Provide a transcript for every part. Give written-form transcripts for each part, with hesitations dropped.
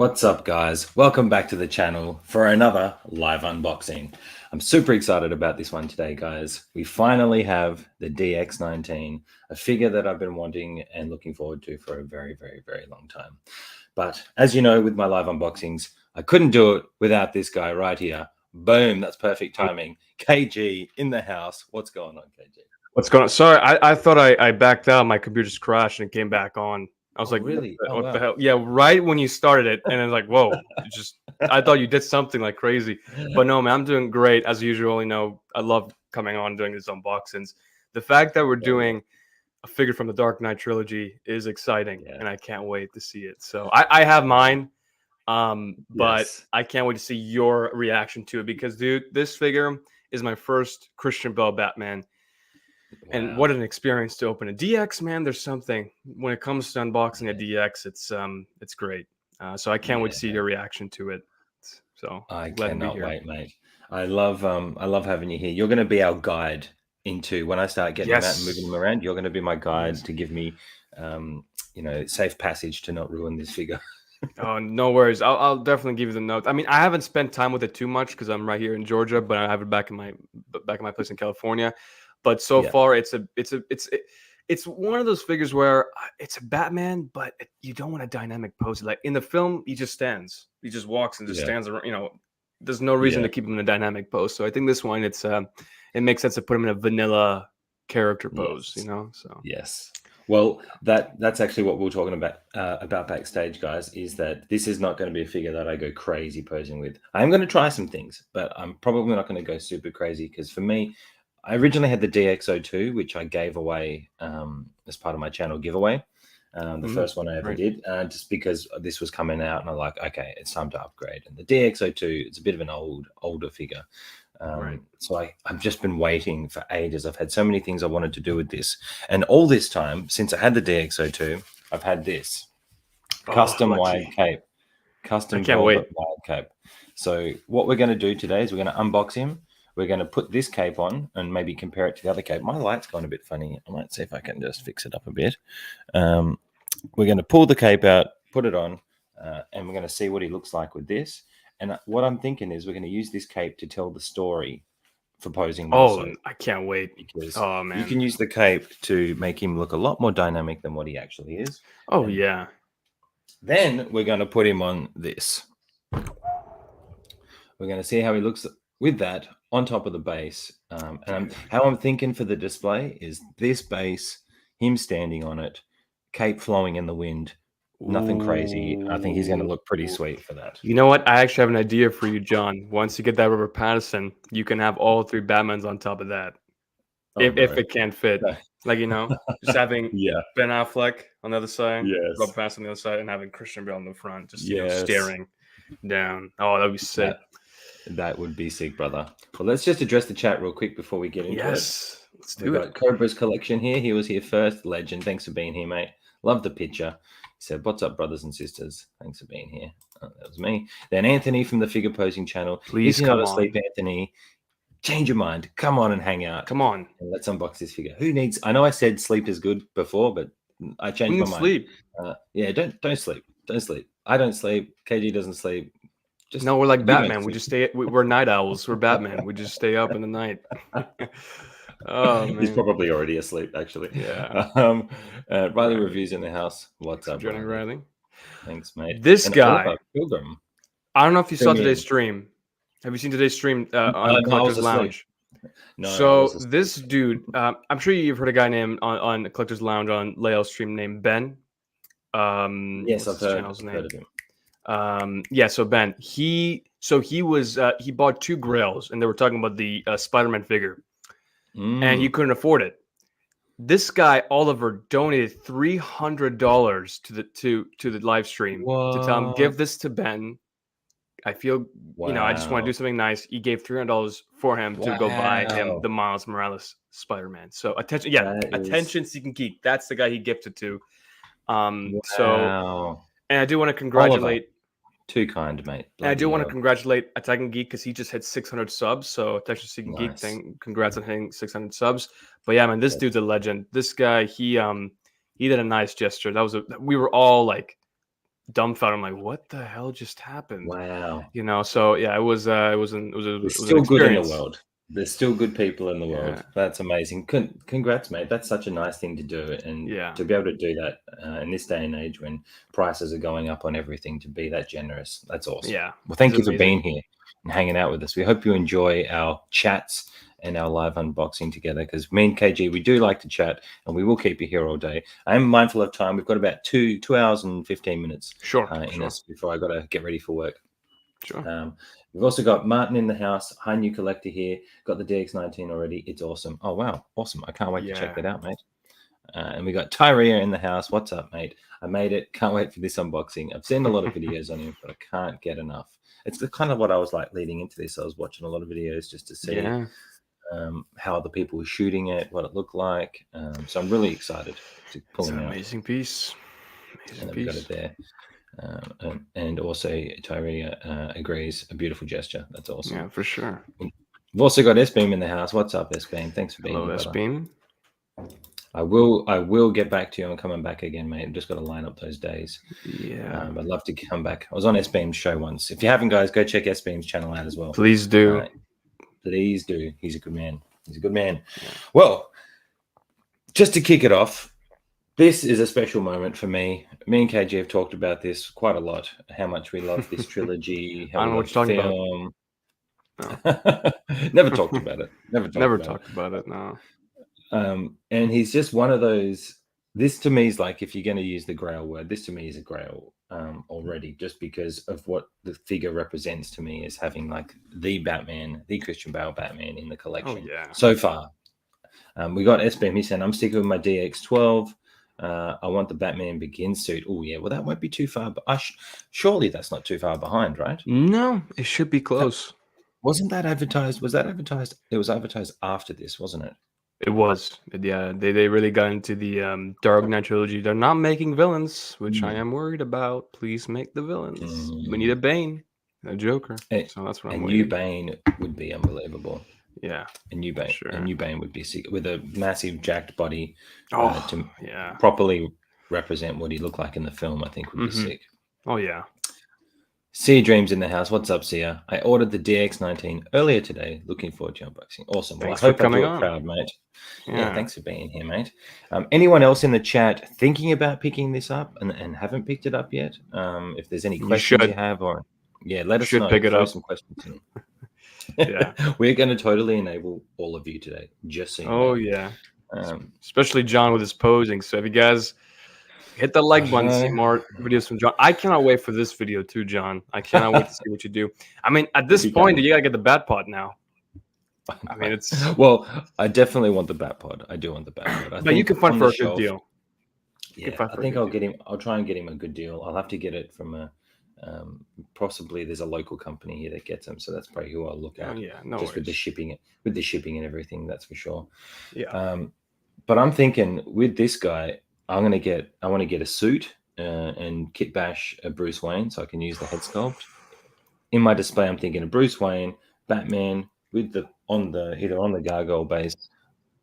What's up, guys? Welcome back to the channel for another live unboxing. I'm super excited about this one today, guys. We finally have the DX19, a figure that I've been wanting and looking forward to for a very, very, very long time. But as you know, with my live unboxings, I couldn't do it without this guy right here. Boom, that's perfect timing. KG in the house. What's going on, KG? What's going on? Sorry, I thought I backed out. My computer just crashed and came back on. I was like, really? what the hell? Yeah, right when you started it. And it's like, whoa, I thought you did something like crazy. But no, man, I'm doing great as usual. You know, I love coming on doing these unboxings. The fact that we're doing a figure from the Dark Knight Trilogy is exciting. Yeah. And I can't wait to see it. So I have mine. But Yes. I can't wait to see your reaction to it because, dude, this figure is my first Christian Bale Batman. And what an experience to open a DX, man. There's something when it comes to unboxing a DX, it's great. So I can't wait to see your reaction to it. So I glad to be cannot here. wait, mate. I love having you here. You're going to be our guide into when I start getting them out and moving them around. You're going to be my guide to give me, safe passage to not ruin this figure. Oh, no worries. I'll definitely give you the notes. I mean, I haven't spent time with it too much because I'm right here in Georgia, but I have it back in my place in California. But so far, it's one of those figures where it's a Batman, but you don't want a dynamic pose. Like in the film, he just stands, he just walks and just stands around. You know, there's no reason to keep him in a dynamic pose. So I think this one, it makes sense to put him in a vanilla character pose. You know, so yes. Well, that's actually what we were talking about backstage, guys, is that this is not going to be a figure that I go crazy posing with. I'm going to try some things, but I'm probably not going to go super crazy because for me, I originally had the DX02, which I gave away as part of my channel giveaway. The first one I ever did, just because this was coming out and I'm like, okay, it's time to upgrade. And the DX02, it's a bit of an older figure. So I've just been waiting for ages. I've had so many things I wanted to do with this. And all this time, since I had the DX02, I've had this custom wide cape. Custom velvet wide cape. So what we're going to do today is we're going to unbox him. We're going to put this cape on and maybe compare it to the other cape. My light's gone a bit funny. I might see if I can just fix it up a bit. We're going to pull the cape out, put it on, and we're going to see what he looks like with this. And what I'm thinking is we're going to use this cape to tell the story for posing. Oh, I can't wait. Because man, you can use the cape to make him look a lot more dynamic than what he actually is. Oh, and yeah. Then we're going to put him on this. We're going to see how he looks with that on top of the base. And how I'm thinking for the display is this base, him standing on it, cape flowing in the wind, nothing crazy. I think he's going to look pretty sweet for that. You know what? I actually have an idea for you, John. Once you get that Robert Pattinson, you can have all three Batmans on top of that. If it can't fit. Like, you know, just having Ben Affleck on the other side, Robert Pattinson on the other side, and having Christian Bale in the front, just staring down. Oh, that would be sick. That would be sick, brother. Well, let's just address the chat real quick before we get into it. Let's do it. We've got Cobra's collection here. He was here first. Legend. Thanks for being here, mate. Love the picture. He said, "What's up, brothers and sisters? Thanks for being here." Oh, that was me. Then Anthony from the Figure Posing channel. Please, if you're not asleep, Anthony, change your mind. Come on and hang out. Come on. And let's unbox this figure. Who needs... I know I said sleep is good before, but I changed my mind. Sleep. Don't sleep. Don't sleep. I don't sleep. KG doesn't sleep. No, we're like Batman. We just stay. We're night owls. We're Batman. We just stay up in the night. Oh, man. He's probably already asleep, actually. Yeah. Riley Reviews in the house. What's up, joining Riley? Thanks, mate. This guy, Pilgrim. I don't know if you saw today's stream. Have you seen today's stream on Collector's Lounge? No. So this dude, I'm sure you've heard a guy named on Collector's Lounge on Leo's stream named Ben. Yes, I've heard of him. So Ben, he bought 2 grails, and they were talking about the Spider-Man figure, and he couldn't afford it. This guy Oliver donated $300 to the live stream to tell him, give this to Ben. I feel I just want to do something nice. He gave $300 for him to go buy him the Miles Morales Spider-Man. So attention seeking geek. That's the guy he gifted to. So. And I do want to congratulate. Oliver. Too kind, mate. And I do want to congratulate Attacking Geek because he just hit 600 subs. So Attention Seeking Geek, congrats on hitting 600 subs. But yeah, man, this dude's a legend. This guy, he did a nice gesture. We were all like dumbfounded. I'm like, what the hell just happened? Wow. You know, so yeah, it was an There's an still good in the experience. world. There's still good people in the world. Yeah. That's amazing. Congrats, mate. That's such a nice thing to do. And Yeah. to be able to do that in this day and age when prices are going up on everything, to be that generous, that's awesome. Yeah. Well, thank It's you for amazing. being here and hanging out with us. We hope you enjoy our chats and our live unboxing together, because me and KG, we do like to chat, and we will keep you here all day. I am mindful of time. We've got about 2 hours and 15 minutes Sure. in us before I got to get ready for work. Sure. We've also got Martin in the house. Hi, new collector here. Got the DX19 already. It's awesome. Oh, wow. Awesome. I can't wait to check that out, mate. And we got Tyria in the house. What's up, mate? I made it. Can't wait for this unboxing. I've seen a lot of videos on him, but I can't get enough. It's the kind of what I was like leading into this. I was watching a lot of videos just to see how other people were shooting it, what it looked like. So I'm really excited to pull him out. Amazing piece. And then we got it there. And also Tyria agrees, a beautiful gesture. That's awesome. Yeah, for sure. We've also got S-Beam in the house. What's up, S-Beam? Thanks for being here. Hello, S-Beam. I will get back to you. I'm coming back again, mate. I've just got to line up those days. Yeah. I'd love to come back. I was on S-Beam's show once. If you haven't, guys, go check S-Beam's channel out as well. Please do. Please do. He's a good man. He's a good man. Yeah. Well, just to kick it off, this is a special moment for me. Me and KG have talked about this quite a lot, how much we love this trilogy. How I don't know what you're talking about. No. Never talked about it. Never talked about it, no. And he's just one of those. This to me is like, if you're going to use the Grail word, this to me is a Grail already, just because of what the figure represents to me as having like the Batman, the Christian Bale Batman in the collection. Oh, yeah. So far. We got S-Beam. He said, I'm sticking with my DX12. I want the Batman Begins suit. Oh, yeah. Well, that won't be too far. But surely that's not too far behind, right? No, it should be close. Wasn't that advertised? Was that advertised? It was advertised after this, wasn't it? It was. Yeah, they really got into the Dark Knight Trilogy. They're not making villains, which I am worried about. Please make the villains. We need a Bane, a Joker. So that's what I'm waiting. New Bane would be unbelievable. Yeah. A new Bane. Sure. A new Bane would be sick, with a massive jacked body to yeah, properly represent what he looked like in the film, I think would be sick. Oh, yeah. Sia Dreams in the house. What's up, Sia? I ordered the DX19 earlier today. Looking forward to unboxing. Awesome. Well, Thanks I hope for coming I do it on. proud, mate. Yeah, thanks for being here, mate. Anyone else in the chat thinking about picking this up and haven't picked it up yet? If there's any questions you have, or let us know. Pick it up. Some questions in. Yeah, we're going to totally enable all of you today. Just so you know. Yeah. Especially John with his posing. So if you guys hit the like button, see more videos from John. I cannot wait for this video too, John. I cannot wait to see what you do. I mean, at this point, you gotta get the Bat Pod now. I mean, it's well, I definitely want the Bat Pod. I do want the Bat Pod. But you can find for a good deal. Yeah, I think I'll get him. I'll try and get him a good deal. I'll have to get it from a possibly there's a local company here that gets them, so that's probably who I'll look at. Just with the shipping and everything, that's for sure. Yeah. But I'm thinking with this guy, I want to get a suit and kit bash a Bruce Wayne, so I can use the head sculpt in my display. I'm thinking of Bruce Wayne, Batman with either on the gargoyle base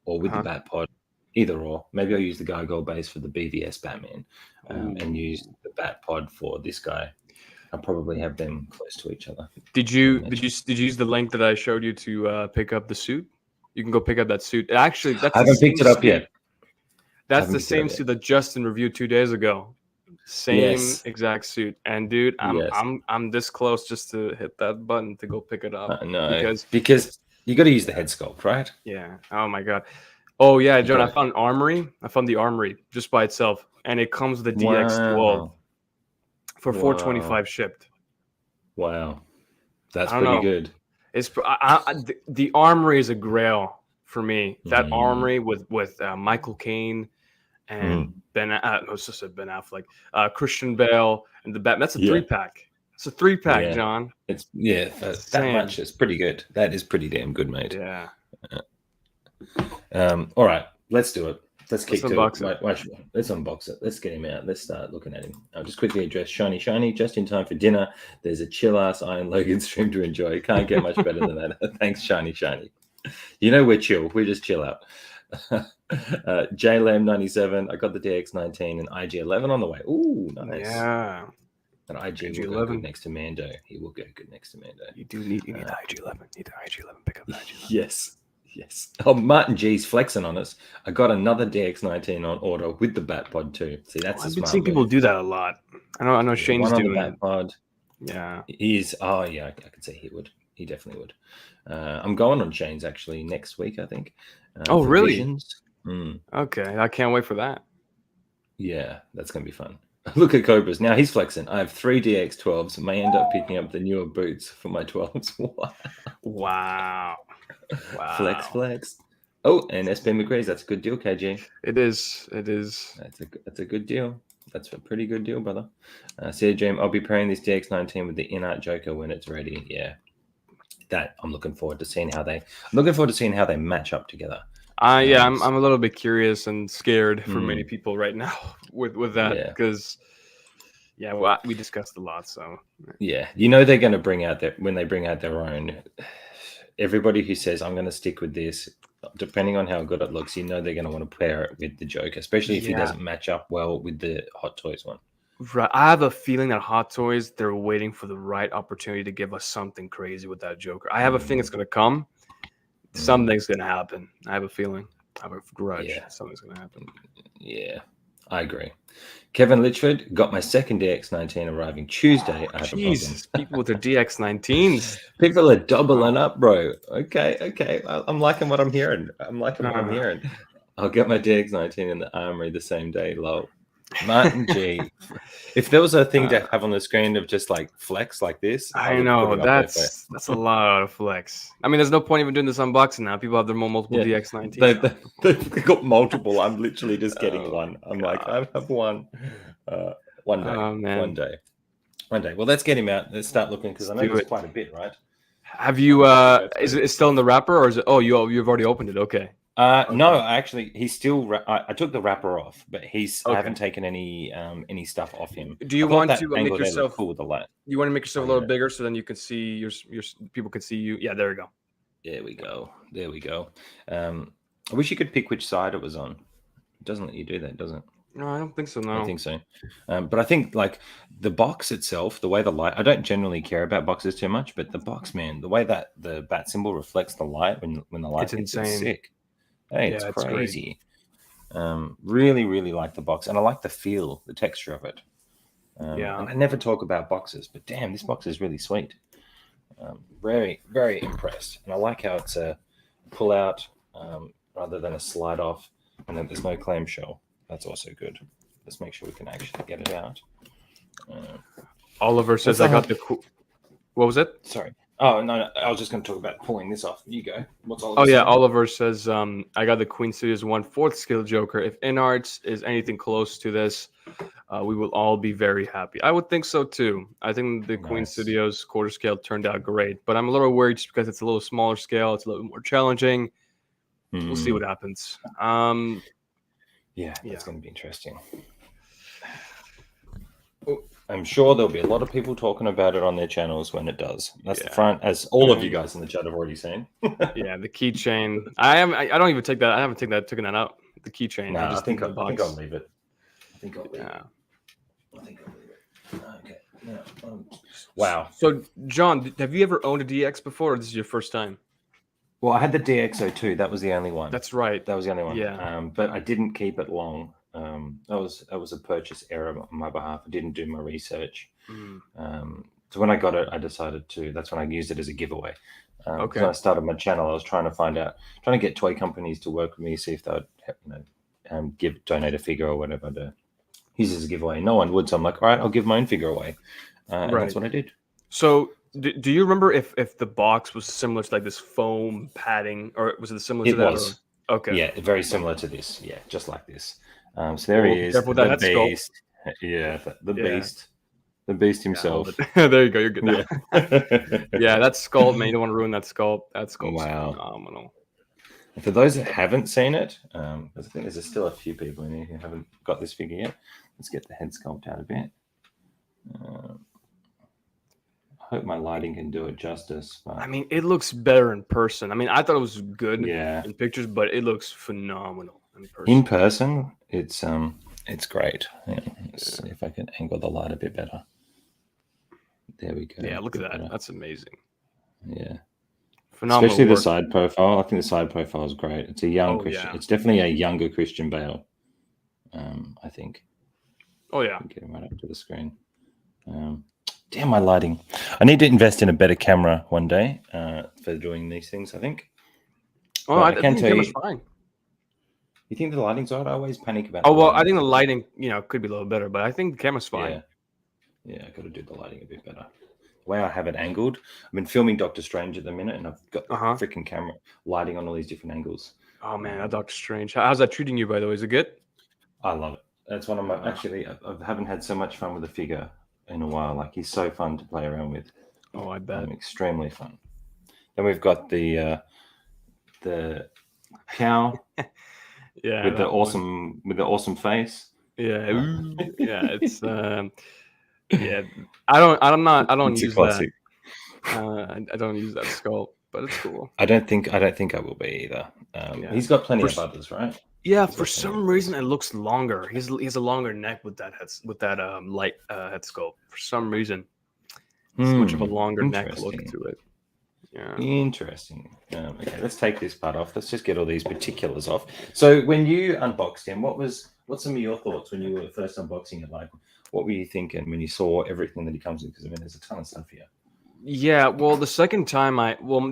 or with the Bat Pod, either or. Maybe I'll use the gargoyle base for the BVS Batman and use the Bat Pod for this guy. I'll probably have them close to each other. Did you use the link that I showed you to pick up the suit? You can go pick up that suit. Actually, I haven't picked it up yet. That's the same suit that Justin reviewed 2 days ago. Same exact suit. And dude, I'm this close just to hit that button to go pick it up. No, because you got to use the head sculpt, right? Yeah. Oh my god. Oh yeah, John. I found Armory. I found the Armory just by itself, and it comes with the DX12 for $425 shipped. Wow, that's pretty good. It's the Armory is a grail for me. That Armory with Michael Caine and Ben Affleck, Christian Bale, and the Batman. That's a 3-pack. It's a 3-pack, John. It's that much is pretty good. That is pretty damn good, mate. Yeah. All right, let's do it. Let's unbox it. Let's unbox it. Let's get him out. Let's start looking at him. I'll just quickly address Shiny just in time for dinner. There's a chill ass Iron Logan stream to enjoy. Can't get much better than that. Thanks, Shiny. You know we're chill. We just chill out. JLam97. I got the DX19 and IG11 on the way. Ooh, nice. Yeah. But IG will go good next to Mando. He will go good next to Mando. You need the IG11. Need the IG11. Pick up the IG11. Yes. Oh, Martin G's flexing on us. I got another DX19 on order with the bat pod too. See, that's I've been seeing people do that a lot. I know Shane's doing the bat pod. Yeah. He's I could say he would. He definitely would. I'm going on Shane's actually next week, I think. Oh, really? Visions. Okay, I can't wait for that. Yeah, that's gonna be fun. Look at Cobras. Now he's flexing. I have 3 DX12s. May end up picking up the newer boots for my 12s. Wow. Flex. Oh, and SP McGree's. That's a good deal, KG. It is. That's a good deal. That's a pretty good deal, brother. See, Jim, I'll be pairing this DX19 with the in-art Joker when it's ready. Yeah, that I'm looking forward to seeing how they match up together. I'm a little bit curious and scared for many people right now with that because we discussed a lot. So yeah, they're going to bring out when they bring out their own. Everybody who says I'm going to stick with this, depending on how good it looks, they're going to want to pair it with the Joker, especially if he doesn't match up well with the Hot Toys one. Right, I have a feeling that Hot Toys, they're waiting for the right opportunity to give us something crazy with that Joker. I have a feeling it's going to come. Something's going to happen. I have a feeling. I have a grudge. Something's going to happen. Yeah, I agree. Kevin Litchford, got my second DX19 arriving Tuesday. Jesus, people with their DX19s. People are doubling up, bro. Okay. I'm liking what I'm hearing. I'll get my DX19 in the armory the same day, lol. Martin G. If there was a thing to have on the screen of just like flex like this, I know that's a lot of flex. I mean, there's no point even doing this unboxing now. People have their multiple DX19s. They've got multiple. I'm literally just getting one. I'm like, I have one. One day. Oh, man. One day. Well, let's get him out. Let's start looking because I know there's quite a bit, right? Have you? Is it still in the wrapper, or is it? Oh, you've already opened it. Okay. No, actually, he's still. I took the wrapper off, but I haven't taken any stuff off him. Do you want to make yourself cool with the light? You want to make yourself a little bigger so then you can see your people can see you. Yeah, there we go. There we go. I wish you could pick which side it was on. It doesn't let you do that, does it? No, I don't think so. No, I don't think so. But I think like the box itself, the way the light. I don't generally care about boxes too much, but the box, man, the way that the bat symbol reflects the light when the light hits, it's sick. Hey, it's crazy. Really, really like the box, and I like the feel, the texture of it. And I never talk about boxes, but damn, this box is really sweet. Very, very impressed, and I like how it's a pull out rather than a slide off, and then there's no clamshell. That's also good. Let's make sure we can actually get it out. Oliver says I got the. What was it? Sorry. Oh, no, I was just going to talk about pulling this off. You go. What's Oliver saying? Oliver says, I got the Queen Studios 1/4 scale Joker. If InArts is anything close to this, we will all be very happy. I would think so, too. I think the Queen Studios 1/4 scale turned out great, but I'm a little worried just because it's a little smaller scale. It's a little more challenging. We'll see what happens. Yeah, that's going to be interesting. I'm sure there'll be a lot of people talking about it on their channels when it does. That's the front, as all of you guys in the chat have already seen. Yeah, the keychain. I don't even take that. I haven't taken that out. The keychain. No, I think I'll leave it. I think I'll leave it. Okay. No, wow. So, John, have you ever owned a DX before, or this is your first time? Well, I had the DX02. That was the only one. That's right. That was the only one. Yeah. But I didn't keep it long. That was a purchase error on my behalf. I didn't do my research. So when I got it, I decided that's when I used it as a giveaway. When I started my channel, I was trying to get toy companies to work with me, see if they would, donate a figure or whatever to use as a giveaway. No one would, so I'm like, all right, I'll give my own figure away. And that's what I did. So do you remember if the box was similar to like this foam padding, or was it similar to that? It was. Okay. Yeah, very similar to this. Yeah, just like this. So there he is. Careful with that. The beast. Yeah, the beast. The beast himself. There you go. You're good now. Yeah, that's Sculpt, man. You don't want to ruin that Sculpt. That Sculpt's phenomenal. And for those that haven't seen it, I think there's still a few people in here who haven't got this figure yet. Let's get the head sculpt out a bit. I hope my lighting can do it justice. But... I mean, it looks better in person. I mean, I thought it was good in pictures, but it looks phenomenal in person. In person, it's great. Let's see if I can angle the light a bit better. There we go. Yeah, look at that. Better. That's amazing. Yeah. Phenomenal Especially work. the side profile. I think the side profile is great. It's a young Christian. Yeah. It's definitely a younger Christian Bale. I think. Oh yeah. Get him right up to the screen. Damn, my lighting. I need to invest in a better camera one day for doing these things, I think. Oh, I think the camera's fine. You think the lighting's alright? I always panic about. Oh well, I think the lighting, could be a little better, but I think the camera's fine. Yeah, I got to do the lighting a bit better. The way I have it angled, I've been filming Doctor Strange at the minute, and I've got the freaking camera lighting on all these different angles. Oh man, that Doctor Strange. How's that treating you, by the way? Is it good? I love it. That's one of my. Actually, I haven't had so much fun with a figure in a while. Like, he's so fun to play around with. Oh, I bet. Extremely fun. Then we've got the cow. Yeah. With the awesome face. Yeah. Yeah. It's yeah. I don't use that. I don't use that sculpt, but it's cool. I don't think I will be either. He's got plenty of others, right? Yeah, for some reason it looks longer. He has a longer neck with that light head sculpt. For some reason, it's much of a longer neck look to it. Yeah. Interesting. Okay, let's take this part off. Let's just get all these particulars off. So, when you unboxed him, what's some of your thoughts when you were first unboxing it? Like, what were you thinking when you saw everything that he comes in? Because I mean, there's a ton of stuff here. Yeah, well, the second time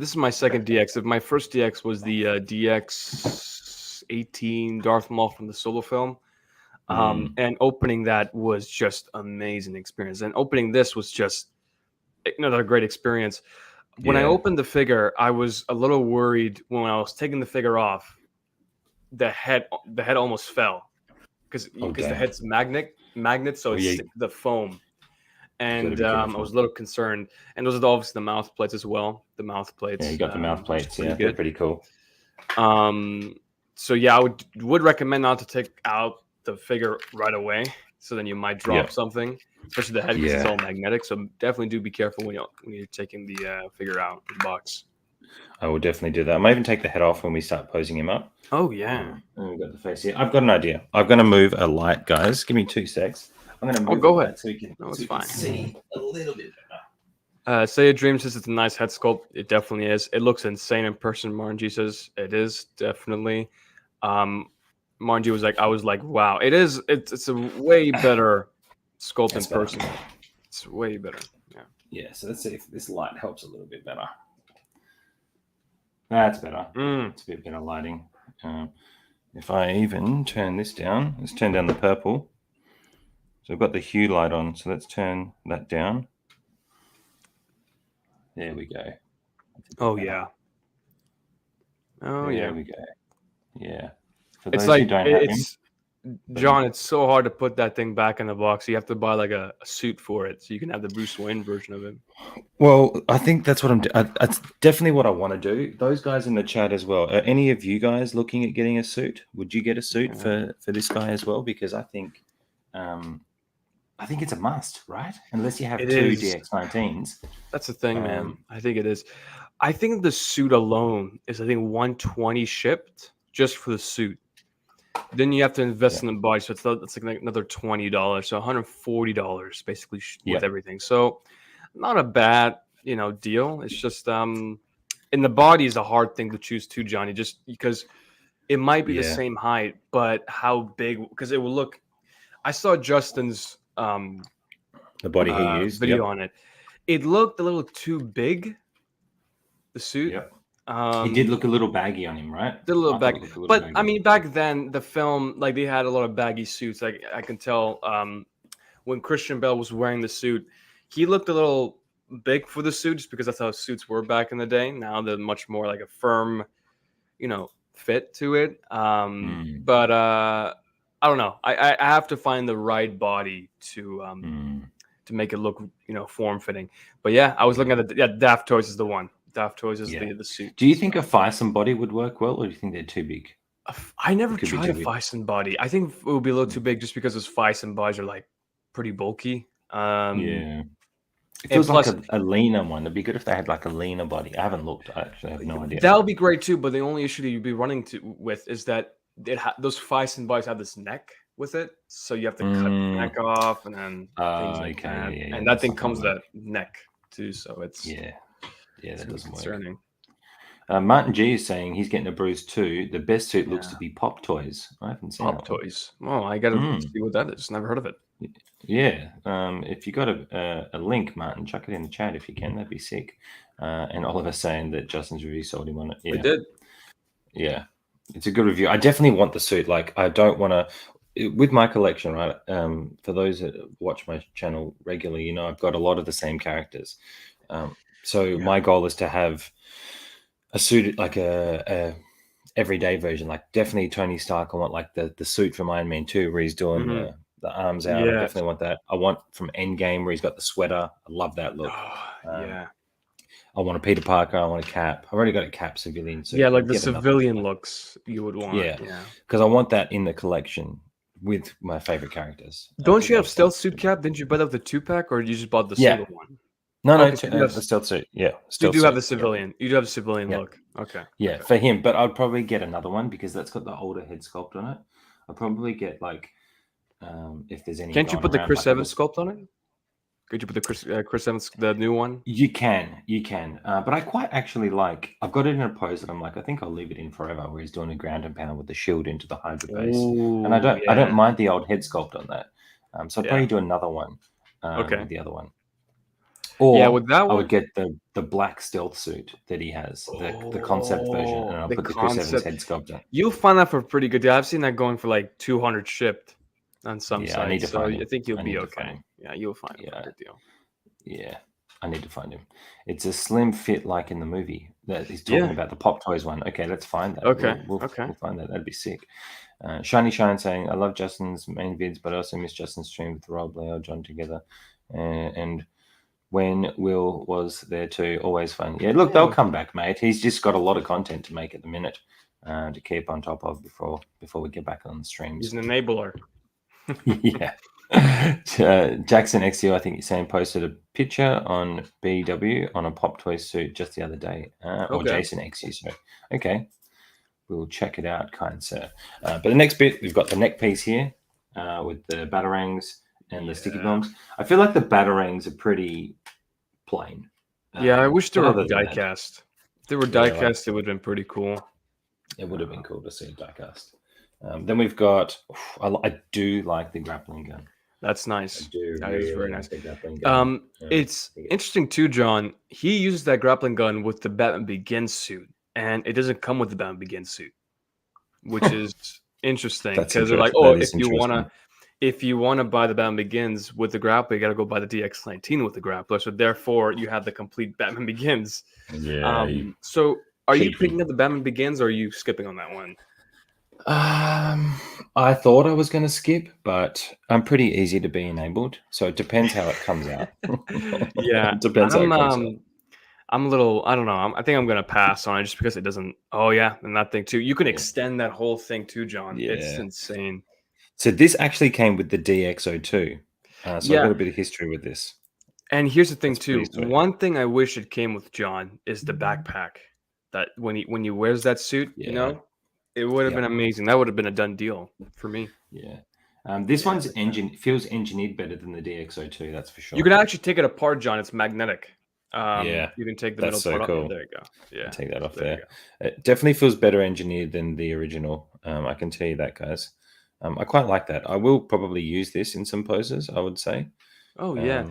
this is my second DX. My first DX was the DX18 Darth Maul from the Solo film. And opening that was just amazing experience. And opening this was just another great experience. When I opened the figure, I was a little worried when I was taking the figure off. The head almost fell because the head's magnet, so it's the foam. And I was a little concerned. And those are obviously the mouth plates as well. The mouth plates. Yeah, you got the mouth plates. Yeah, they're pretty cool. So yeah, I would recommend not to take out the figure right away. So then you might drop something, especially the head because it's all magnetic. So definitely do be careful when you're taking the figure out of the box. I will definitely do that. I might even take the head off when we start posing him up. Oh yeah. And we've got the face here. I've got an idea. I'm going to move a light, guys. Give me 2 secs. I'm going to move go ahead. So we can, fine. See a little bit better. Say a Dream says it's a nice head sculpt. It definitely is. It looks insane in person. Margie says it is definitely. Margie was like, I was like, wow, it is. It's a way better sculpt in person. It's way better. Yeah. Yeah. So let's see if this light helps a little bit better. That's better. It's a bit better lighting. If I even turn this down, let's turn down the purple. So I've got the hue light on. So let's turn that down. There we go. Oh yeah. Oh there we go. Yeah. For it's those like who don't have him, John, it's so hard to put that thing back in the box. You have to buy like a suit for it, so you can have the Bruce Wayne version of him. Well, I think that's what I'm doing. That's definitely what I want to do. Those guys in the chat as well. Are any of you guys looking at getting a suit? Would you get a suit for this guy as well? Because I think it's a must, right? Unless you have two DX19s. That's the thing, man. I think it is. I think the suit alone is, I think, $120 shipped just for the suit. Then you have to invest in the body, so it's like another $20, so $140 basically with everything. So not a bad deal. It's just in the body is a hard thing to choose too, Johnny, just because it might be the same height, but how big? Because it will look. I saw Justin's the body he used video on it. It looked a little too big. The suit. Yep. He did look a little baggy on him, right? Did a little baggy. But I mean, back then the film, like, they had a lot of baggy suits. Like, I can tell when Christian Bale was wearing the suit, he looked a little big for the suit, just because that's how suits were back in the day. Now they're much more like a firm, fit to it. But I don't know. I have to find the right body to make it look form fitting. But yeah, I was looking at Daft Toys is the one. Daft Toys is the suit. Do you think a Fison body would work well, or do you think they're too big? I never tried a Fison body. I think it would be a little too big, just because those Fison bodies are like pretty bulky. It feels like a leaner one. It'd be good if they had like a leaner body. I haven't looked. I actually have no idea. That would be great too, but the only issue that you'd be running with is that those Fison bodies have this neck, with it, so you have to cut the neck off and then things like Okay, that. yeah, And that that's thing not gonna comes with work. that neck too, so it's Yeah, it's that gonna be doesn't work. concerning. Martin G is saying he's getting a bruise too. The best suit looks Yeah. to be Pop Toys. I haven't seen Pop that one. toys. Oh, I gotta see what that is. Never heard of it. Yeah, if you got a link, Martin, chuck it in the chat if you can. That'd be sick. And Oliver's saying that Justin's review sold him on it. We Yeah, did. yeah, it's a good review. I definitely want the suit. Like, I don't want to. With my collection, right? For those that watch my channel regularly, you know, I've got a lot of the same characters. So my goal is to have a suit like a everyday version, like definitely Tony Stark. I want like the suit from Iron Man 2 where he's doing the arms out. I Yes. definitely want that. I want from Endgame where he's got the sweater. I love that look. Yeah. I want a Peter Parker. I want a Cap. I've already got a Cap civilian suit. Yeah, like I'll the get another civilian one. looks you would want. Yeah, Yeah. because I want that in the collection with my favorite characters. Don't you have stealth suit cap? Didn't you buy that with the 2-pack, or you just bought the single one? No, Okay, so the stealth suit. Yeah, you stealth do have suit, the civilian. You do have a civilian Yeah. look. Okay. Yeah, Okay. for him. But I'd probably get another one because that's got the older head sculpt on it. I'll probably get like if there's any. Can't you put the around, Chris like, Evans sculpt on it? Could you put the Chris Evans, the new one? You can. But I quite actually like. I've got it in a pose that I'm like, I think I'll leave it in forever. Where he's doing a ground and pound with the shield into the Hydra base, and I don't mind the old head sculpt on that. So I'd probably do another one. With the other one. Or with that one, I would get the black stealth suit that he has, the concept version, and I'll put the Chris Evans head sculpt on. You'll find that for pretty good deal. I've seen that going for like 200 shipped on some sites. I need to find him. I think you'll be okay. Yeah, you'll find him for a good deal. Yeah, I need to find him. It's a slim fit like in the movie that he's talking about, the Pop Toys one. Okay, let's find that. Okay, we'll find that. That'd be sick. Shiny Shine saying, I love Justin's main vids, but I also miss Justin's stream with Rob, Leo, John together. And when Will was there too, always fun. Yeah, look, they'll come back, mate. He's just got a lot of content to make at the minute to keep on top of before we get back on the streams. He's an enabler. Yeah. Jackson XU, I think you're saying, posted a picture on BW on a Pop Toy suit just the other day. Or Jason XU, so okay. We'll check it out, kind sir. But the next bit, we've got the neck piece here with the batarangs and the sticky bombs. I feel like the batarangs are pretty plain. Yeah, I wish they were die-cast. If they were die-cast, it would have been pretty cool. It would have been cool to see a die-cast. Then we've got, I do like the grappling gun. That's nice. That is very nice. It's Yeah. interesting too, John. He uses that grappling gun with the Batman Begins suit, and it doesn't come with the Batman Begins suit, which is interesting because they're like, oh, if you wanna buy the Batman Begins with the grappler, you got to go buy the DX19 with the grappler. So therefore, you have the complete Batman Begins. Yeah. So are you picking up the Batman Begins, or are you skipping on that one? I thought I was going to skip, but I'm pretty easy to be enabled, so it depends how it comes out. Yeah, it depends how it comes out. I'm a little, I don't know. I think I'm going to pass on it just because it doesn't. Oh yeah, and that thing too. You can extend that whole thing too, John. Yeah. It's insane. So this actually came with the DX02. So I've got a bit of history with this. And here's the thing too. One thing I wish it came with, John, is the backpack. That when he wears that suit, you know. It would have been amazing. That would have been a done deal for me. Yeah. This one's feels engineered better than the DX02, that's for sure. You can actually take it apart, John. It's magnetic. You can take the middle part off. Cool. There you go. Yeah. Take that off there. It definitely feels better engineered than the original. I can tell you that, guys. I quite like that. I will probably use this in some poses, I would say. Oh, yeah.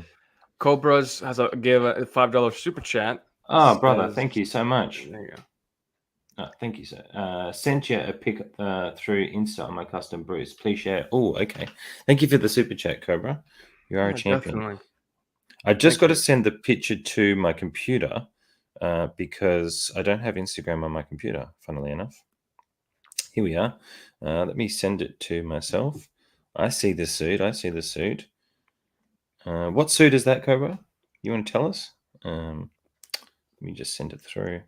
Cobras gave a $5 super chat. Oh, brother, thank you so much. There you go. Thank you, sir. Sent you a pic through Insta on my custom Bruce. Please share. Oh, okay. Thank you for the super chat, Cobra. You are a champion. Definitely. I just got to send the picture to my computer because I don't have Instagram on my computer, funnily enough. Here we are. Let me send it to myself. I see the suit. What suit is that, Cobra? You want to tell us? Let me just send it through.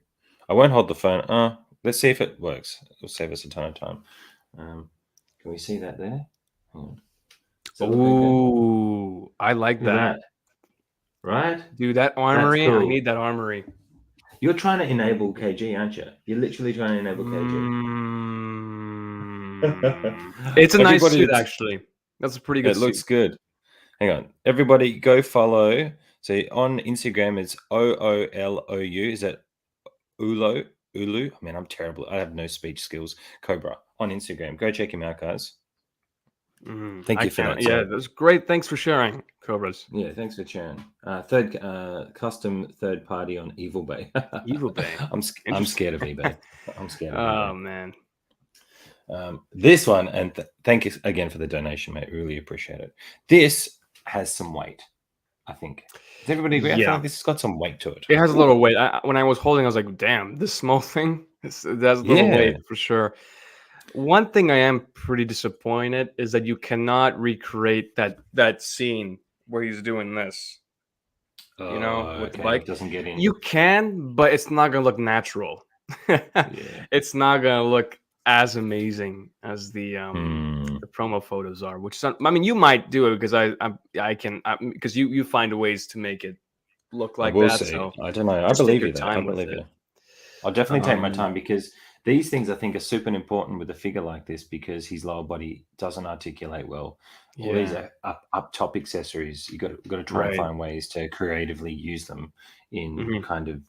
I won't hold the phone. Let's see if it works. It'll save us a ton of time. Can we see that there? Ooh, I like that. Right? Dude, that armory, cool. I need that armory. You're trying to enable KG, aren't you? You're literally trying to enable KG. It's a nice Everybody, suit, actually. That's a pretty good it looks suit. good. Hang on, everybody, go follow. So on Instagram, it's OOLOU. Is that Ulu? Ulu? I mean, I'm terrible. I have no speech skills. Cobra on Instagram. Go check him out, guys. Thank you for that. Yeah, that's great. Thanks for sharing, Cobras. Yeah, thanks for sharing. Custom third party on Evil Bay. Evil Bay. I'm scared of eBay. I'm scared of Oh eBay. man. This one, and thank you again for the donation, mate. Really appreciate it. This has some weight, I think. Does everybody agree? I feel like this has got some weight to it. It has a little weight. When I was holding, I was like, "Damn, this small thing." It has a little weight for sure. One thing I am pretty disappointed is that you cannot recreate that scene where he's doing this. You know, with the bike. It doesn't get in. You can, but it's not gonna look natural. It's not gonna look as amazing as the promo photos are. Which I mean, you might do it because I can because you find ways to make it look like that. See. So I don't know. I believe you. I believe you. I'll definitely take my time because these things I think are super important with a figure like this because his lower body doesn't articulate well. All these up top accessories, you got to try and find ways to creatively use them in kind of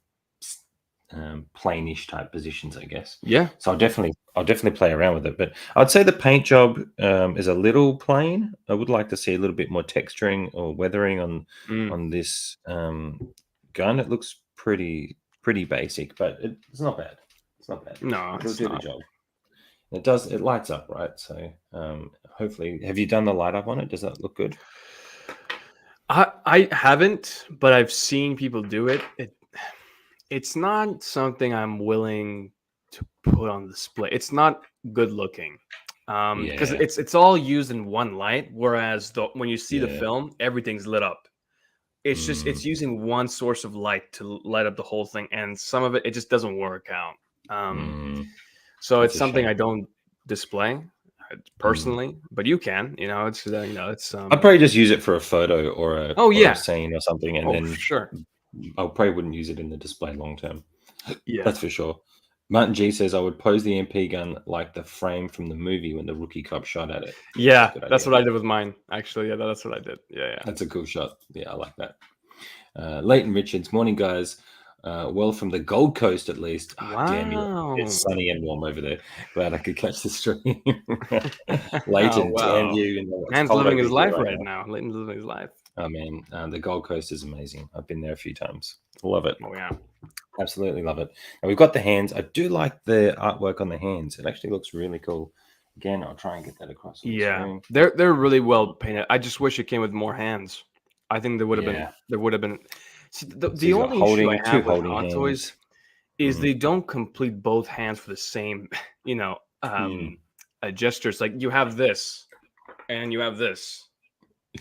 plainish type positions, I guess. Yeah. So I'll definitely play around with it. But I'd say the paint job is a little plain. I would like to see a little bit more texturing or weathering on this gun. It looks pretty basic, but it's not bad. It's not bad. No, it'll do the job. It lights up, right? So hopefully, have you done the light up on it? Does that look good? I haven't, but I've seen people do it. It's not something I'm willing to put on display. It's not good looking because it's all used in one light, whereas when you see the film, everything's lit up. It's just it's using one source of light to light up the whole thing, and some of it just doesn't work out. So it's something I don't display personally, but you can. It's I'd probably just use it for a photo or a scene or something, and then for sure. I probably wouldn't use it in the display long term. Yeah, that's for sure. Martin G says I would pose the MP gun like the frame from the movie when the rookie cop shot at it. Yeah, that's what I did with mine. Actually, yeah, that's what I did. Yeah. That's a cool shot. Yeah, I like that. Leighton Richards, morning guys. Well, from the Gold Coast at least. Wow. Damn you. It's sunny and warm over there. Glad I could catch the stream. Leighton, damn you. Man's living his life right now. Leighton's living his life. Oh man, the Gold Coast is amazing. I've been there a few times. Love it. Oh yeah, absolutely love it. And we've got the hands. I do like the artwork on the hands. It actually looks really cool. Again, I'll try and get that across. Yeah, they're really well painted. I just wish it came with more hands. I think there would have been. See, the only issue I have with Hot Toys is they don't complete both hands for the same, gestures. Like you have this, and you have this.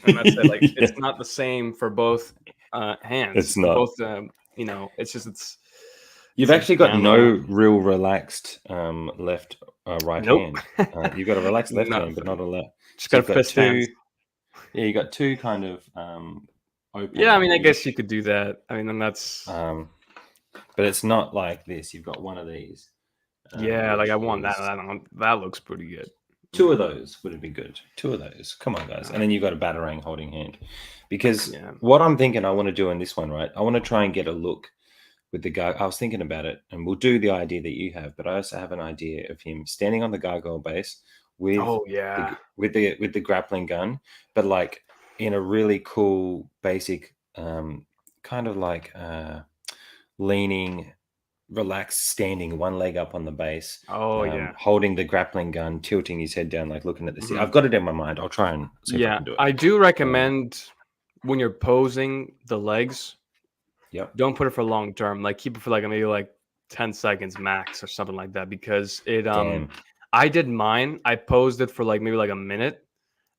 And that's it. Like it's not the same for both hands. It's not. Both, it's. You've actually got no real relaxed left, right hand. You've got a relaxed left hand, but not a left. Just got a fist hand. Yeah, you got two kind of open. Yeah, I mean, I guess you could do that. I mean, and that's. But it's not like this. You've got one of these. Yeah, like I want that. That looks pretty good. Two of those would have been good. Two of those. Come on, guys. And then you've got a batarang holding hand. Because what I'm thinking I want to do in this one, right? I want to try and get a look with the guy. I was thinking about it, and we'll do the idea that you have, but I also have an idea of him standing on the gargoyle base with with the grappling gun, but like in a really cool, basic kind of like leaning, relaxed, standing, one leg up on the base. Holding the grappling gun, tilting his head down, like looking at the sea. I've got it in my mind. I'll try and see if I can do it. I do recommend when you're posing the legs, don't put it for long term. Like keep it for like maybe like 10 seconds max or something like that, because it I did mine. I posed it for like maybe like a minute,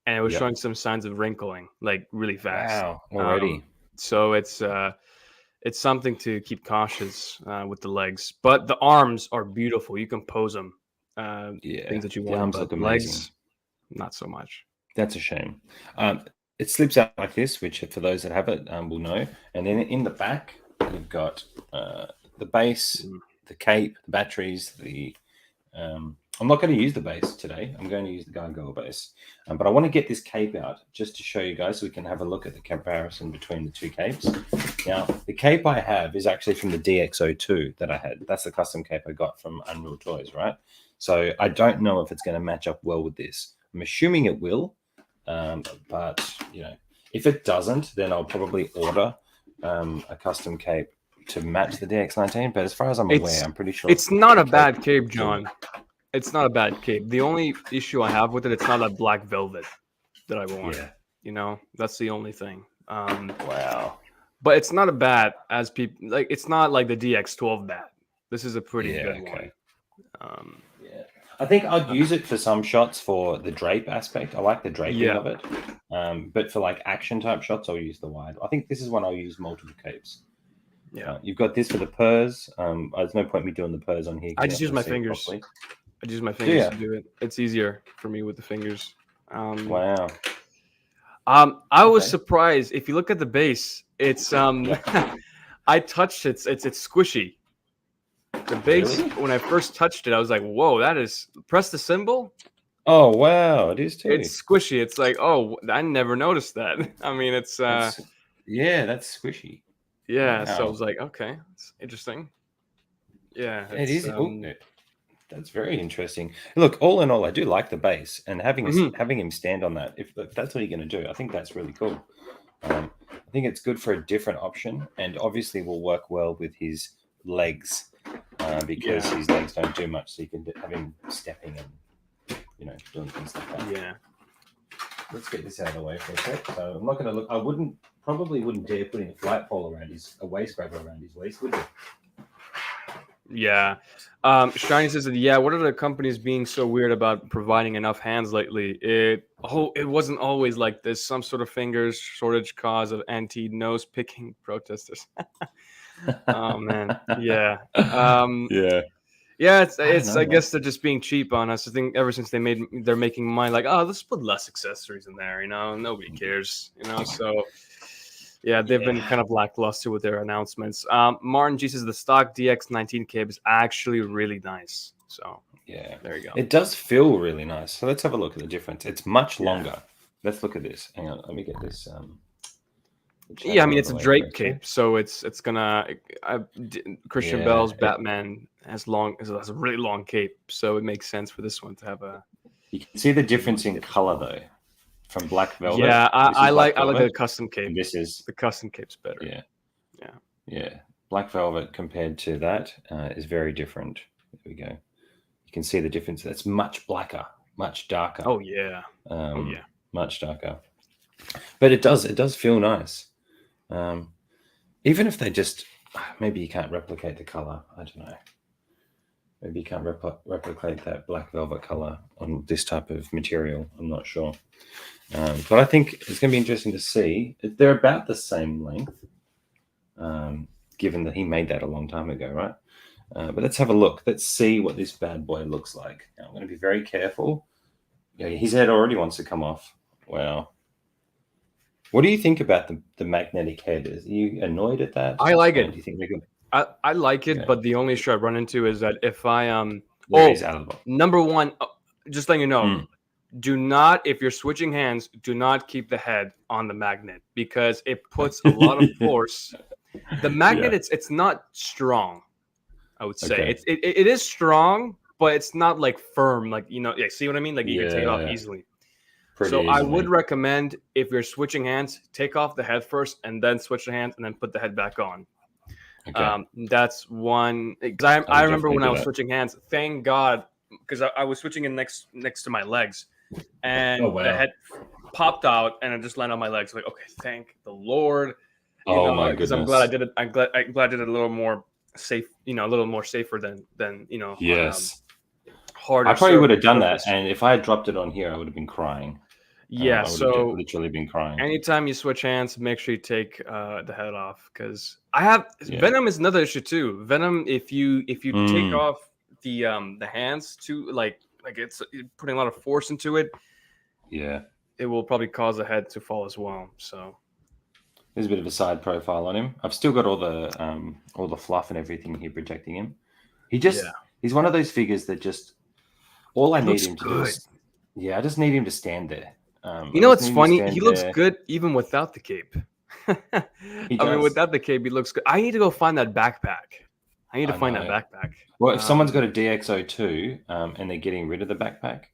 and it was showing some signs of wrinkling like really fast. Wow, already. So it's something to keep cautious with the legs, but the arms are beautiful. You can pose them. Things that you want, but legs, not so much. That's a shame. It slips out like this, which for those that have it will know. And then in the back, you've got the base, the cape, the batteries, the I'm not going to use the base today. I'm going to use the gargoyle base. But I want to get this cape out just to show you guys so we can have a look at the comparison between the two capes. Now, the cape I have is actually from the DX02 that I had. That's the custom cape I got from Unreal Toys, right? So I don't know if it's going to match up well with this. I'm assuming it will. But, you know, if it doesn't, then I'll probably order a custom cape to match the DX19. But as far as I'm aware, I'm pretty sure it's not a bad cape, John. It's not a bad cape. The only issue I have with it, it's not that black velvet that I want. Yeah. You know, that's the only thing. Wow. But it's not a bad as people like. It's not like the DX12 bad. This is a pretty good one. Yeah. I think I'd use it for some shots for the drape aspect. I like the draping of it. But for like action type shots, I'll use the wide. I think this is one I'll use multiple capes. Yeah. You've got this for the purs. There's no point me doing the purs on here. I just use my fingers. Properly. I use my fingers to do it. It's easier for me with the fingers. Wow. I was surprised. If you look at the base, it's I touched it. It's squishy. The base, when I first touched it, I was like, "Whoa, that is." Press the symbol. Oh wow, it is too. It's squishy. It's like, oh, I never noticed that. I mean, it's that's squishy. Yeah, wow. So I was like, okay, it's interesting. Yeah, it is. That's very interesting. Look, all in all, I do like the base, and having him stand on that. If that's what you're going to do, I think that's really cool. I think it's good for a different option, and obviously will work well with his legs because his legs don't do much. So you can have him stepping and doing things like that. Yeah. Let's get this out of the way for a sec. So I'm not going to look. I probably wouldn't dare putting a flagpole around a waist grabber around his waist, would you? Yeah. Shiny says that, what are the companies being so weird about providing enough hands lately? It wasn't always like this. Some sort of fingers shortage cause of anti-nose picking protesters. Oh man. Yeah. Yeah, it's I guess they're just being cheap on us. I think ever since they're making mine like, oh, let's put less accessories in there, nobody cares, so yeah, they've been kind of lackluster with their announcements. Martin G says the stock DX19 cape is actually really nice. So yeah, there you go. It does feel really nice. So let's have a look at the difference. It's much longer. Let's look at this. Hang on, let me get this. I mean it's a drape cape, so it's gonna. Christian Bale's Batman has a really long cape, so it makes sense for this one to have a. You can see the difference in color though. From black velvet. Yeah, I like the custom cape. And this is the custom cape's better. Yeah. Black velvet compared to that is very different. There we go. You can see the difference. That's much blacker, much darker. Oh yeah. Much darker. But it does feel nice. Even if they just maybe you can't replicate the color. I don't know. Maybe you can't replicate that black velvet color on this type of material. I'm not sure. But I think it's going to be interesting to see. They're about the same length, given that he made that a long time ago, right? But let's have a look. Let's see what this bad boy looks like. Now, I'm going to be very careful. Yeah, his head already wants to come off. Wow. What do you think about the magnetic head? Are you annoyed at that? I like it. Do you think they're good? I like it, but the only issue I run into is that if I number one, just letting you know, do not, if you're switching hands, do not keep the head on the magnet because it puts a lot of force. The magnet, it's not strong. I would say it is strong, but it's not like firm. Like see what I mean? Like you can take it off easily. I would recommend if you're switching hands, take off the head first and then switch the hands and then put the head back on. Okay. That's one. Because I remember when I was switching hands. Thank God, because I was switching in next to my legs, and the head popped out, and it just landed on my legs. Like, okay, thank the Lord. My goodness! Because I'm glad I did it. I'm glad I did it a little more safe. A little more safer than Yes. Harder. I probably would have done that, and if I had dropped it on here, I would have been crying. Yeah, I would have literally been crying. Anytime you switch hands, make sure you take the head off because Venom is another issue too. Venom, if you take off the hands too, like it's putting a lot of force into it. Yeah, it will probably cause the head to fall as well. So there's a bit of a side profile on him. I've still got all the fluff and everything here protecting him. He's one of those figures that just all I need looks him to do good. is, I just need him to stand there. You know what's funny? He looks good even without the cape. I mean, without the cape, he looks good. I need to go find that backpack. I need to find that backpack. Well, if someone's got a DX02 and they're getting rid of the backpack,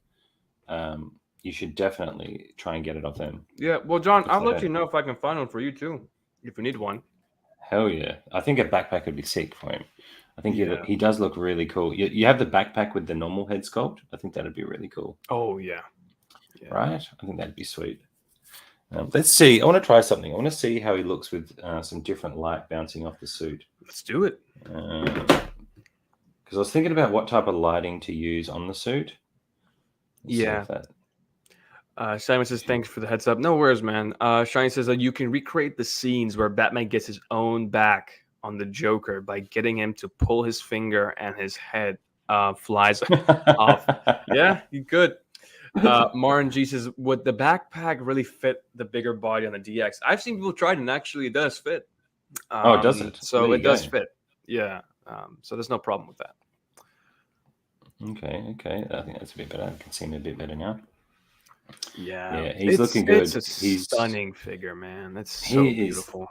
you should definitely try and get it off them. Yeah, well, John, I'll let you know if I can find one for you too, if you need one. Hell yeah. I think a backpack would be sick for him. I think he does look really cool. You have the backpack with the normal head sculpt. I think that'd be really cool. Oh, yeah. Right? I think that'd be sweet. Let's see. I want to try something. I want to see how he looks with some different light bouncing off the suit. Let's do it. Because I was thinking about what type of lighting to use on the suit. Simon says, thanks for the heads up. No worries, man. Shiny says that you can recreate the scenes where Batman gets his own back on the Joker by getting him to pull his finger and his head flies off. Yeah, you could. Marin G says, would the backpack really fit the bigger body on the DX? I've seen people try it and actually it does fit. It doesn't. So it does fit. Yeah. So there's no problem with that. Okay. I think that's a bit better. I can see him a bit better now. Yeah, he's looking good. It's a stunning figure, man. That's so beautiful.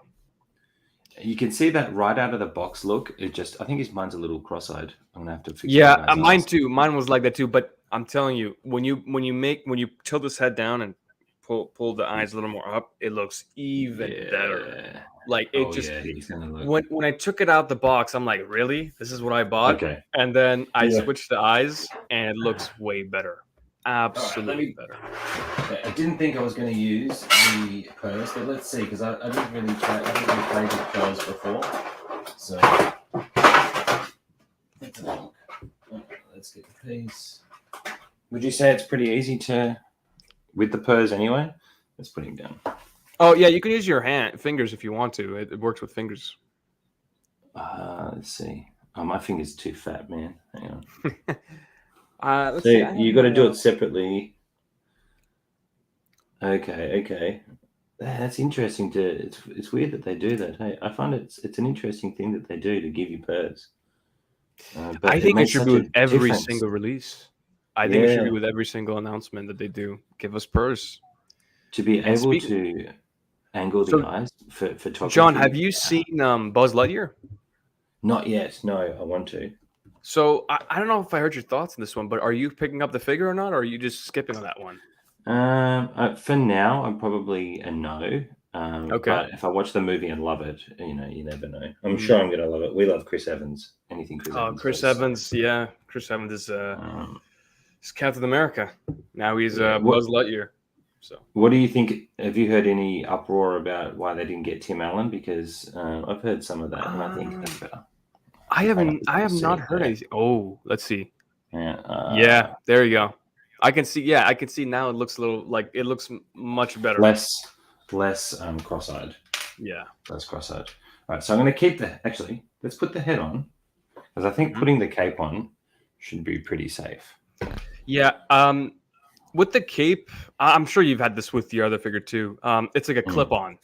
You can see that right out of the box look. I think his mind's a little cross-eyed. I'm gonna have to fix. Mine too. Mine was like that too. But I'm telling you, when you tilt his head down and pull the eyes a little more up, it looks even better. Like when I took it out the box, I'm like, really? This is what I bought? Okay. And then I switched the eyes, and it looks way better. Absolutely better. Okay, I didn't think I was going to use the purse, but let's see, because I didn't really play with purse before. So let's have a look. Let's get the piece. Would you say it's pretty easy with the purse anyway? Let's put him down. Oh yeah, you can use your fingers if you want to. It works with fingers. Let's see. Oh, my finger's too fat, man. Hang on. Let's so see, you got to do it separately. Okay. That's interesting. It's weird that they do that. Hey, I find it's an interesting thing that they do to give you purse. I think it should be with every single release. I think it should be with every single announcement that they do. Give us purse. To be able to angle the eyes for photography. John, have you seen Buzz Lightyear? Not yet. No, I want to. So I don't know if I heard your thoughts on this one, but are you picking up the figure or not, or are you just skipping on that one? For now, I'm probably a no. Okay. But if I watch the movie and love it, you never know. I'm sure I'm gonna love it. We love Chris Evans. Anything Chris Evans. Chris Evans, yeah. Chris Evans is Captain America. Now he's Buzz Lightyear. So what do you think? Have you heard any uproar about why they didn't get Tim Allen? Because I've heard some of that, and I think that's better. I have not heard anything. Oh, let's see. Yeah. There you go. I can see now. It looks a little like it looks much better. Less cross-eyed. Yeah. Less cross-eyed. All right. So I'm going to keep let's put the head on, because I think putting the cape on should be pretty safe. Yeah. With the cape, I'm sure you've had this with your other figure too. It's like a clip-on.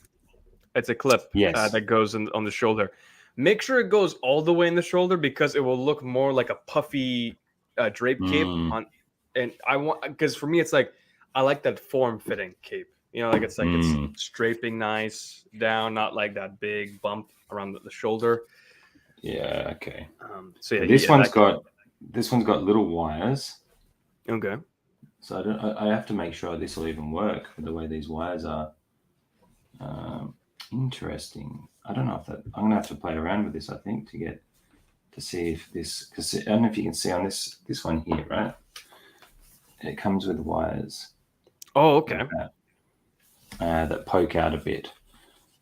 It's a clip that goes on the shoulder. Make sure it goes all the way in the shoulder, because it will look more like a puffy drape cape on. And because for me, it's like I like that form-fitting cape. Like it's draping nice down, not like that big bump around the shoulder. Yeah. Okay. So yeah, this one's got little wires. Okay. So I have to make sure this will even work with the way these wires are. Interesting. I don't know if I'm going to have to play around with this, I think, to see if this, because I don't know if you can see on this one here, right? It comes with wires. Oh, okay. That poke out a bit.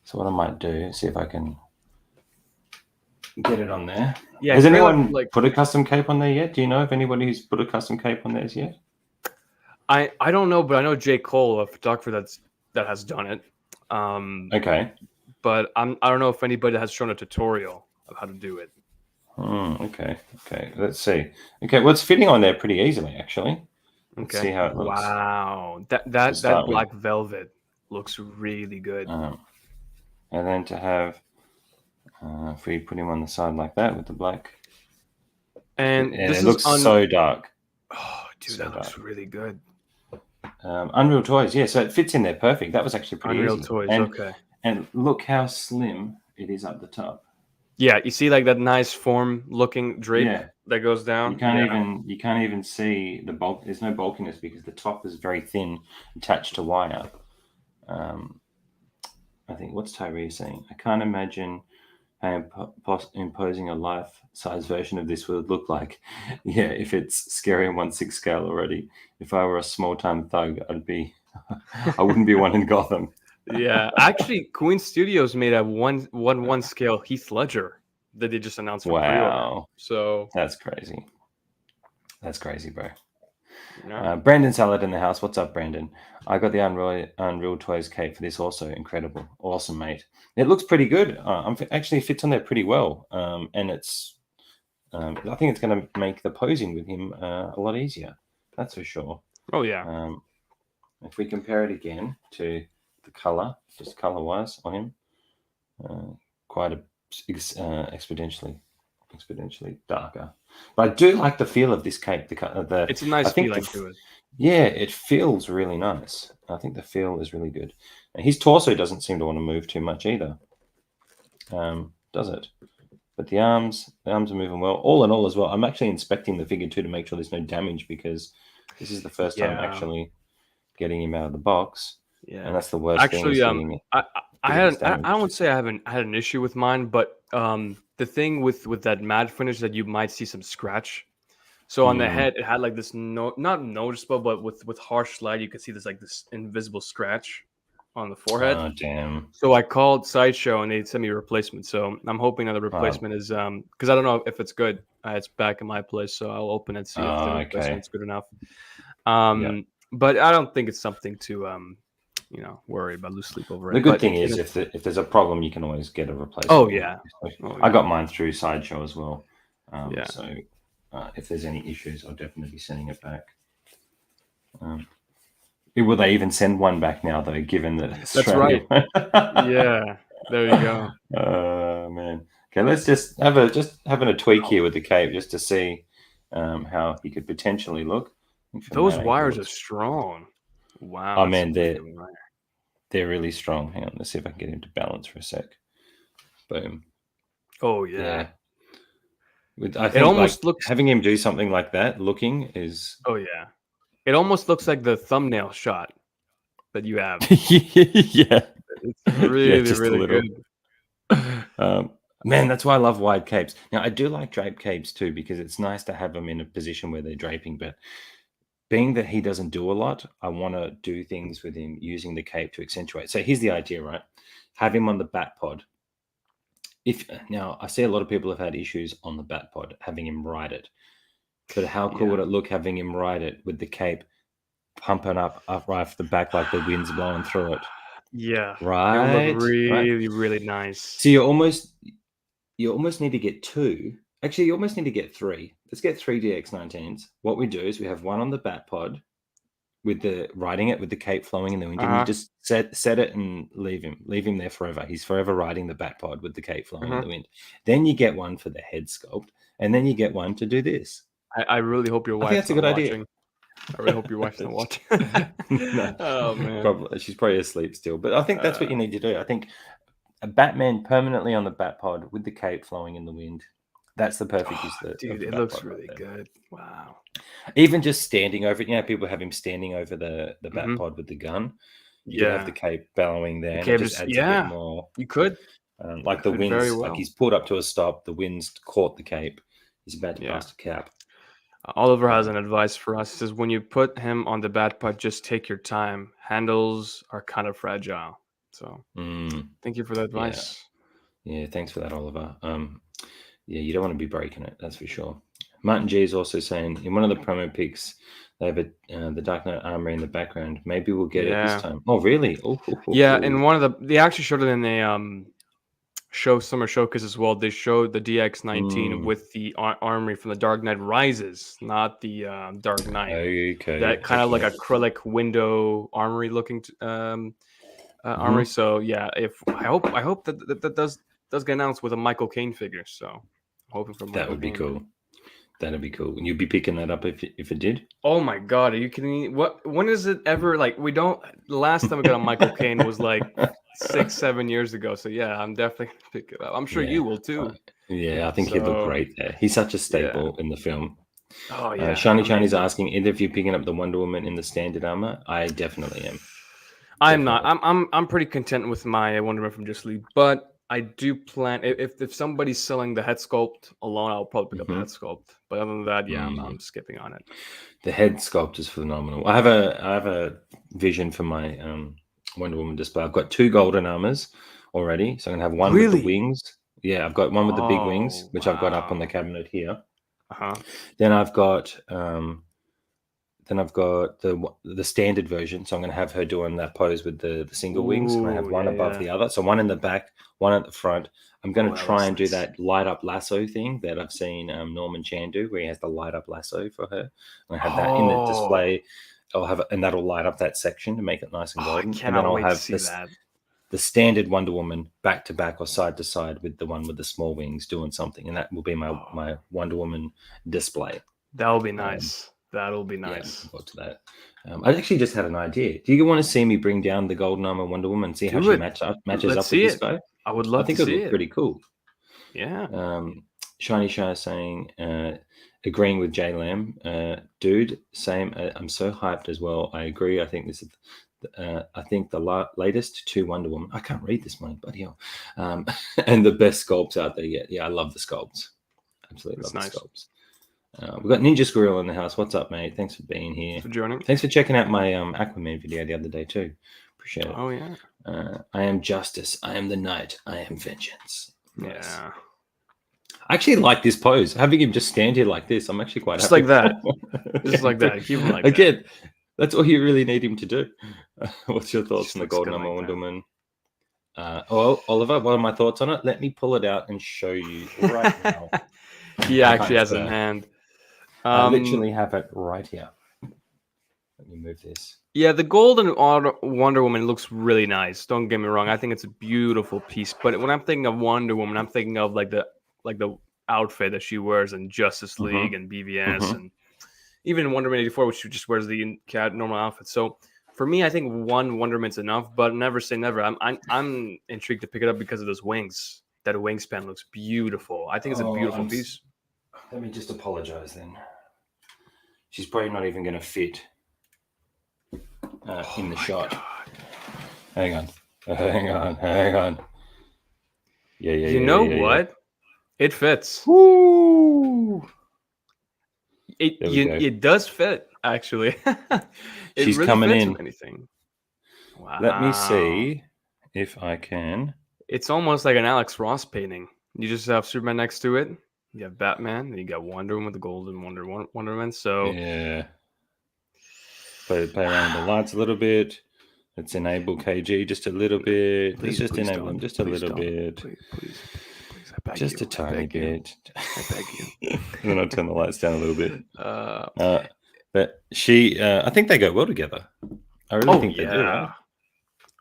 So what I might do is see if I can get it on there. Yeah. Has anyone put a custom cape on there yet? Do you know if anybody who's put a custom cape on theirs yet? I don't know, but I know J. Cole, a photographer that has done it. Okay. But I don't know if anybody has shown a tutorial of how to do it. Okay. Let's see. Okay, well, it's fitting on there pretty easily, actually. Let's see how it looks. Wow, that black velvet looks really good. And then to have, if we put him on the side like that with the black, and it looks so dark. Oh, Dude, So that looks really good. Unreal Toys, yeah. So it fits in there perfect. That was actually pretty Unreal easy. Toys, And okay. and look how slim it is up the top. Yeah, you see like that nice form looking drape Yeah. that goes down. You can't even see the bulk. There's no bulkiness because the top is very thin, attached to wire. I think what's Tyree saying? I can't imagine how imposing a life-size version of this would look like. Yeah, if it's scary in 1/6 scale already. If I were a small-time thug, I wouldn't be one in Gotham. Yeah, actually, Queen Studios made a 1/1 scale Heath Ledger that they just announced for pre-order. Wow, So that's crazy. That's crazy, bro. yeah. Brandon Salad in the house. What's up, Brandon? I got the Unreal Toys cape for this also. Incredible. Awesome, mate. It looks pretty good. Actually fits on there pretty well. And it's, I think it's going to make the posing with him a lot easier. That's for sure. Oh yeah. If we compare it again to the color, just color-wise on him, quite exponentially darker. But I do like the feel of this cape. It's a nice I think feeling to it. yeah, it feels really nice. I think the feel is really good. And his torso doesn't seem to want to move too much either, does it? But the arms are moving well. All in all, as well, I'm actually inspecting the figure too to make sure there's no damage because this is the first time Yeah. actually getting him out of the box. Yeah. And that's the worst Actually, thing. Is I won't say I had an issue with mine, but the thing with that matte finish that you might see some scratch. So on the head, it had like this not noticeable, but with harsh light, you could see this invisible scratch on the forehead. Oh damn! So I called Sideshow and they sent me a replacement. So I'm hoping that the replacement is because I don't know if it's good. It's back in my place, so I'll open it and see if the replacement's good enough. But I don't think it's something to worry about, lose sleep over it. The good thing is if there's a problem, you can always get a replacement. Oh yeah. I got mine through Sideshow as well. Yeah. So if there's any issues, I'll definitely be sending it back. Will they even send one back now, though? Given that that's right. Yeah, there you go. Oh man. Okay, let's just having a tweak here with the cape just to see how he could potentially look. Those wires are strong. Wow. Oh man, they're really strong. Hang on, let's see if I can get him to balance for a sec. Boom. Oh yeah. I think it almost looks having him do something like that. Looking is. Oh yeah. It almost looks like the thumbnail shot that you have. Yeah. It's really good. Man, that's why I love wide capes. Now, I do like drape capes too, because it's nice to have them in a position where they're draping. But being that he doesn't do a lot, I want to do things with him using the cape to accentuate. So here's the idea, right? Have him on the bat pod. Now, I see a lot of people have had issues on the bat pod, having him ride it. But how cool would it look having him ride it with the cape pumping up right off the back like the wind's blowing through it? Yeah. Right. It would look really nice. So you almost need to get two. Actually, you almost need to get three. Let's get 3 DX19s. What we do is we have one on the bat pod with riding it with the cape flowing in the wind. And you just set it and leave him there forever. He's forever riding the bat pod with the cape flowing in the wind. Then you get one for the head sculpt, and then you get one to do this. I really hope your wife's that's a good idea. I really hope your wife's not watching. No, oh man, she's probably asleep still. But I think that's what you need to do. I think a Batman permanently on the bat pod with the cape flowing in the wind. That's the perfect use. Dude, it looks really good. Wow. Even just standing over it, people have him standing over the bat pod with the gun. You could have the cape bellowing there. The and it just adds a bit more. You could. Like the wind's like he's pulled up to a stop. The wind's caught the cape. He's about to pass the cap. Oliver has an advice for us. He says, when you put him on the bat pod, just take your time. Handles are kind of fragile. So thank you for that advice. Yeah, thanks for that, Oliver. Yeah, you don't want to be breaking it, that's for sure. Martin G is also saying, in one of the promo pics, they have the Dark Knight armor in the background. Maybe we'll get it this time. Oh, really? Yeah, and one of they actually showed it in a summer showcase as well. They showed the DX19 with the armory from the Dark Knight Rises, not the Dark Knight. Okay. That kind of like acrylic window armory looking armory. So yeah, I hope that does get announced with a Michael Caine figure. So I'm hoping for that would be cool. That'd be cool. And you'd be picking that up if it did. Oh my god, are you kidding me? What? When is it ever like we don't? The last time we got a Michael Caine was like 6-7 years ago. So yeah, I'm definitely gonna pick it up. I'm sure you will too. Yeah, I think he'd look great there. He's such a staple in the film. Oh yeah. Shiny Shiny's asking, either of you picking up the Wonder Woman in the standard armor? I definitely am. I'm not. I'm pretty content with my Wonder Woman from Justice League, but I do plan if somebody's selling the head sculpt alone, I'll probably pick up the head sculpt. But other than that, yeah, I'm skipping on it. The head sculpt is phenomenal. I have a vision for my Wonder Woman display. I've got 2 golden armors already, so I'm gonna have one with the wings. Yeah, I've got one with the big wings, which I've got up on the cabinet here. Then I've got the standard version, so I'm going to have her doing that pose with the single wings. And I have one above the other, so one in the back, one at the front. I'm going to try and do that light up lasso thing that I've seen Norman Chan do, where he has the light up lasso for her. And I have that in the display. I'll have it, and that'll light up that section to make it nice and golden. And then I'll have the standard Wonder Woman back to back or side to side with the one with the small wings doing something, and that will be my Wonder Woman display. That'll be nice. That'll be nice. Yeah, to that. I actually just had an idea. Do you want to see me bring down the golden armor Wonder Woman and see how she matches up with this guy? I would love to see it. I think it would look pretty cool. Yeah. Shiny Shy saying, agreeing with J Lamb, dude, same. I'm so hyped as well. I agree. I think this is the latest 2 Wonder Woman. I can't read this one, bloody hell. And the best sculpts out there yet. Yeah, I love the sculpts. Absolutely love the sculpts. We've got Ninja Squirrel in the house. What's up, mate? Thanks for being here. Thanks for joining. Thanks for checking out my Aquaman video the other day too. Appreciate it. Oh yeah. I am justice. I am the knight. I am vengeance. Nice. Yeah. I actually like this pose. Having him just stand here like this, I'm actually quite just happy. Like that. Just like that. Keep him like again. That's all you really need him to do. What's your thoughts on the Golden Armor Wonder Woman? Oliver, what are my thoughts on it? Let me pull it out and show you right now. He actually has it in hand. I literally have it right here. Let me move this. Yeah, the Golden Wonder Woman looks really nice. Don't get me wrong. I think it's a beautiful piece. But when I'm thinking of Wonder Woman, I'm thinking of like the outfit that she wears in Justice League and BVS and even in Wonder Woman 84, which she just wears the normal outfit. So for me, I think one Wonder Woman's enough. But never say never. I'm intrigued to pick it up because of those wings. That wingspan looks beautiful. I think it's a beautiful piece. Let me just apologize then. She's probably not even going to fit in the shot. God. Hang on. Yeah. You know what? It fits. Woo! It does fit, actually. She's really coming fits in. With anything. Wow. Let me see if I can. It's almost like an Alex Ross painting. You just have Superman next to it. You have Batman. And you got Wonder Woman with the golden Wonder Woman. So yeah. Play around with the lights a little bit. Let's enable KG just a little bit. Let's just enable him just a little bit. Please. I beg just you. A tiny bit. I beg you. Then I'll turn the lights down a little bit. But she, I think they go well together. I really think they do. Right?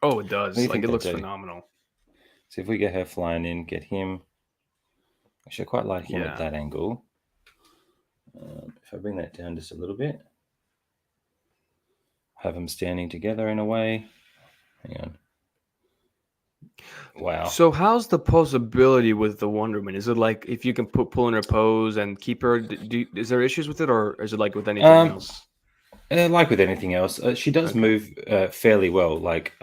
Oh, it does. Like it looks phenomenal. See if we get her flying in, get him. Actually, I quite like him at that angle. If I bring that down just a little bit. Have them standing together in a way. Hang on. Wow. So how's the posability with the Wonder Woman? Is it like if you can pull in her pose and keep her? Is there issues with it, or is it like with anything else? Like with anything else, she does move fairly well. Like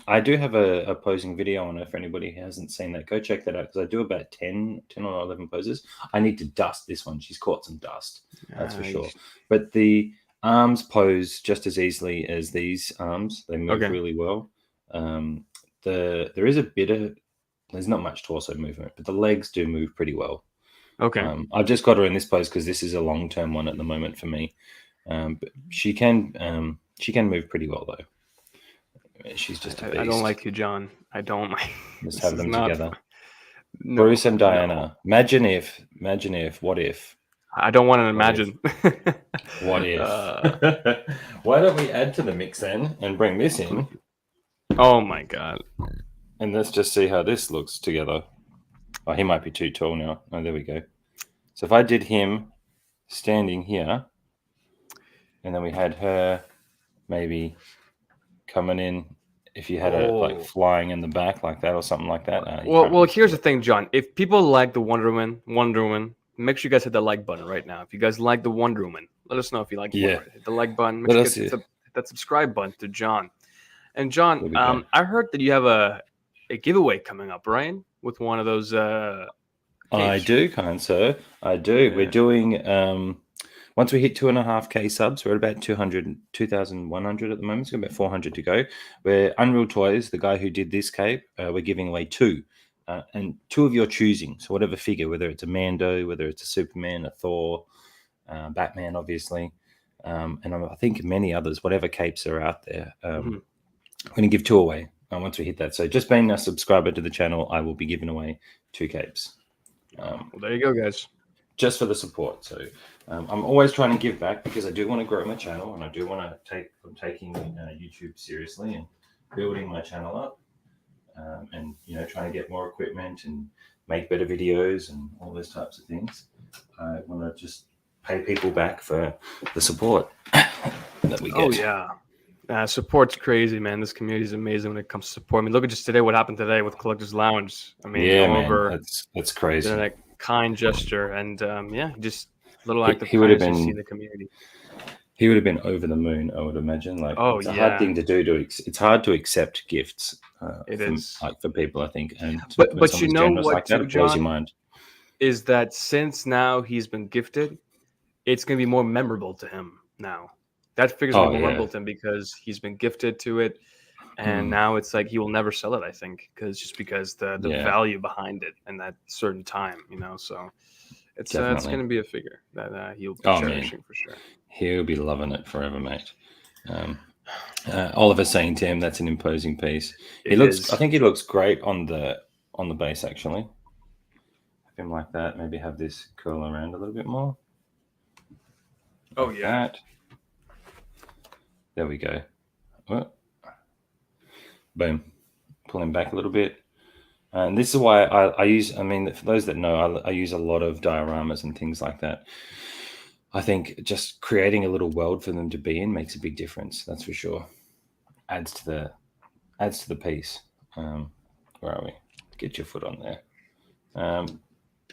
I do have a posing video on her for anybody who hasn't seen that. Go check that out because I do about 10 or 11 poses. I need to dust this one. She's caught some dust. That's for sure. But the arms pose just as easily as these arms. They move really well. There is a bit of, there's not much torso movement, but the legs do move pretty well. Okay. I've just got her in this pose because this is a long-term one at the moment for me. But she can move pretty well though. She's just a beast. I don't like you, John. I don't like. Let's have them together. No, Bruce and Diana. No. Imagine if. What if? I don't want to imagine. What if? Why don't we add to the mix then and bring this in? Oh my god! And let's just see how this looks together. Oh, he might be too tall now. Oh, there we go. So if I did him standing here, and then we had her maybe coming in. If you had her like flying in the back like that or something like that. Well, here's the thing, John. If people like the Wonder Woman, make sure you guys hit the like button right now. If you guys like the Wonder Woman, let us know if you like. Yeah. Hit the like button. Make sure you hit that subscribe button to John. And John, I heard that you have a giveaway coming up, right? With one of those. I do, kind sir. I do. Yeah. We're doing. Once we hit 2.5K subs, we're at about 2,100 at the moment. It's got about 400 to go. We're Unreal Toys, the guy who did this cape. We're giving away 2, and 2 of your choosing. So whatever figure, whether it's a Mando, whether it's a Superman, a Thor, Batman, obviously, and I think many others. Whatever capes are out there, we're going to give 2 away once we hit that. So just being a subscriber to the channel, I will be giving away 2 capes. Well, there you go, guys. Just for the support. So I'm always trying to give back because I do want to grow my channel, and I do want to taking YouTube seriously and building my channel up, and trying to get more equipment and make better videos and all those types of things. I want to just pay people back for the support that we get. Oh yeah. Support's crazy, man. This community is amazing when it comes to support. I mean, look at just today what happened today with Collectors Lounge. I mean, man, that's crazy. A kind gesture, and just a little act of kindness you see in the community. He would have been over the moon, I would imagine. Like, it's a hard thing to do. It's hard to accept gifts. It is for people, I think. And but you know what, like that, it blows your mind. Is that since now he's been gifted, it's going to be more memorable to him now. That figure's going to be more memorable to him because he's been gifted to it, and now it's like he will never sell it. I think because the value behind it and that certain time, So it's going to be a figure that he'll be cherishing for sure. He'll be loving it forever, mate. Oliver saying to him, "That's an imposing piece." I think he looks great on the base actually. Have him like that. Maybe have this curl around a little bit more. Like that. There we go. Oh. Boom. Pull him back a little bit. And this is why I use, for those that know, I use a lot of dioramas and things like that. I think just creating a little world for them to be in makes a big difference. That's for sure. Adds to the piece. Where are we? Get your foot on there.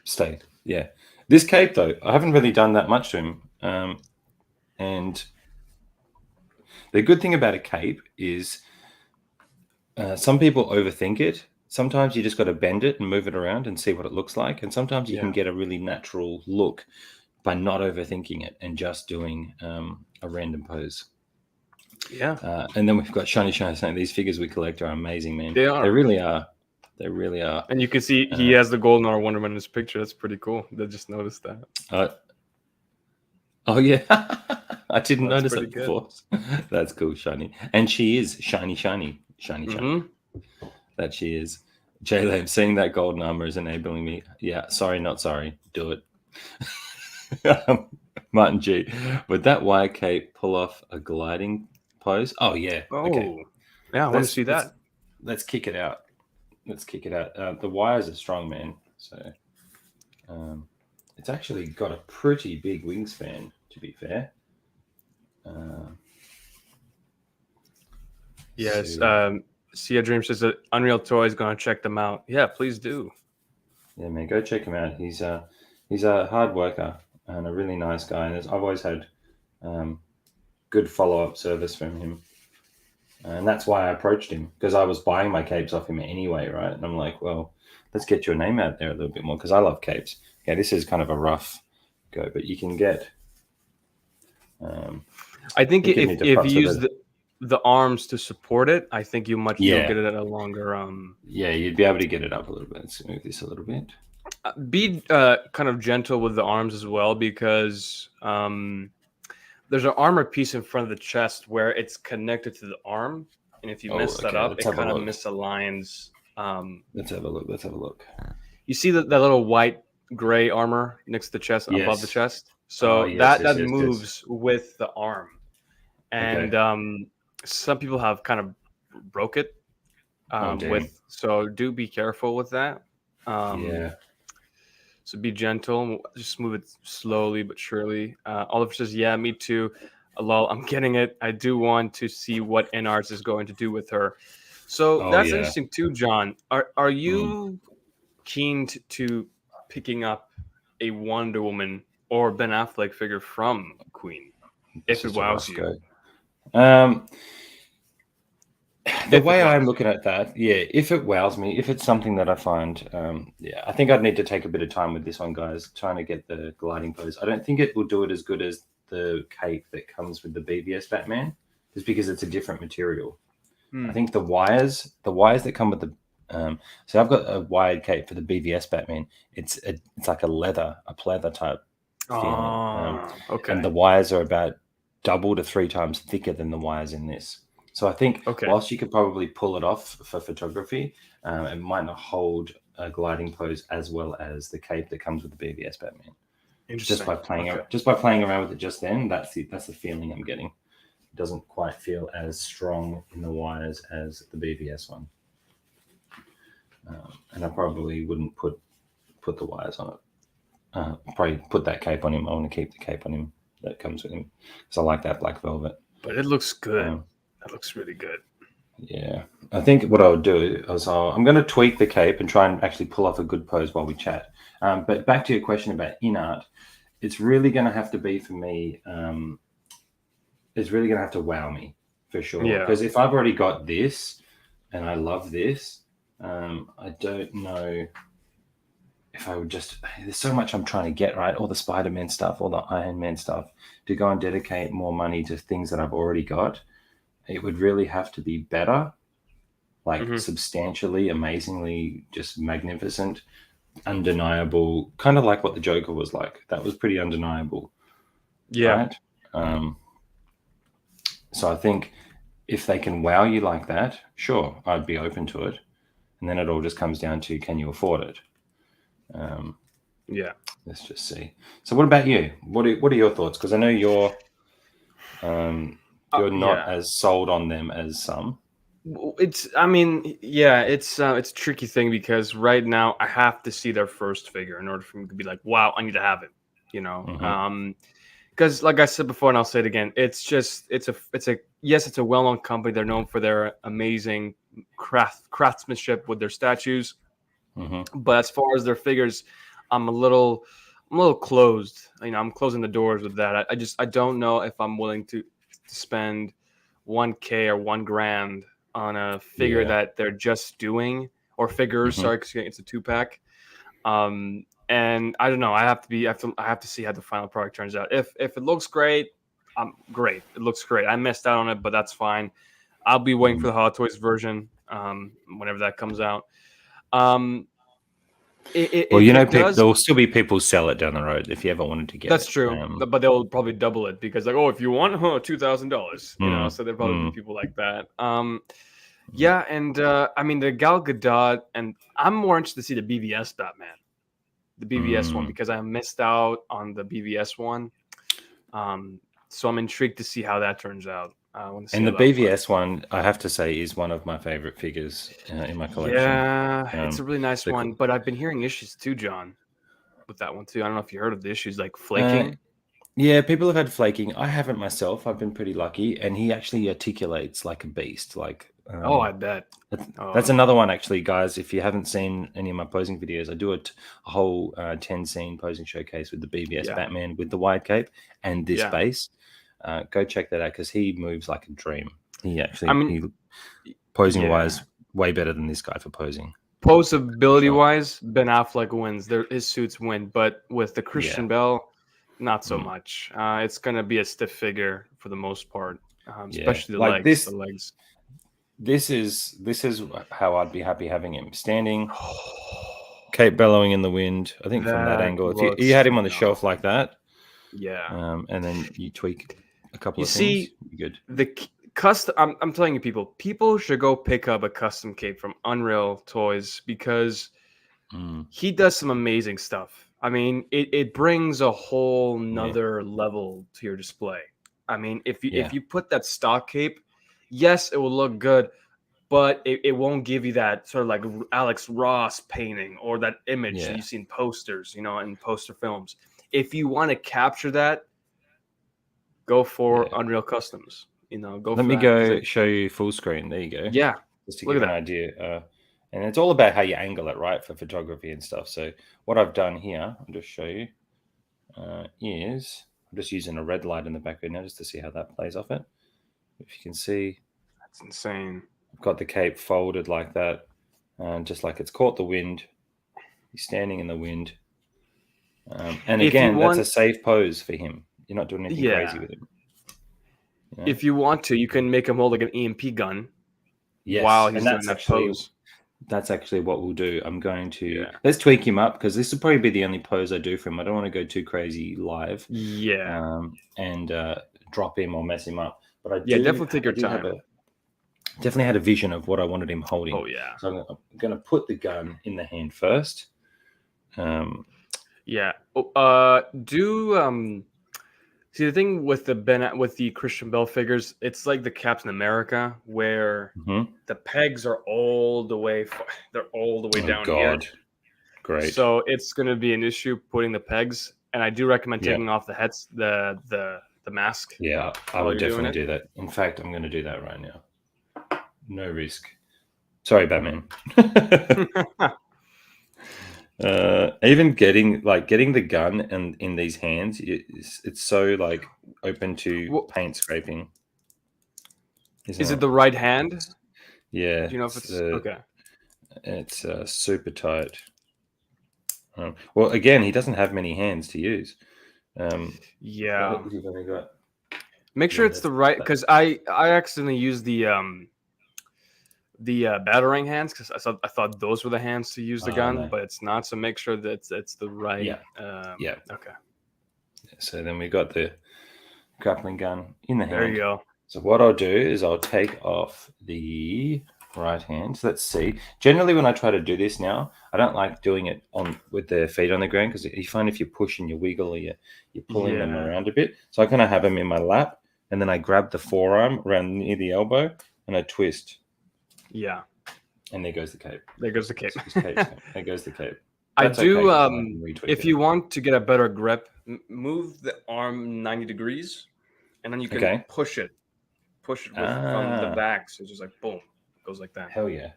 Stay. Yeah. This cape though, I haven't really done that much to him. And the good thing about a cape is some people overthink it. Sometimes you just got to bend it and move it around and see what it looks like. And sometimes you can get a really natural look by not overthinking it and just doing a random pose. Yeah. And then we've got Shiny saying these figures we collect are amazing, man. They are. They really are. They really are. And you can see he has the golden R Wonder Woman in his picture. That's pretty cool. I just noticed that. Oh, yeah. I didn't notice that before. That's cool, Shiny. And she is shiny. That she is. J-Lab, seeing that golden armor is enabling me. Yeah, sorry, not sorry. Do it. Martin G. Would that wire cape pull off a gliding pose? Oh, yeah. Oh, okay. Yeah, I want to see that. Let's kick it out. The wires are strong, man. So it's actually got a pretty big wingspan, to be fair. Yes. Sia Dream says that Unreal Toys going to check them out. Yeah, please do. Yeah, man, go check him out. He's a hard worker and a really nice guy. And I've always had good follow-up service from him. And that's why I approached him, because I was buying my capes off him anyway, right? And I'm like, well, let's get your name out there a little bit more, because I love capes. Yeah, this is kind of a rough go, but you can get... I think if you use the arms to support it, I think you'll get it at a longer... Yeah, you'd be able to get it up a little bit. Let's move this a little bit. Be kind of gentle with the arms as well, because... there's an armor piece in front of the chest where it's connected to the arm, and if you mess that up, it kind of misaligns. Let's have a look. You see that little white gray armor next to the chest, above the chest. So that moves with the arm, and some people have kind of broke it So do be careful with that. So be gentle, just move it slowly but surely. Oliver says, "Yeah, me too." Lol, I'm getting it. I do want to see what NRS is going to do with her. So Oh that's yeah. interesting too, John. Are Mm. you keen to picking up a Wonder Woman or Ben Affleck figure from Queen It's if it just a wows you? Roscoe. The If it way I'm wows looking at that, yeah, if it wows me, if it's something that I find, yeah, I think I'd need to take a bit of time with this one, guys, trying to get the gliding pose. I don't think it will do it as good as the cape that comes with the BVS Batman, just because it's a different material. you. I think the wires that come with the, so I've got a wired cape for the BVS Batman. It's like a pleather type feeling, Oh, okay. and the wires are about double to 3 times thicker than the wires in this. So I think Okay. whilst you could probably pull it off for photography, it might not hold a gliding pose as well as the cape that comes with the BVS Batman. Interesting. Just by playing Okay. around with it just then, that's the feeling I'm getting. It doesn't quite feel as strong in the wires as the BVS one, and I probably wouldn't put the wires on it. Probably put that cape on him. I want to keep the cape on him that comes with him because I like that black velvet. But it looks good. That looks really good. Yeah, I think what I would do is I'm going to tweak the cape and try and actually pull off a good pose while we chat. But back to your question about in art, it's really going to have to be for me. It's really going to have to wow me for sure. Yeah. Because if I've already got this and I love this, I don't know if I would just. There's so much I'm trying to get right. All the Spider-Man stuff, all the Iron Man stuff, to go and dedicate more money to things that I've already got. It would really have to be better, like substantially, amazingly, just magnificent, undeniable, kind of like what the Joker was like. That was pretty undeniable. Yeah. Right? So I think if they can wow you like that, sure, I'd be open to it. And then it all just comes down to, can you afford it? Yeah. Let's just see. So what about you? What are your thoughts? Because I know you're not as sold on them as some. It's a tricky thing because right now I have to see their first figure in order for me to be like, wow, I need to have it, you know. Because like I said before, and I'll say it again, it's a well-known company. They're known for their amazing craftsmanship with their statues. But as far as their figures, I'm a little closed. You know, I'm closing the doors with that. I don't know if I'm willing to spend $1,000 or $1,000 on a figure that they're just doing, or figures. Sorry, because it's a 2-pack. And I don't know. I have to see how the final product turns out. If it looks great, great. It looks great. I missed out on it, but that's fine. I'll be waiting for the Hot Toys version whenever that comes out. There will still be people sell it down the road if you ever wanted to get it. That's true, but they'll probably double it because, like, oh, if you want $2,000, you know. So there'll probably be people like that. Yeah, and I mean the Gal Gadot, and I'm more interested to see the BVS Batman, the BVS one, because I missed out on the BVS one. So I'm intrigued to see how that turns out. And the BVS one, I have to say, is one of my favorite figures in my collection. Yeah, it's a really nice one, but I've been hearing issues too, John, with that one too. I don't know if you heard of the issues like flaking. Yeah, people have had flaking. I haven't myself. I've been pretty lucky, and he actually articulates like a beast. Like, I bet. That's another one, actually, guys. If you haven't seen any of my posing videos, I do a whole 10-scene posing showcase with the BVS Batman with the wide cape and this base. Go check that out because he moves like a dream. He actually, posing wise, way better than this guy for posing. Posability wise, Ben Affleck wins. His suits win, but with the Christian Bale, not so much. It's gonna be a stiff figure for the most part, especially the legs. This is how I'd be happy having him standing, cape bellowing in the wind. I think from that angle, if you had him on the shelf like that, and then you tweak a couple of things, you're good. The custom. I'm telling you, people should go pick up a custom cape from Unreal Toys because he does some amazing stuff. I mean, it brings a whole nother level to your display. I mean, if you put that stock cape, yes, it will look good, but it won't give you that sort of like Alex Ross painting or that image that you see in posters, in poster films. If you want to capture that, go for Unreal Customs. Go. Let me go show you full screen. There you go. Yeah, just to give an idea. And it's all about how you angle it, right, for photography and stuff. So what I've done here, I'll just show you, is I'm just using a red light in the background now just to see how that plays off it. If you can see, that's insane. I've got the cape folded like that, just like it's caught the wind. He's standing in the wind. And again, that's a safe pose for him. You're not doing anything crazy with him. If you want to, you can make him hold like an EMP gun Yes, while he's and doing that pose. That's actually what we'll do. I'm going to let's tweak him up because this will probably be the only pose I do for him. I don't want to go too crazy live. And drop him or mess him up. But I definitely take your time. Definitely had a vision of what I wanted him holding. Oh yeah. So I'm going to put the gun in the hand first. See, the thing with the Christian Bale figures, it's like the Captain America, where the pegs are all the way down here. Great. So it's going to be an issue putting the pegs, and I do recommend taking off the heads, the mask. Yeah, I would definitely do that. In fact, I'm going to do that right now. No risk. Sorry, Batman. Even getting the gun and in these hands, it's so like open to paint scraping. Is it the right hand? Yeah. Do you know if it's okay? It's super tight. Well, again, he doesn't have many hands to use. Make sure it's the right, because I accidentally used the battering hands because I thought those were the hands to use the gun, but it's not. So make sure that it's the right. Okay. So then we got the grappling gun in the hand. There you go. So what I'll do is I'll take off the right hand. So let's see. Generally, when I try to do this now, I don't like doing it with the feet on the ground because you find if you push and you wiggle, or you're pulling them around a bit. So I kind of have them in my lap, and then I grab the forearm around near the elbow, and I twist. Yeah. And there goes the cape. There goes the cape. There goes the cape. That's if you want to get a better grip, move the arm 90 degrees, and then you can push it from the back. So it's just like, boom, it goes like that. Hell yeah.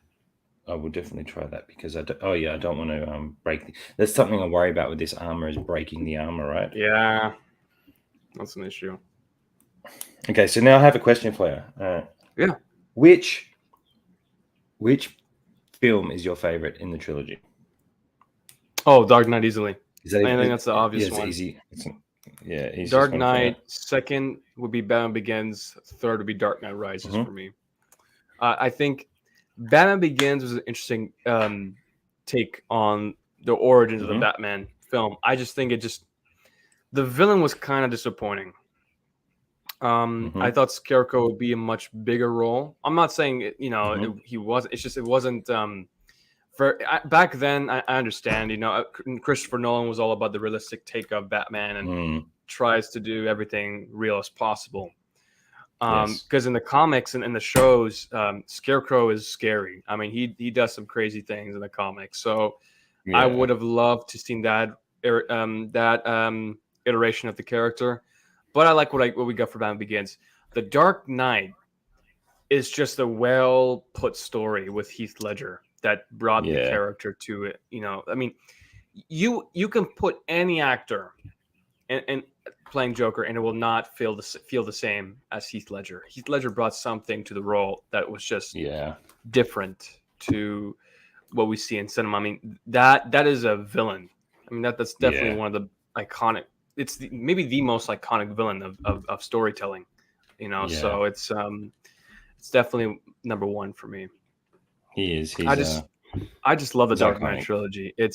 I will definitely try that because I don't want to break. There's something I worry about with this armor is breaking the armor, right? Yeah. That's an issue. Okay, so now I have a question for you. Which film is your favorite in the trilogy? Oh, Dark Knight easily. I think that's the obvious one. It's easy. Easy. Dark Knight. Second would be Batman Begins. Third would be Dark Knight Rises for me. I think Batman Begins was an interesting take on the origins of the Batman film. I just think the villain was kind of disappointing. I thought Scarecrow would be a much bigger role. I'm not saying he wasn't. It's just it wasn't. Back then, I understand. Christopher Nolan was all about the realistic take of Batman and tries to do everything real as possible. Because in the comics and in the shows, Scarecrow is scary. I mean, he does some crazy things in the comics. So I would have loved to seen that iteration of the character. But I like what we got for Batman Begins. The Dark Knight is just a well put story with Heath Ledger that brought the character to it. I mean, you can put any actor and playing Joker, and it will not feel the same as Heath Ledger. Heath Ledger brought something to the role that was just different to what we see in cinema. I mean, that is a villain. I mean, that's definitely one of the iconic. It's maybe the most iconic villain of storytelling, So it's definitely number one for me. He is. I just love the Dark Knight trilogy. I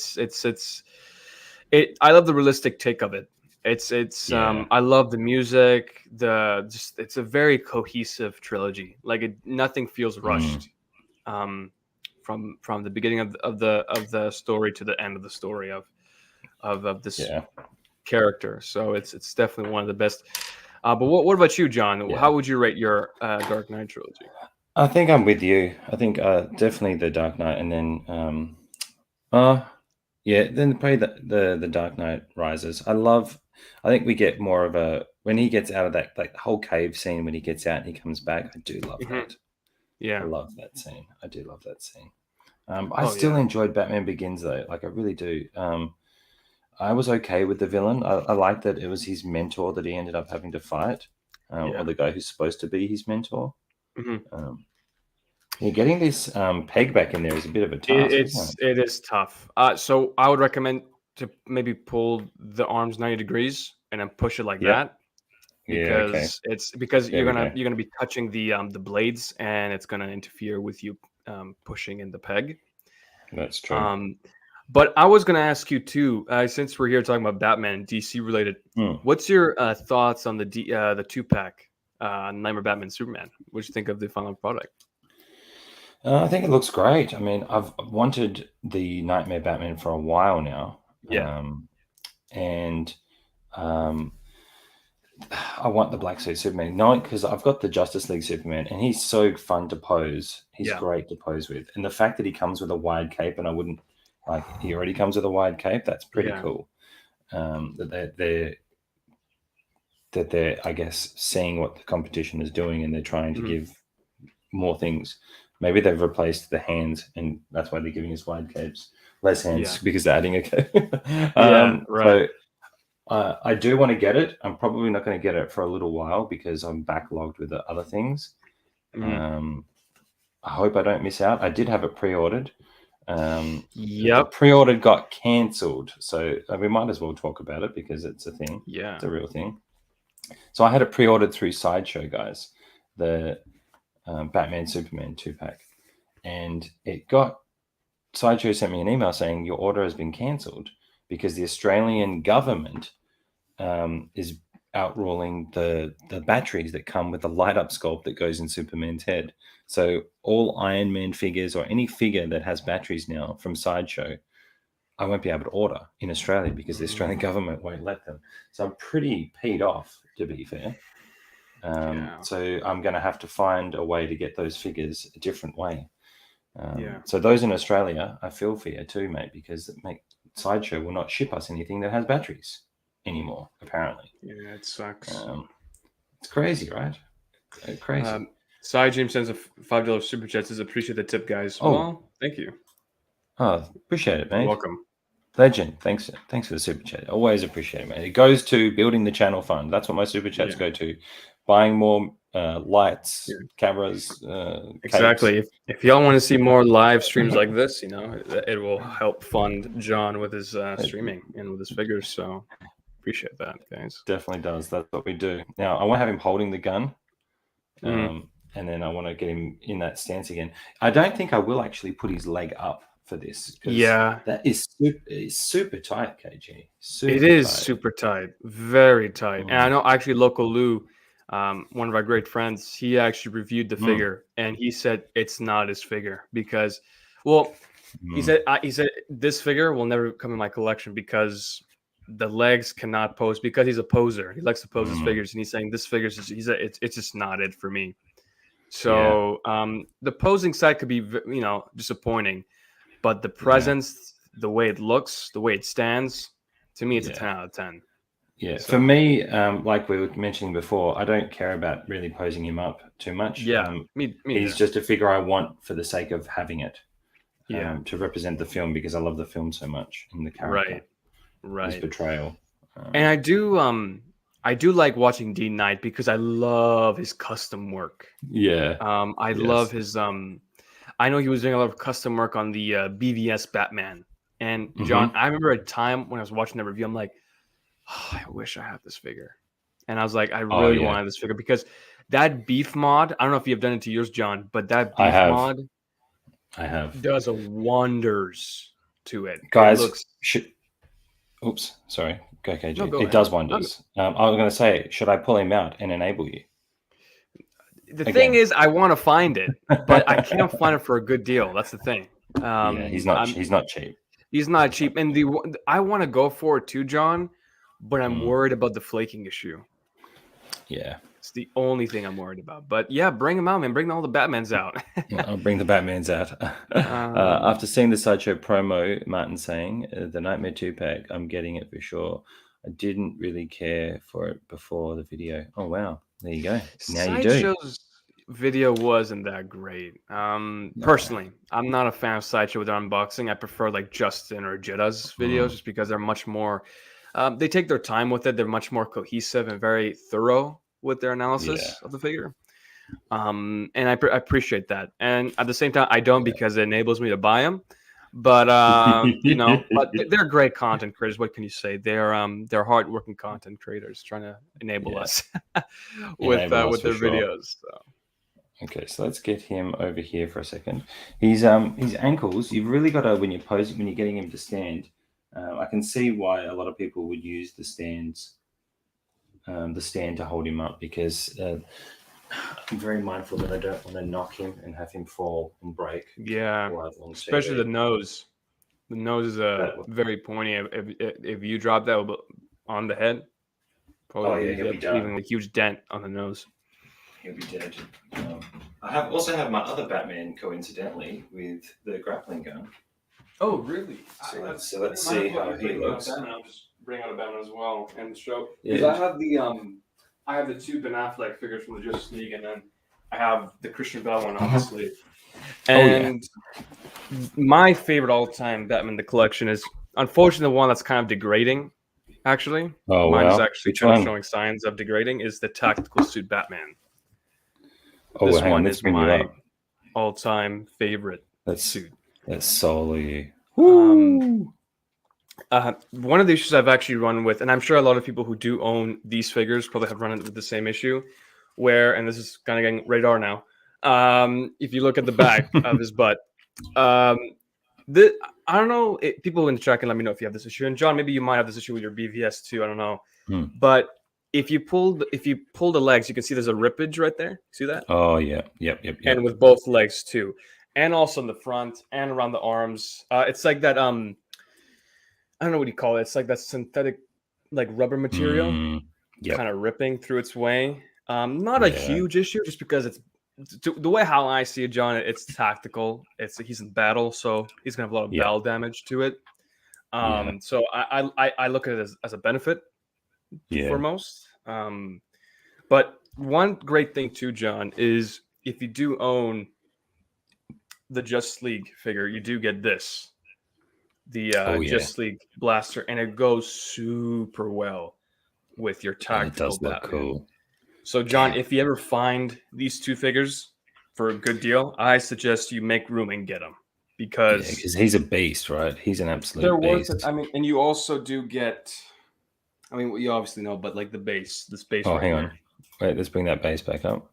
love the realistic take of it. I love the music. It's a very cohesive trilogy. Like nothing feels rushed. From the beginning of the story to the end of the story of this. Character, so it's definitely one of the best. But what about you, John? How would you rate your Dark Knight trilogy? I think I'm with you. I think definitely the Dark Knight, and then uh yeah, then probably the Dark Knight Rises. I think we get more of a when he gets out of that like whole cave scene when he gets out and he comes back. I do love Hmm. that. I Yeah. love that scene. I do love that scene. I Oh still yeah. enjoyed Batman Begins though. Like I really do. I was okay with the villain. I like that it was his mentor that he ended up having to fight, or Yeah. the guy who's supposed to be his mentor. Hmm. Um, yeah, getting this peg back in there is a bit of a It, task, isn't it's it is tough. So I would recommend to maybe pull the arms 90 degrees and then push it like it? Yep. that Yeah. Okay. because There we go. you're gonna be touching the blades and it's gonna interfere with you pushing in the peg. That's true. Um, but I was gonna ask you too, since we're here talking about Batman and DC related, Hmm. what's your thoughts on the 2-pack Nightmare Batman Superman? What do you think of the final product? I think it looks great. I mean, I've wanted the Nightmare Batman for a while now, Yeah, and um, I want the Black Suit Superman. Not because I've got the Justice League Superman, and he's so fun to pose. He's yeah, great to pose with, and the fact that he comes with a wide cape, and I wouldn't like he already comes with a wide cape. That's pretty yeah. cool. That they're I guess seeing what the competition is doing, and they're trying to Mhm. give more things. Maybe they've replaced the hands, and that's why they're giving us wide capes, less Yeah, hands because they're adding a cape. yeah, right. So I do want to get it. I'm probably not going to get it for a little while because I'm backlogged with the other things. Mhm. Um, I hope I don't miss out. I did have it pre-ordered. The Yep. pre-order got cancelled, so we might as well talk about it because it's a thing. Yeah. It's a real thing. So I had it pre-ordered through Sideshow, guys. The Batman Superman 2-pack, and it got Sideshow sent me an email saying your order has been cancelled because the Australian government is outruling the batteries that come with the light up sculpt that goes in Superman's head. So all Iron Man figures or any figure that has batteries now from Sideshow, I won't be able to order in Australia because the Australian Mm, government won't let them. So I'm pretty peed off, to be fair. yeah. So I'm going to have to find a way to get those figures a different way. Yeah. So those in Australia, I feel for you too, mate, because Sideshow will not ship us anything that has batteries anymore. Apparently, Yeah. It sucks. um, it's crazy, right? Crazy. Um, Cy James sends a $5 super chat. Says appreciate the tip, guys. Oh, Well, thank you. appreciate it, You're mate. welcome. Legend. Thanks for the super chat. Always appreciate it, mate. It goes to building the channel fund. That's what my super chats Yeah. go to. Buying more Yeah. lights, cameras, capes. Exactly. If y'all want to see more live streams like this, it will help fund John with his It streaming and with his figures. So appreciate that, guys. definitely does. That's what we do. Now I want to have him holding the gun. Mhm. And then I want to get him in that stance again. I don't think I will actually put his leg up for this because Yeah, that is super tight, KG. it Super is tight. super tight, very tight. And I Mm. know actually Local Lou, one of our great friends, he actually reviewed the Mm. figure and he said it's not his figure because, well, Mm. he said this figure will never come in my collection because the legs cannot pose because he's a poser. He likes to pose his Mm. figures, and he's saying this figure is just, it's just not it for me. Yeah. So the posing side could be disappointing, but the Yeah. presence, the way it looks, the way it stands, to me, it's a Yeah. 10 out of 10. Yeah. For So me, like we were mentioning before, I don't care about really posing him up too much. yeah, me He's neither. just a figure I want for the sake of having it, Yeah, to represent the film because I love the film so much and the character, right, his right. portrayal. And Um, I do like watching D Knight because I love his custom work. yeah. I love Yes. his I know he was doing a lot of custom work on the BVS Batman. And John, Hmm. I remember a time when I was watching the review, I'm like, oh, I wish I had this figure. And I was like, I Oh really yeah. wanted this figure because that beef mod, I don't know if you've done it to yours, John, but that I beef have. mod I have. does a wonders to it. It Guys, looks oops, sorry. Go no, KG. go It ahead. does No, no. wonders. I was going to say, should I pull him out and enable you The thing again? is, I want to find it, but I can't find it for a good deal. That's the thing. Yeah, he's not. I'm He's not cheap. He's not He's not. cheap, and I want to go for it too, John, but I'm Mm, worried about the flaking issue. yeah. It's the only thing I'm worried about. But yeah, bring them out, man. Bring all the Batmans out. I'll bring the Batmans out. After seeing the Sideshow promo, Martin saying the Nightmare 2-pack, I'm getting it for sure. I didn't really care for it before the video. Oh, wow. There you go. Now you do. Sideshow's video wasn't that great. Personally, I'm not a fan of Sideshow with their unboxing. I prefer like Justin or Jetta's videos just because they're much more, they take their time with it. They're much more cohesive and very thorough with their analysis of the figure. And I appreciate that. And at the same time, I don't because it enables me to buy them. But you know, but they're great content creators. What can you say? They're hardworking content creators trying to enable us with their videos. So. Okay, so let's get him over here for a second. His ankles, you've really got to, when you're getting him to stand, I can see why a lot of people would use the stand to hold him up, because I'm very mindful that I don't want to knock him and have him fall and break. Yeah, especially the nose. The nose is very pointy. If you drop that on the head, probably leaving a huge dent on the nose. He'll be dead. I also have my other Batman, coincidentally, with the grappling gun. Oh, really? So let's see how he looks. I'll just bring out a Batman as well and show. Yeah. I have the two Ben Affleck figures from the Justice League, and then I have the Christian Bale one on the sleeve. And my favorite all-time Batman in the collection is, unfortunately, the one that's kind of degrading. Actually, mine is actually kind of showing signs of degrading. Is the tactical suit Batman? This one is my all-time favorite suit. That's solely. One of the issues I've actually run with, and I'm sure a lot of people who do own these figures probably have run into the same issue, where, and this is kind of getting radar now, if you look at the back of his butt, I don't know, people in the chat can let me know if you have this issue, and John, maybe you might have this issue with your BVS too, I don't know, but if you pull the legs, you can see there's a rippage right there. See that? Oh yeah, yep. And with both legs too, and also in the front and around the arms. It's like that. I don't know what you call it. It's like that synthetic, like rubber material, kind of ripping through its way. Not a huge issue, just because it's the way how I see it, John. It's tactical. He's in battle, so he's gonna have a lot of battle damage to it. So I look at it as a benefit. For most. But one great thing too, John, is if you do own the Justice League figure, you do get this, the Justice League blaster, and it goes super well with your tactical. It does look cool. So, John, if you ever find these two figures for a good deal, I suggest you make room and get them, because he's a beast, right? He's an absolute beast. Worth it. I mean, and you also do get. I mean, you obviously know, but like this base. Oh, hang on. Wait, let's bring that base back up.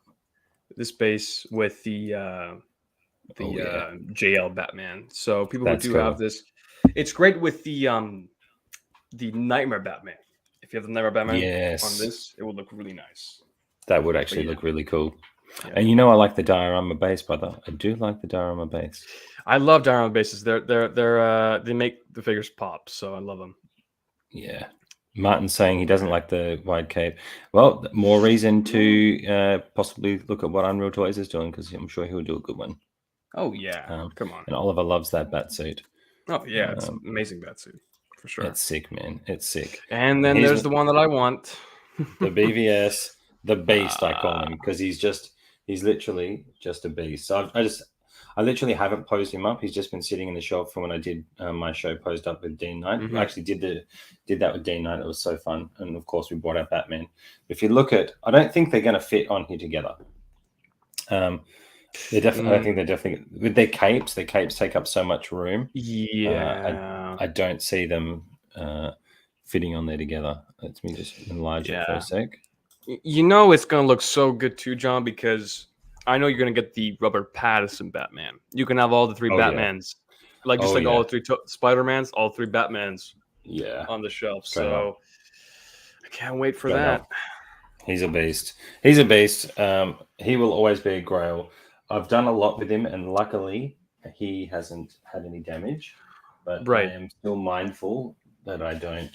This base with the JL Batman. So people who do have this, it's great with the Nightmare Batman. If you have the Nightmare Batman on this, it would look really nice. That would actually look really cool. Yeah. And you know, I like the diorama base, brother. I do like the diorama base. I love diorama bases. They make the figures pop, so I love them. Yeah. Martin's saying he doesn't like the wide cape. Well, more reason to possibly look at what Unreal Toys is doing, because I'm sure he'll do a good one. Oh, yeah. Come on. And Oliver loves that bat suit. Oh, yeah. It's an amazing bat suit, for sure. It's sick, man. It's sick. And then there's the one that I want. The BVS, the beast, I call him, because he's literally just a beast. So I literally haven't posed him up. He's just been sitting in the shelf from when I did my show posed up with Dean Knight. I actually did that with Dean Knight. It was so fun. And of course, we brought out Batman. If you look at, I don't think they're going to fit on here together. They're definitely. I think they're definitely with their capes. Their capes take up so much room. Yeah, I don't see them fitting on there together. Let me just enlarge it for a sec. You know, it's going to look so good too, John, because I know you're going to get the Robert Pattinson Batman. You can have all the three Batmans. Like all the three Spider-Mans, all three Batmans on the shelf. So I can't wait for that. He's a beast. He will always be a grail. I've done a lot with him, and luckily he hasn't had any damage. But I am still mindful that I don't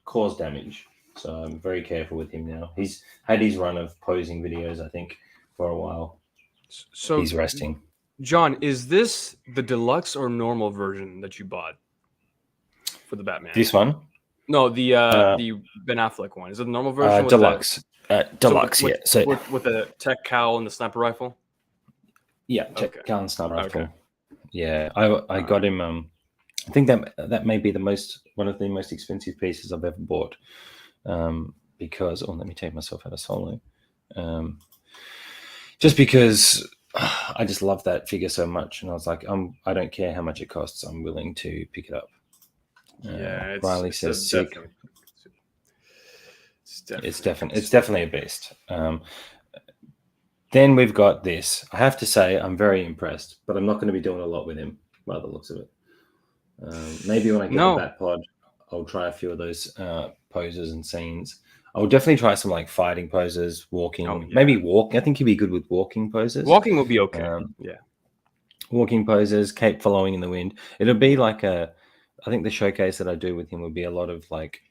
cause damage. So I'm very careful with him now. He's had his run of posing videos, I think, for a while. So, He's resting. John, is this the deluxe or normal version that you bought for the Batman? This one? No, the Ben Affleck one. Is it the normal version? Deluxe. Deluxe, with, yeah. So with the tech cowl and the sniper rifle? yeah, Okay. Callan Sniper Rifle. Okay. Yeah, I got him. I think that may be one of the most expensive pieces I've ever bought. Because let me take myself out of solo. Just because I just love that figure so much, and I was like, I don't care how much it costs. I'm willing to pick it up. Yeah, Riley it's says sick. It's definitely a beast. Then we've got this. I have to say, I'm very impressed, but I'm not going to be doing a lot with him by the looks of it. Maybe when I get the Bat Pod, I'll try a few of those poses and scenes. I'll definitely try some like fighting poses, walking, maybe walk. I think he'd be good with walking poses. Walking will be okay. Yeah. Walking poses, cape following in the wind. It'll be like I think the showcase that I do with him would be a lot of like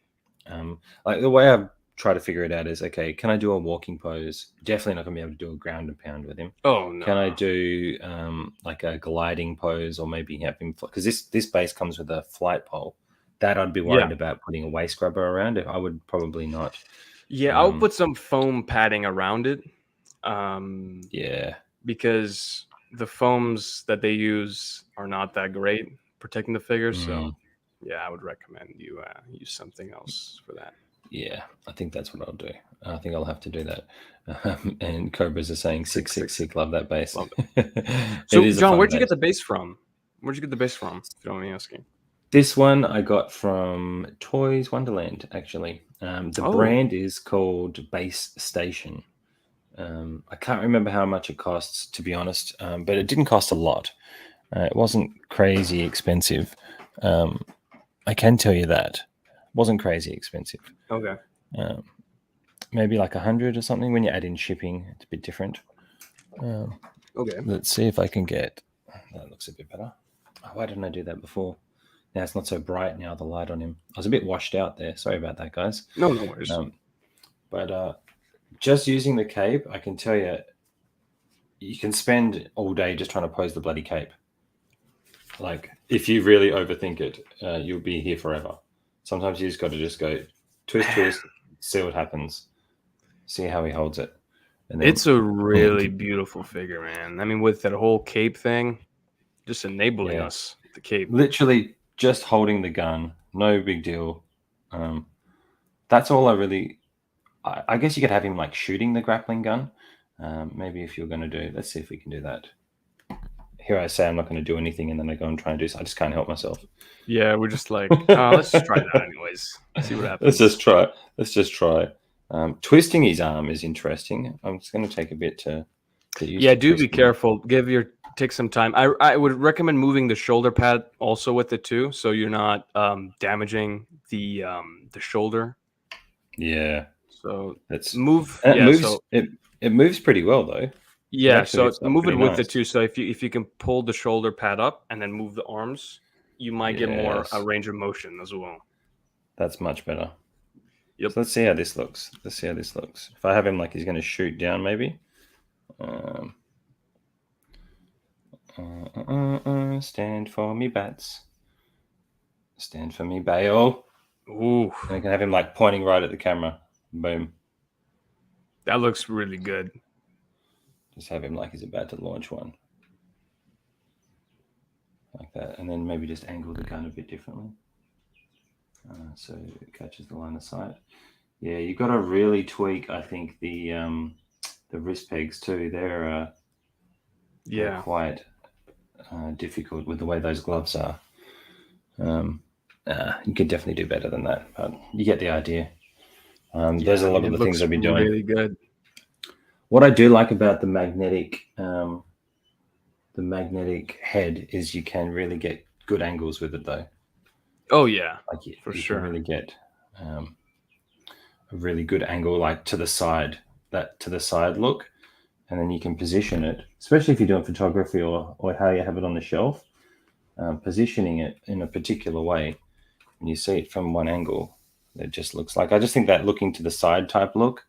the way I try to figure it out is, okay, can I do a walking pose? Definitely not going to be able to do a ground and pound with him. Oh, no. Can I do like a gliding pose, or maybe have him, because this base comes with a flight pole. That I'd be worried about putting a waist scrubber around it. I would probably not. Yeah, I'll put some foam padding around it. Yeah. Because the foams that they use are not that great protecting the figure. So, yeah, I would recommend you use something else for that. Yeah, I think that's what I'll do. I think I'll have to do that. And Cobras are saying sick. Love that base. Love it. So, John, where'd you get the base from? Where'd you get the base from? If you don't mind me asking. This one I got from Toys Wonderland, actually. The brand is called Base Station. I can't remember how much it costs, to be honest, but it didn't cost a lot. It wasn't crazy expensive. I can tell you that. It wasn't crazy expensive. Okay. Maybe like 100 or something. When you add in shipping, it's a bit different. Okay. Let's see if I can get... That looks a bit better. Oh, why didn't I do that before? Now it's not so bright now, the light on him. I was a bit washed out there. Sorry about that, guys. No worries. But just using the cape, I can tell you, you can spend all day just trying to pose the bloody cape. Like, if you really overthink it, you'll be here forever. Sometimes you just got to just go twist, see what happens, see how he holds it. And then, it's a really beautiful figure, man. I mean, with that whole cape thing, just enabling us, the cape. Literally just holding the gun, no big deal. That's all I really... I guess you could have him like shooting the grappling gun. Maybe if you're going to do... Let's see if we can do that. Here I say I'm not going to do anything, and then I go and try and do so. I just can't help myself. Yeah, we're just like, let's just try that anyways. See what happens. Let's just try. Twisting his arm is interesting. I'm just going to take a bit to use. Yeah, do be careful. Take some time. I would recommend moving the shoulder pad also with it too, so you're not damaging the shoulder. Yeah. So let's move. It moves pretty well though. Yeah, so move it with it too. So if you can pull the shoulder pad up and then move the arms, you might get more range of motion as well. That's much better. Yep. So let's see how this looks. If I have him like he's going to shoot down, maybe. Stand for me, bats. Stand for me, Bale. Ooh. And I can have him like pointing right at the camera. Boom. That looks really good. Just have him like he's about to launch one. Like that. And then maybe just angle the gun a bit differently. So it catches the line of sight. Yeah, you've got to really tweak, I think, the wrist pegs too. They're quite difficult with the way those gloves are. You could definitely do better than that, but you get the idea. There's a lot of the things I've been doing. Really good. What I do like about the magnetic head is you can really get good angles with it, though. Oh yeah, for sure. You can really get a really good angle, like to the side look, and then you can position it, especially if you're doing photography or how you have it on the shelf. Positioning it in a particular way, and you see it from one angle, it just looks like. I just think that looking to the side type look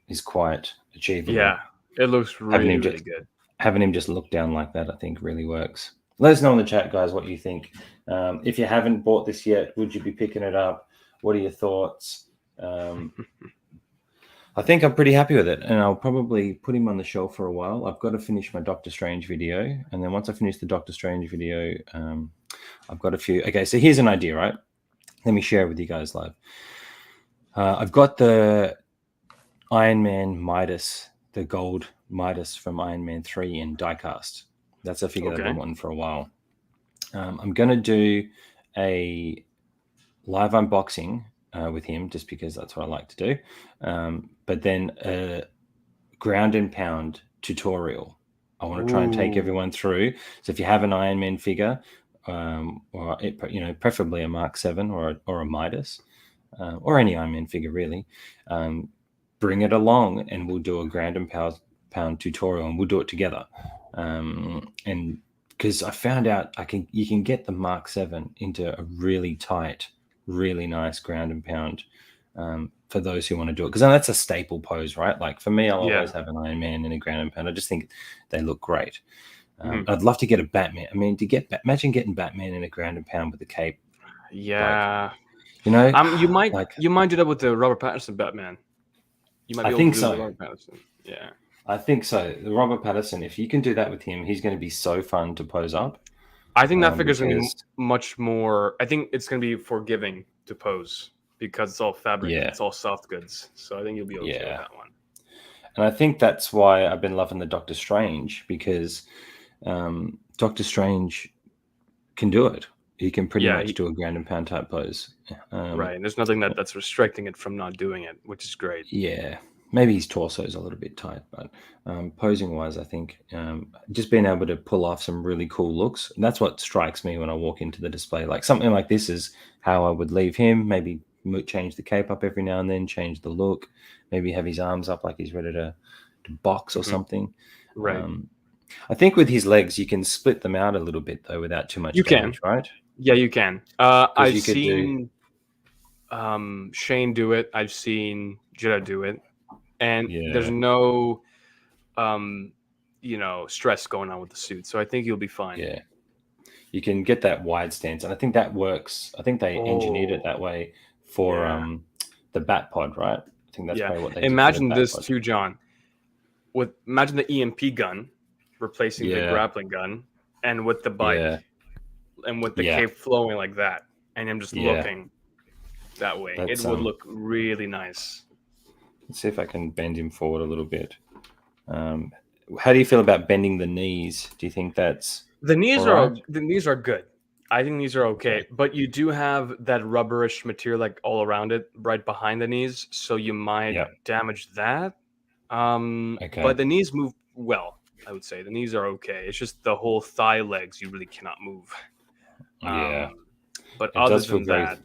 is quite achievable. Yeah, it looks really, really good. Having him just look down like that, I think, really works. Let us know in the chat, guys, what you think. If you haven't bought this yet, would you be picking it up? What are your thoughts? I think I'm pretty happy with it, and I'll probably put him on the shelf for a while. I've got to finish my Doctor Strange video, and then once I finish the Doctor Strange video, I've got a few. Okay, so here's an idea, right? Let me share it with you guys live. I've got the Iron Man Midas, the gold Midas from Iron Man 3 in diecast. That's a figure that I've been wanting for a while. I'm going to do a live unboxing with him just because that's what I like to do. But then a ground and pound tutorial. I want to try and take everyone through. So if you have an Iron Man figure, or preferably a Mark 7 or a Midas, or any Iron Man figure really, bring it along and we'll do a ground and pound tutorial, and we'll do it together. And because I found out you can get the Mark 7 into a really tight, really nice ground and pound for those who want to do it, because that's a staple pose, right? Like for me, I'll always have an Iron Man in a ground and pound. I just think they look great. I'd love to get a Batman. I mean, imagine getting Batman in a ground and pound with a cape. Yeah, you might do that with the Robert Pattinson Batman. You might be able to do the Robert Pattinson. Yeah, I think so. The Robert Pattinson, if you can do that with him, he's going to be so fun to pose up. I think that figure's going to be much more. I think it's going to be forgiving to pose because it's all fabric. Yeah. It's all soft goods. So I think you'll be okay with that one. And I think that's why I've been loving the Doctor Strange, because Doctor Strange can do it. He can pretty much do a ground and pound type pose. Right. And there's nothing that's restricting it from not doing it, which is great. Yeah. Maybe his torso is a little bit tight, but posing wise, I think just being able to pull off some really cool looks. And that's what strikes me when I walk into the display. Like something like this is how I would leave him. Maybe change the cape up every now and then, change the look, maybe have his arms up like he's ready to box or something. Right. I think with his legs, you can split them out a little bit though without too much damage, right? Yeah, you can. I've seen Shane do it. I've seen Jetta do it. And there's no, stress going on with the suit. So I think you'll be fine. Yeah. You can get that wide stance. And I think that works. I think they engineered it that way for the Bat Pod, right? I think that's probably what they imagine this pod too, John. Imagine the EMP gun replacing the grappling gun, and with the bike and with the cape flowing like that. And I'm just looking that way. It would look really nice. Let's see if I can bend him forward a little bit. How do you feel about bending the knees? Do you think that's the knees are good? I think these are okay, but you do have that rubberish material like all around it, right behind the knees, so you might damage that. But the knees move well. I would say the knees are okay. It's just the whole thigh legs you really cannot move. But other than that.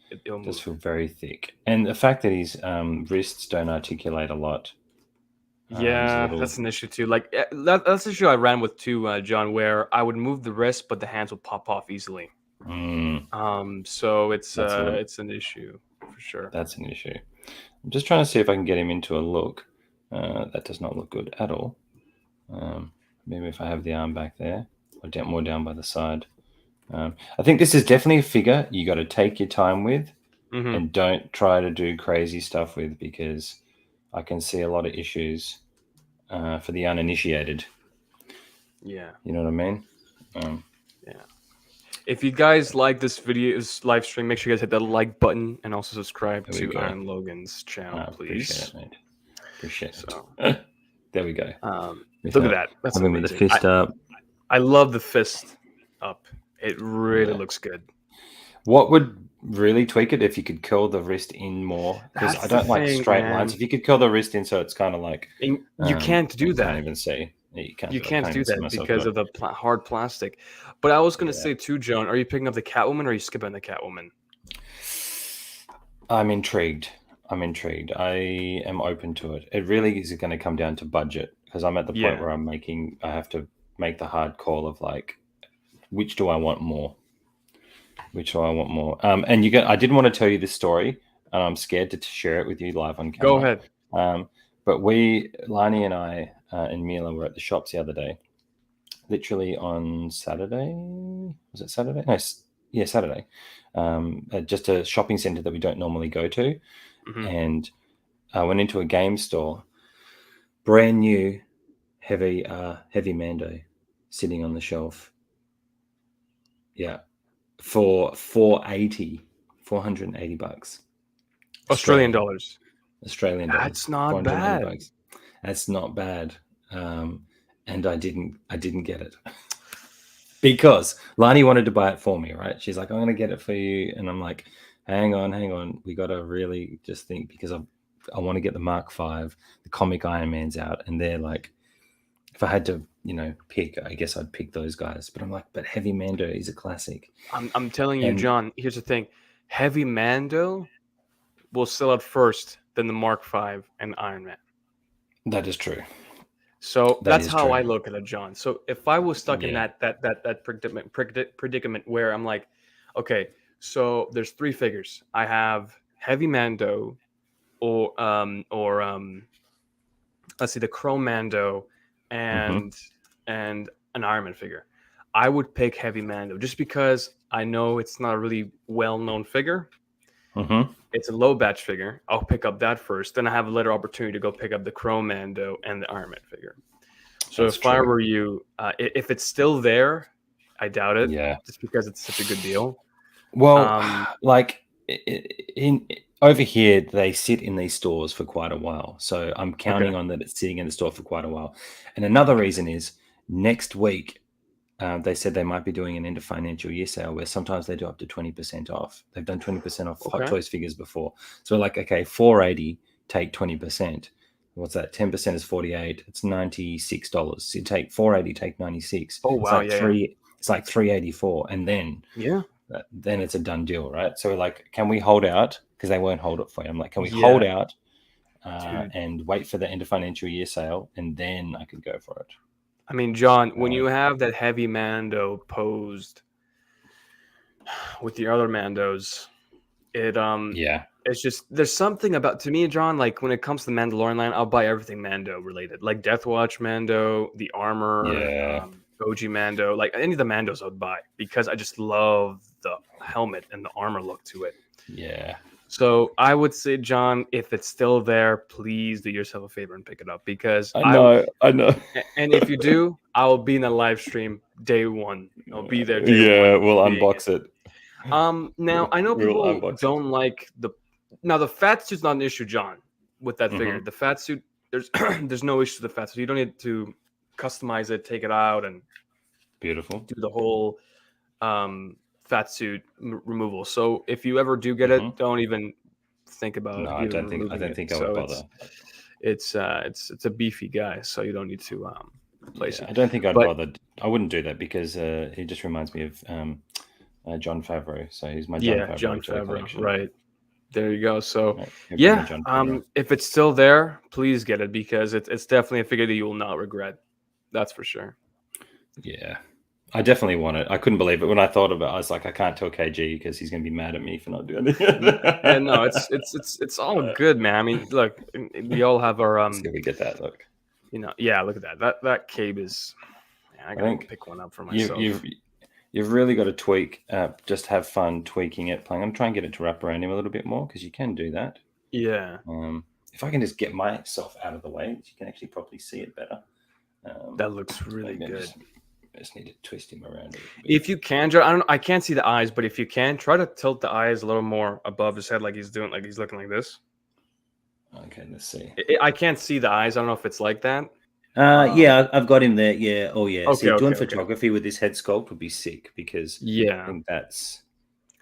It does feel very thick, and the fact that his wrists don't articulate a lot. That's an issue too. Like that's the issue I ran with too, John, where I would move the wrist, but the hands would pop off easily. So it's an issue for sure. That's an issue. I'm just trying to see if I can get him into a look. That does not look good at all. Maybe if I have the arm back there, or more down by the side. I think this is definitely a figure you got to take your time with, and don't try to do crazy stuff with, because I can see a lot of issues for the uninitiated. Yeah. You know what I mean? If you guys like this live stream, make sure you guys hit that like button and also subscribe to Iron Logan's channel, please. Appreciate it. There we go. Look at that. That's amazing. With the fist up. I love the fist up. It really looks good. What would really tweak it if you could curl the wrist in more? Because I don't like straight lines. If you could curl the wrist in so it's kind of like... you can't do that. I can't even see. You can't do that because of the hard plastic. But I was going to say too, Joan, are you picking up the Catwoman or are you skipping the Catwoman? I'm intrigued. I am open to it. It really is going to come down to budget, because I'm at the point where I have to make the hard call of like, which do I want more? which I want more. And I didn't want to tell you this story, and I'm scared to share it with you live on camera. Go ahead. But Lani and I and Mila were at the shops the other day, literally on Saturday. Was it Saturday? No, yeah, Saturday. At just a shopping center that we don't normally go to. Mhm. And I went into a game store, brand new, heavy Mando sitting on the shelf. Yeah, for $480. Australian dollars. Australian dollars. That's not 480 bad. bucks. That's not bad. And I didn't get it because Lani wanted to buy it for me, right? She's like, I'm going to get it for you. And I'm like, hang on. We got to really just think, because I want to get the Mark V, the comic Iron Man's out. And they're like, if I had to, pick, I guess I'd pick those guys. But I'm like, but Heavy Mando is a classic. I'm telling you, John, here's the thing. Heavy Mando will sell out first, then the Mark V and Iron Man. That is true. So that's how I look at it, John. So if I was stuck in that predicament where I'm like, okay, so there's three figures. I have Heavy Mando, or let's see, the Chrome Mando, and an Iron Man figure. I would pick Heavy Mando just because I know it's not a really well-known figure. It's a low batch figure. I'll pick up that first. Then I have a later opportunity to go pick up the Chrome Mando and the Iron Man figure. So if I were you, if it's still there, I doubt it. Yeah. Just because it's such a good deal. Well, over here, they sit in these stores for quite a while. So I'm counting on that it's sitting in the store for quite a while. And another reason is next week, they said they might be doing an end of financial year sale where sometimes they do up to 20% off. They've done 20% off Hot Toys figures before. So like, okay, $480, take 20%. What's that? 10% is $48. It's $96. So you take $480, take 96. Oh, wow. It's like $384. And then it's a done deal, right? So we're like, can we hold out? Because they won't hold it for you. I'm like, can we hold out and wait for the end of financial year sale? And then I could go for it. I mean, John, when you have that Heavy Mando posed with the other Mandos, it's just, there's something about, to me, John, like when it comes to the Mandalorian line, I'll buy everything Mando related, like Death Watch Mando, the armor, OG Mando, like any of the Mandos I would buy because I just love the helmet and the armor look to it. Yeah. So I would say, John, if it's still there, please do yourself a favor and pick it up because I know. And if you do, I will be in a live stream day one. I'll be there. We'll unbox it. Now I know people don't like the fat suit's not an issue, John, with that figure. The fat suit, there's no issue with the fat suit. You don't need to customize it, take it out, and do the whole fat suit removal. So if you ever do get it, don't even think about it. No, I don't think I would bother. It's a beefy guy, so you don't need to replace it. I don't think I'd bother. I wouldn't do that because he just reminds me of Jon Favreau. So he's my Jon Favreau collection. Right. There you go. So if it's still there, please get it because it's definitely a figure that you will not regret. That's for sure. Yeah. I definitely want it. I couldn't believe it when I thought about it. I was like, I can't tell KG because he's going to be mad at me for not doing it. Yeah, no, it's all good, man. I mean, look, we all have our Let's go get that look. Look at that. That cape is. Man, I gotta pick one up for myself. You've really got to tweak. Just have fun tweaking it, playing. I'm trying to get it to wrap around him a little bit more because you can do that. Yeah. If I can just get myself out of the way, you can actually probably see it better. That looks really good. I just need to twist him around a little bit. If you can, I don't know. I can't see the eyes, but if you can, try to tilt the eyes a little more above his head, like he's looking like this. Okay, let's see. I can't see the eyes. I don't know if it's like that. I've got him there. Yeah. Oh, yeah. Okay, doing photography with this head sculpt would be sick because I think that's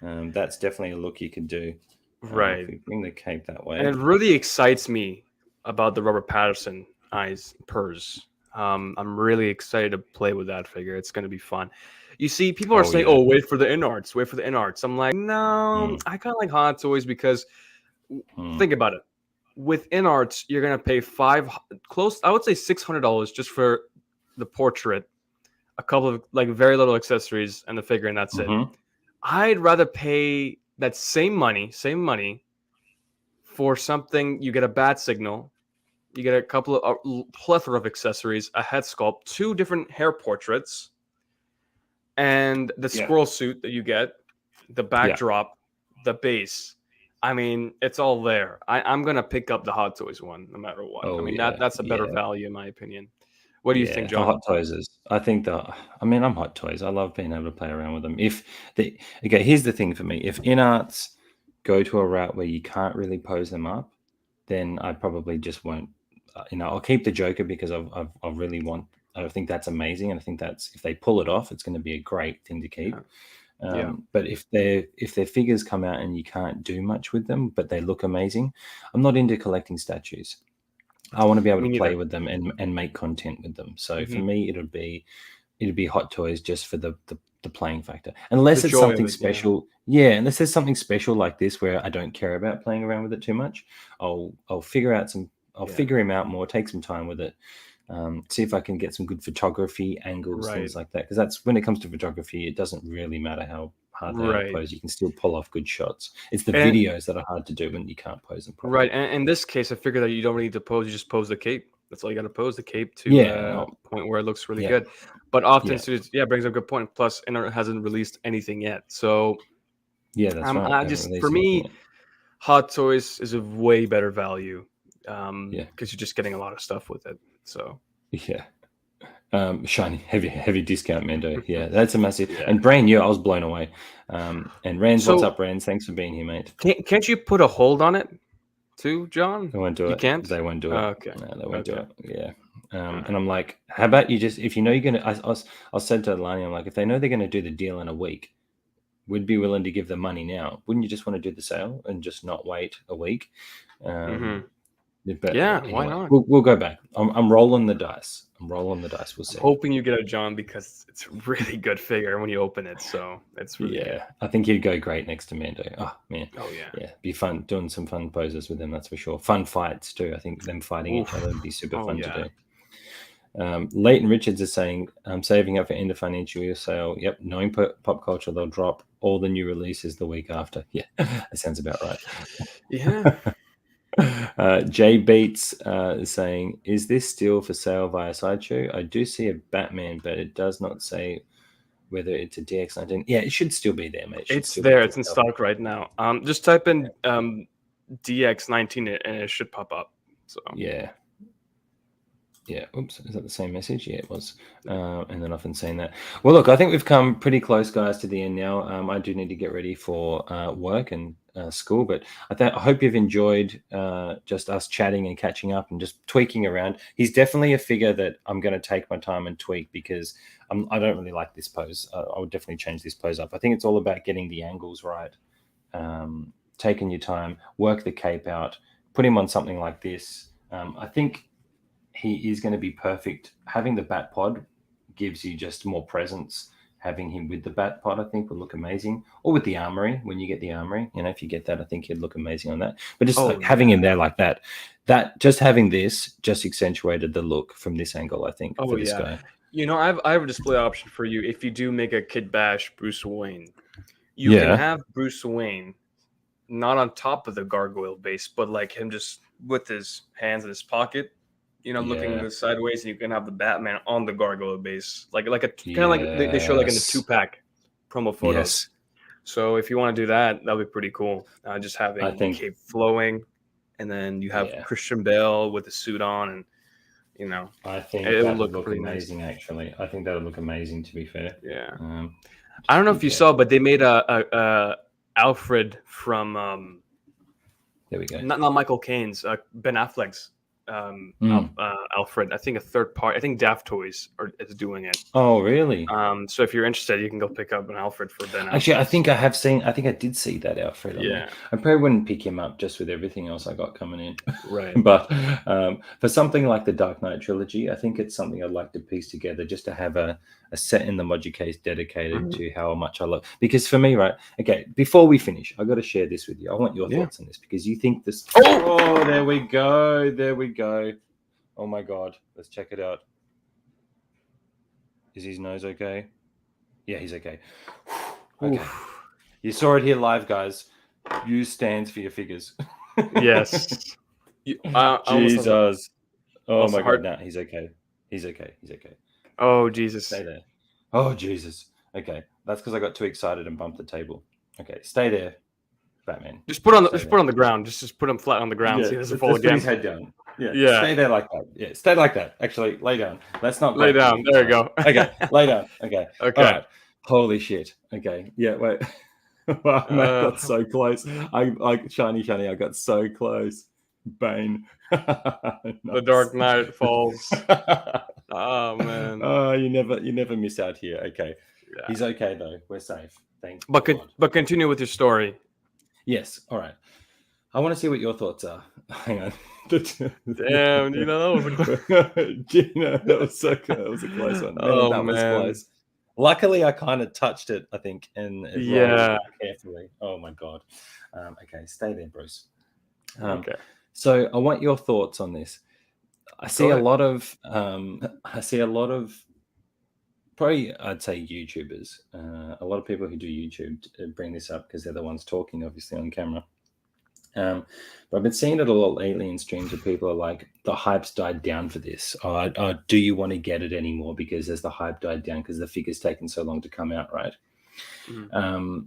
definitely a look you can do. Right. If we bring the cape that way. And it really excites me about the Robert Pattinson eyes purrs. I'm really excited to play with that figure. It's going to be fun. You see, people are saying, "Oh, wait for the in-arts. Wait for the in-arts." I'm like, no, I kind of like Hot Toys because think about it. With in-arts, you're going to pay I would say $600 just for the portrait, a couple of like very little accessories and the figure, and that's it. I'd rather pay that same money for something. You get a bat signal, you get a couple of plethora of accessories, a head sculpt, 2 different hair portraits, and the squirrel suit that you get, the backdrop, the base. I mean, it's all there. I'm gonna pick up the Hot Toys one no matter what. I Oh mean, yeah, that's a better yeah. value in my opinion. What do you think, The John? Hot Toys is. I think I mean, I'm Hot Toys. I love being able to play around with them. Okay, here's the thing for me. If InArts go to a route where you can't really pose them up, then I probably just won't. I'll keep the Joker because I really want. I think that's amazing, and I think that's if they pull it off, it's going to be a great thing to keep. But if their figures come out and you can't do much with them, but they look amazing, I'm not into collecting statues. I want to be able Me to play neither. with them and make content with them. So for Mhm. me, it'd be Hot Toys just for the playing factor. Unless The it's joy of something it, yeah. special, unless there's something special like this where I don't care about playing around with it too much, I'll figure him out more, take some time with it, see if I can get some good photography angles, Right. things like that. Because that's when it comes to photography, it doesn't really matter how hard they are to Right. pose. You can still pull off good shots. It's the And videos that are hard to do when you can't pose them right, properly. and in this case, I figured that you don't really need to pose. You just pose the cape. That's all you got to pose the cape to Yeah, point where it looks really yeah, good. But often, yeah, studios, brings up a good point. Plus, Inner hasn't released anything yet, so yeah. That's right. I They haven't just for released anything me, yet. Hot Toys is a way better value, Yeah, because you're just getting a lot of stuff with it. So yeah. Shiny, heavy discount, Mando. Yeah, that's a massive yeah. and brand new. I was blown away. And Rands, what's So up, Rands? Thanks for being here, mate. can't you put a hold on it too, John? They won't do You it. can't. They won't do it. Oh, okay. No, they won't do Okay. it. Yeah. All And right. I'm like, how about you just if you know you're gonna? I said to Lani, I'm like, if they know they're gonna do the deal in a week, we'd be willing to give them money now. Wouldn't you just want to do the sale and just not wait a week? Mm-hmm. But Yeah. Why anyway, not? we'll go back. I'm rolling the dice. I'm rolling the dice. We'll I'm see. hoping you get a John because it's a really good figure when you open it. So it's really good. Yeah, I think he'd go great next to Mando. Oh man, Oh yeah. yeah, be fun doing some fun poses with him. That's for sure. Fun fights too. I think them fighting each Oof. other would be super Oh fun yeah. to do. Leighton Richards is saying, I'm saving up for end of financial year sale. Yep, knowing pop culture, they'll drop all the new releases the week after. Yeah, that sounds about right. Yeah. Jay Beats is saying, is this still for sale via Sideshow? I do see a Batman, but it does not say whether it's a DX19. Yeah, it should still be there, mate. It should It's still there. be for It's in sale. stock right now. Just type in DX19 and it should pop up. So Yeah. Oops, is that the same message? Yeah, it was. And then I've been saying that. Well, look, I think we've come pretty close, guys, to the end now. I do need to get ready for work and school, but I hope you've enjoyed just us chatting and catching up and just tweaking around. He's definitely a figure that I'm going to take my time and tweak because I don't really like this pose. I would definitely change this pose up. I think it's all about getting the angles right, taking your time, work the cape out, put him on something like this. I think he is going to be perfect. Having the bat pod gives you just more presence. Having him with the bat pod, I think, would look amazing. Or with the armory, when you get the armory, if you get that, I think he'd look amazing on that. But just like having him there like that just having this just accentuated the look from this angle, I think, for this guy. I have a display option for you. If you do make a Kid Bash Bruce Wayne, you can Yeah. have Bruce Wayne not on top of the gargoyle base, but like him just with his hands in his pocket, looking sideways, and you can have the Batman on the gargoyle base, like a kind of like they show like in the 2-pack promo photos. Yes. So if you want to do that, that'd be pretty cool. Just having I the think cape flowing, and then you have Christian Bale with the suit on, and I think it that would would look pretty amazing. nice. Actually, I think that would look amazing. To be fair, Yeah. I just don't know be if you careful. saw, but they made a Alfred from There we go. not Michael Caine's, Ben Affleck's Alfred. I think a third party. I think Daft Toys is doing it. Oh, really? So if you're interested, you can go pick up an Alfred for Ben Affleck. Actually, I think I did see that Alfred on there. I probably wouldn't pick him up just with everything else I got coming in. Right. But for something like the Dark Knight Trilogy, I think it's something I'd like to piece together just to have a set in the Moji case dedicated to how much I love. Because for me, right, okay, before we finish, I got to share this with you. I want your thoughts on this because you think this. Oh, there we go. There we go. Oh my God. Let's check it out. Is his nose okay? Yeah, he's okay. Okay. You saw it here live, guys. Use stands for your figures. Yes. I almost have Jesus. Oh also my heart. God. No, he's okay. He's okay. He's okay. Oh Jesus. Stay there. Oh Jesus. Okay. That's because I got too excited and bumped the table. Okay. Stay there, Batman. Just put on Stay put on the ground. Just put him flat on the ground. Yeah. So he doesn't Let's fall put his again. head down. Yeah. Yeah. Stay there like that. Yeah. Stay like that. Actually, lay down. Let's not Lay break down. the- There you go. Okay. Lay down. Okay. Okay. All right. Holy shit. Okay. Yeah. Wait. Wow, mate, I got so close. I shiny. I got so close. Bane. The Dark Knight falls. Oh man. Oh, you never miss out here. Okay. Yeah. He's okay though. We're safe. Thank But God. but continue with your story. Yes. All right. I want to see what your thoughts are. Hang on. Damn, That was so good. That was a close one. Man, Oh, that was man. close. Luckily, I kind of touched it, I think, and it Yeah. rolled carefully. Oh my God. Okay, stay there, Bruce. Okay. So I want your thoughts on this. I see a lot of probably I'd say YouTubers, a lot of people who do YouTube bring this up because they're the ones talking, obviously, on camera. But I've been seeing it a lot lately in streams where people are like, the hype's died down for this. Do you want to get it anymore because as the hype died down because the figure's taken so long to come out, right? Mm-hmm.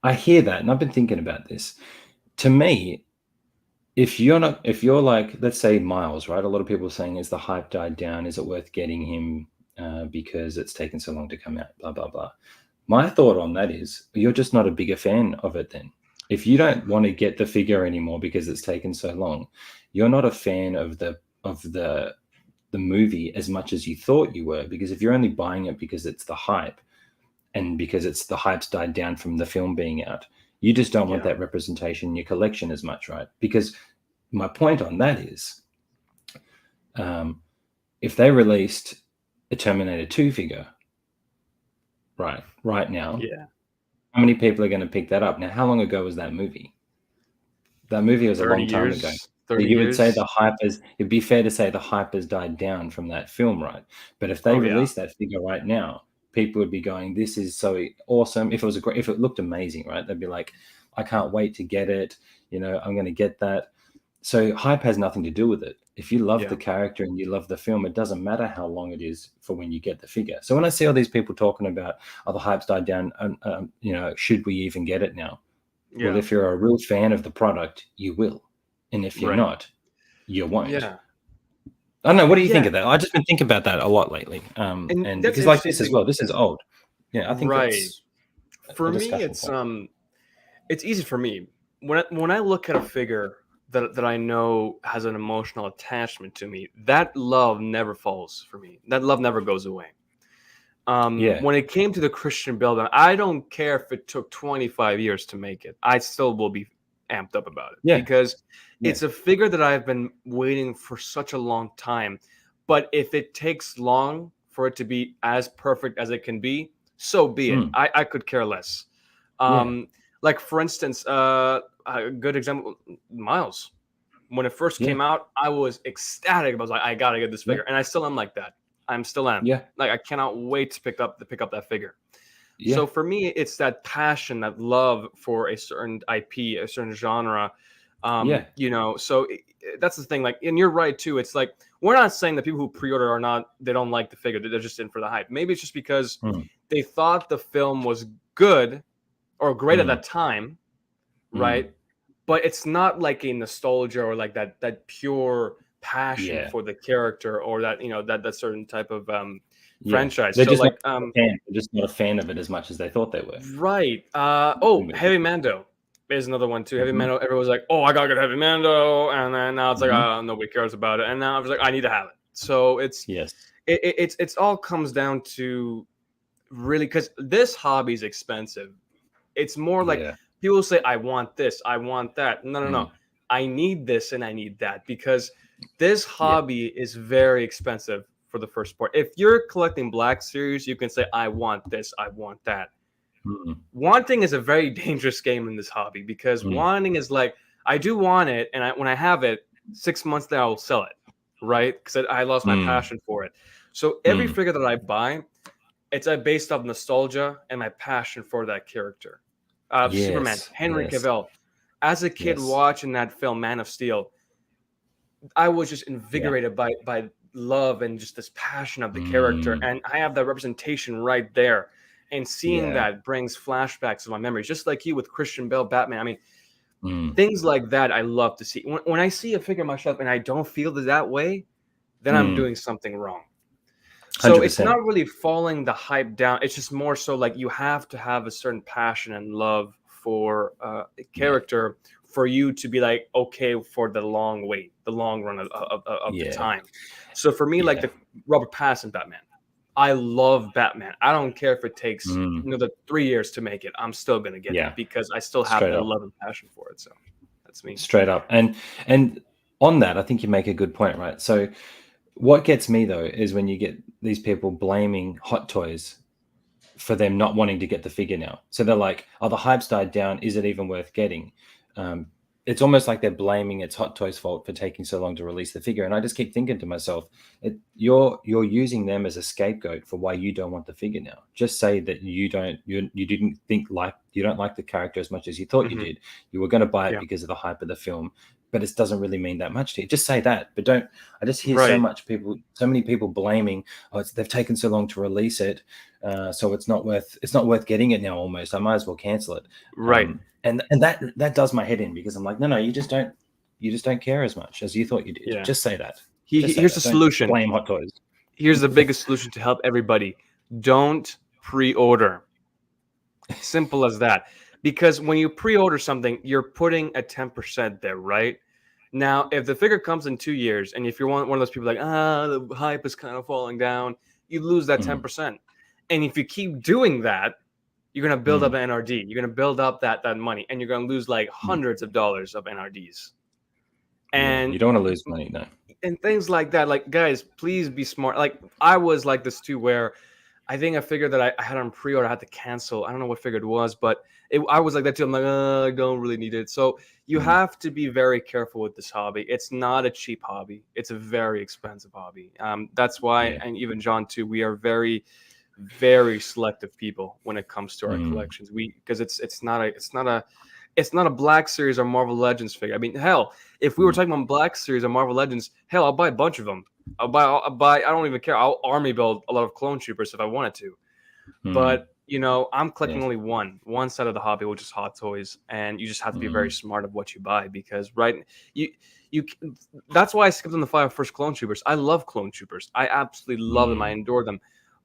I hear that, and I've been thinking about this. To me, if you're like, let's say Miles, right? A lot of people are saying, is the hype died down? Is it worth getting him because it's taken so long to come out? Blah, blah, blah. My thought on that is you're just not a bigger fan of it then. If you don't want to get the figure anymore because it's taken so long, you're not a fan of the movie as much as you thought you were. Because if you're only buying it because it's the hype and because it's the hype's died down from the film being out, you just don't want that representation in your collection as much, right? Because my point on that is, if they released a Terminator 2 figure, right now, how many people are going to pick that up? Now, how long ago was that movie? That movie was a long time ago. So you would say the hype it'd be fair to say the hype has died down from that film, right? But if they released that figure right now, people would be going, this is so awesome. If it looked amazing, right? They'd be like, I can't wait to get it. I'm going to get that. So hype has nothing to do with it. If you love the character and you love the film, it doesn't matter how long it is for when you get the figure. So when I see all these people talking about, the hype's died down, should we even get it now? Yeah. Well, if you're a real fan of the product, you will. And if you're not, you won't. Yeah. I don't know. What do you think of that? I've just been thinking about that a lot lately. And because like this as well, this is old. Yeah, I think that's for me, it's easy for me. When I look at a figure that I know has an emotional attachment to me, that love never falls for me. That love never goes away. When it came to the Christian Bale, I don't care if it took 25 years to make it. I still will be amped up about it because it's a figure that I've been waiting for such a long time. But if it takes long for it to be as perfect as it can be, so be it. I could care less. Like, for instance, a good example, Miles. When it first came out, I was ecstatic. I was like, I got to get this figure. And I still am like that. I'm still am. Yeah. Like, I cannot wait to pick up that figure. Yeah. So for me, it's that passion, that love for a certain IP, a certain genre. So that's the thing. Like, and you're right too. It's like, we're not saying that people who pre-order they don't like the figure. They're just in for the hype. Maybe it's just because they thought the film was good or great at that time, right? But it's not like a nostalgia or like that pure passion for the character or that that certain type of franchise. They're so just like they're just not a fan of it as much as they thought they were. Right. Heavy Mando is another one too. Heavy Mando. Everyone's like, oh, I gotta get Heavy Mando, and then now it's like, oh, nobody cares about it, and now I was like, I need to have it. So it's it's all comes down to really, because this hobby is expensive. It's more like people say, I want this, I want that. No. I need this and I need that, because this hobby is very expensive for the first part. If you're collecting Black Series, you can say, I want this, I want that. Wanting is a very dangerous game in this hobby, because wanting is like, I do want it, and when I have it, 6 months later, I'll sell it, right? Because I lost my passion for it. So every figure that I buy, it's based off nostalgia and my passion for that character. Superman, Yes. Henry Yes. Cavill. As a kid Yes. watching that film, Man of Steel, I was just Yeah. invigorated by love and just this passion of the character. Mm. And I have that representation right there. And seeing Yeah. that brings flashbacks to my memories, just like you with Christian Bale, Batman. I mean, Mm. things like that I love to see. When I see a figure myself and I don't feel that way, then I'm doing something wrong. So it's 100%. not really falling the hype down. It's just more so like you have to have a certain passion and love for a character for you to be like okay for the long wait, the long run of the time. So for me, like the Robert Pattinson Batman, I love Batman. I don't care if it takes another 3 years to make it. I'm still gonna get it because I still have the love and passion for it. So that's me. Straight up. And on that, I think you make a good point, right? So what gets me though is when you get these people blaming Hot Toys for them not wanting to get the figure now. So they're like, "Oh, the hype's died down. Is it even worth getting?" It's almost like they're blaming it's Hot Toys' fault for taking so long to release the figure. And I just keep thinking to myself, you're using them as a scapegoat for why you don't want the figure now. Just say that you don't like the character as much as you thought you did. You were going to buy it because of the hype of the film, but it doesn't really mean that much to you. Just say that, but don't. I just hear so many people blaming, they've taken so long to release it, so it's not worth getting it now. Almost, I might as well cancel it. Right. And that does my head in, because I'm like, no, you just don't care as much as you thought you did. Yeah. Just say that. Here's the solution. Blame Hot Toys. Here's the biggest solution to help everybody. Don't pre-order. Simple as that. Because when you pre-order something, you're putting a 10% there, right? Now, if the figure comes in 2 years, and if you're one of those people like, the hype is kind of falling down, you lose that 10%. And if you keep doing that, you're going to build up an NRD. You're going to build up that money, and you're going to lose like hundreds of dollars of NRDs. And you don't want to lose money, no. And things like that. Like, guys, please be smart. Like, I was like this too, where I think a figure that I had on pre-order, I had to cancel. I don't know what figure it was, but I was like that too. I'm like, I don't really need it. So you have to be very careful with this hobby. It's not a cheap hobby. It's a very expensive hobby. That's why, and even John too, we are very, very selective people when it comes to our collections. Because it's not a Black Series or Marvel Legends figure. I mean, hell, if we were talking about Black Series or Marvel Legends, hell, I'll buy a bunch of them. I'll buy. I don't even care. I'll army build a lot of clone troopers if I wanted to. But I'm collecting only one side of the hobby, which is Hot Toys, and you just have to be very smart of what you buy, because you that's why I skipped on the 5 first clone troopers. I love clone troopers. I absolutely love them. I adore them.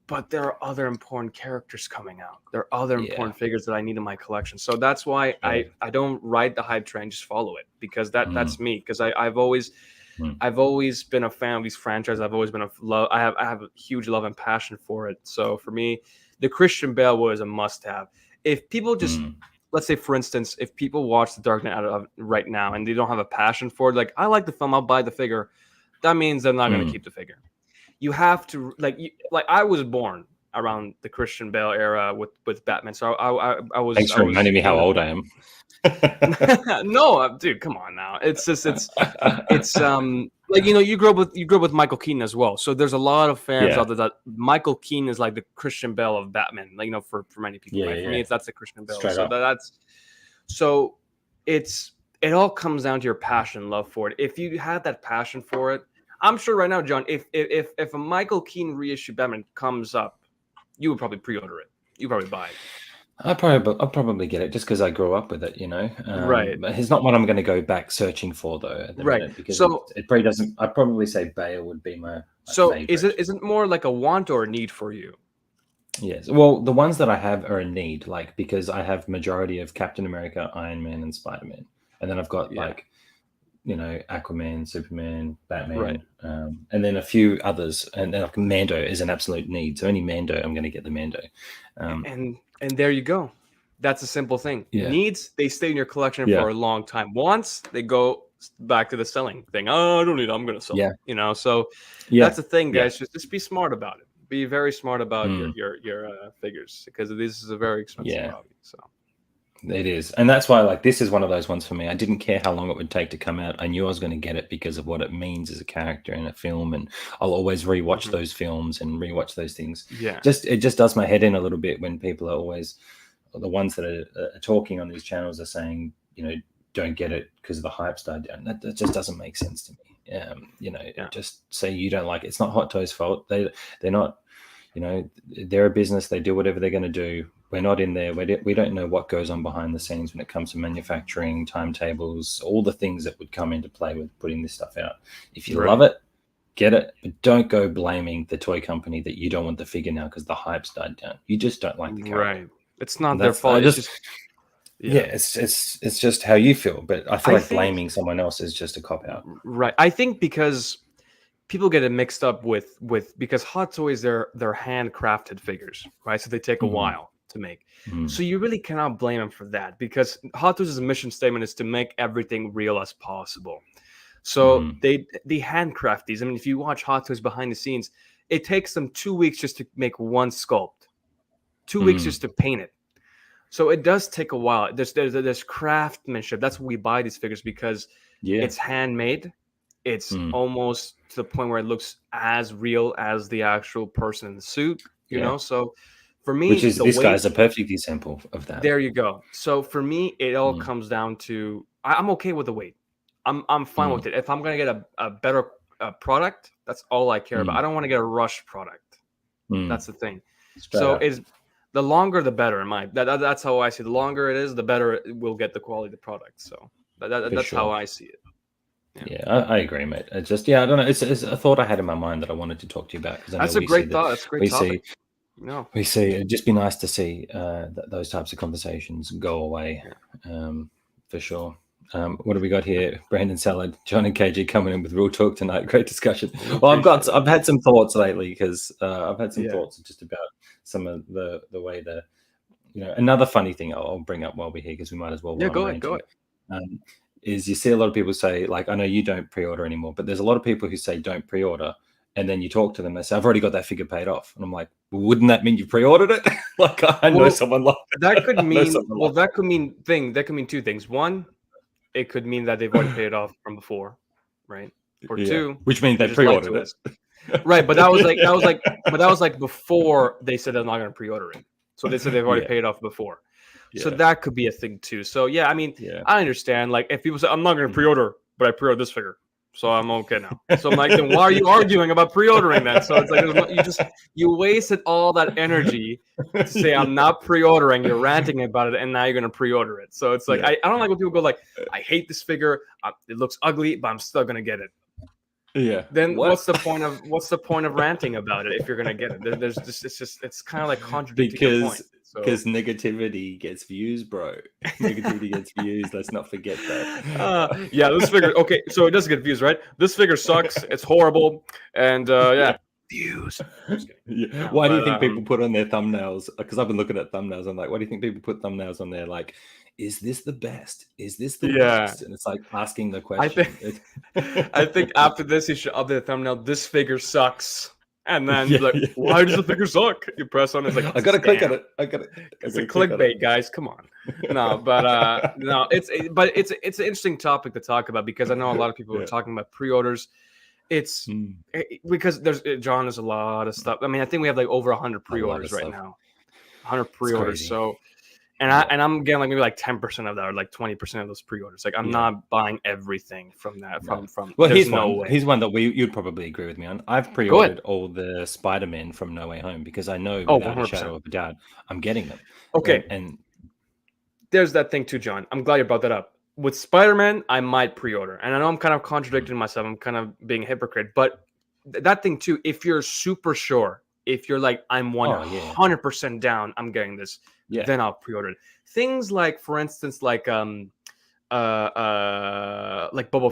But there are other important characters coming out. There are other important figures that I need in my collection. So that's why I don't ride the hype train, just follow it, because that's me. Because I've always been a fan of these franchises. I've always been I have a huge love and passion for it. So for me, the Christian Bale was a must-have. If people just let's say, for instance, if people watch The Dark Knight right now and they don't have a passion for it, like, I like the film, I'll buy the figure, that means they're not going to keep the figure. You have to like I was born around the Christian Bale era with Batman, so I was. Thanks for reminding me how old I am. No, dude, come on now. It's like, you grew up with Michael Keaton as well, so there's a lot of fans out there that Michael Keaton is like the Christian Bale of Batman, like, for many people. For me, that's the Christian Bale. It all comes down to your passion and love for it. If you had that passion for it, I'm sure right now, John, if a Michael Keaton reissue Batman comes up, you would probably pre-order it. You probably buy it. I'll probably get it just because I grew up with it, right. But it's not what I'm going to go back searching for though. At the minute, because it probably doesn't. I'd probably say Bale would be my favorite. Is it more like a want or a need for you? Yes. Well, the ones that I have are a need, like, because I have majority of Captain America, Iron Man, and Spider-Man, and then I've got Aquaman, Superman, Batman, and then a few others, and then like Mando is an absolute need. So any Mando, I'm going to get the Mando. And there you go. That's a simple thing. Yeah. Needs, they stay in your collection for a long time. Wants, they go back to the selling thing. Oh, I don't need it, I'm going to sell it. So that's the thing, guys. Just be smart about it. Be very smart about your figures, because this is a very expensive hobby. So It is. And that's why, like, this is one of those ones for me. I didn't care how long it would take to come out. I knew I was going to get it because of what it means as a character in a film. And I'll always rewatch those films and rewatch those things. Yeah. It just does my head in a little bit when people are always, the ones that are talking on these channels are saying, don't get it because the hype's died down. That just doesn't make sense to me. Just say you don't like it. It's not Hot Toys' fault. They're not, they're a business. They do whatever they're going to do. We're not in there. We don't know what goes on behind the scenes when it comes to manufacturing, timetables, all the things that would come into play with putting this stuff out. If you love it, get it, but don't go blaming the toy company that you don't want the figure now because the hype's died down. You just don't like the character. Right. It's not their fault. It's just how you feel. But I feel like blaming someone else is just a cop out. Right. I think because people get it mixed up with because Hot Toys, they're handcrafted figures, right? So they take a while to make. So you really cannot blame them for that because Hot Toys' mission statement is to make everything real as possible. So they handcraft these. I mean, if you watch Hot Toys behind the scenes, it takes them 2 weeks just to make one sculpt, 2 weeks just to paint it. So it does take a while. There's craftsmanship. That's what we buy these figures because it's handmade. It's almost to the point where it looks as real as the actual person in the suit, you know? So for me, which is this guy's a perfect example of that. There you go. So for me, it all comes down to I'm okay with the weight. I'm fine with it. If I'm gonna get a better product, that's all I care about. I don't want to get a rush product. That's the thing. So the longer the better. That's how I see it. The longer it is, the better we'll get the quality of the product. So that's how I see it. Yeah, I agree, mate. It's just I don't know. It's a thought I had in my mind that I wanted to talk to you about because that's a great thought. That's a great topic. We see it'd just be nice to see those types of conversations go away, for sure. What have we got here? Brandon Salad, John and KG coming in with real talk tonight. Great discussion. Well, I've had some thoughts lately because I've had some thoughts just about some of the way another funny thing I'll bring up while we're here because we might as well. Yeah, go ahead. Is you see a lot of people say, like, I know you don't pre-order anymore, but there's a lot of people who say don't pre-order, and then you talk to them and say, I've already got that figure paid off, and I'm like, well, wouldn't that mean you pre-ordered it? Like, I know someone like that. Could mean that could mean two things. One, it could mean that they've already paid it off from before, right? Or two, which means they pre-ordered it. Right, but that was like before they said they're not going to pre-order it. So they said they've already paid off before. So that could be a thing too. So I mean, I understand. Like if people say I'm not going to pre-order, but I pre-ordered this figure, so I'm okay now. So I'm like, then why are you arguing about pre-ordering then? So it's like you wasted all that energy to say I'm not pre-ordering. You're ranting about it, and now you're going to pre-order it. So it's like I don't like when people go like, I hate this figure. It looks ugly, but I'm still going to get it. Yeah. Then what's the point of ranting about it if you're going to get it? There's just it's kind of like contradicting your point. Because negativity gets views, bro. Negativity gets views. Let's not forget that. This figure. Okay, so it does get views, right? This figure sucks. It's horrible, and views. Why do you think people put on their thumbnails? Because I've been looking at thumbnails. I'm like, why do you think people put thumbnails on there? Like, is this the best? Is this the best? And it's like asking the question. I think after this, you should update the thumbnail. This figure sucks. And then why does the figure suck? You press on it, it's like, I gotta click on it. It's a clickbait, guys. Come on. No, but it's an interesting topic to talk about because I know a lot of people are talking about pre-orders. It's because there's a lot of stuff. I mean, I think we have like over 100 pre-orders right now. 100 pre-orders. So I'm getting like maybe like 10% of that or like 20% of those pre-orders. Like I'm not buying everything from that. Well, here's one that you'd probably agree with me on. I've pre-ordered all the Spider-Man from No Way Home because I know without 100%. A shadow of a doubt I'm getting them. Okay, and there's that thing too, John. I'm glad you brought that up. With Spider-Man, I might pre-order, and I know I'm kind of contradicting myself. I'm kind of being a hypocrite, but that thing too. If you're super sure, if you're like I'm 100% down, I'm getting this. Then I'll pre-order it. Things like, for instance, like Boba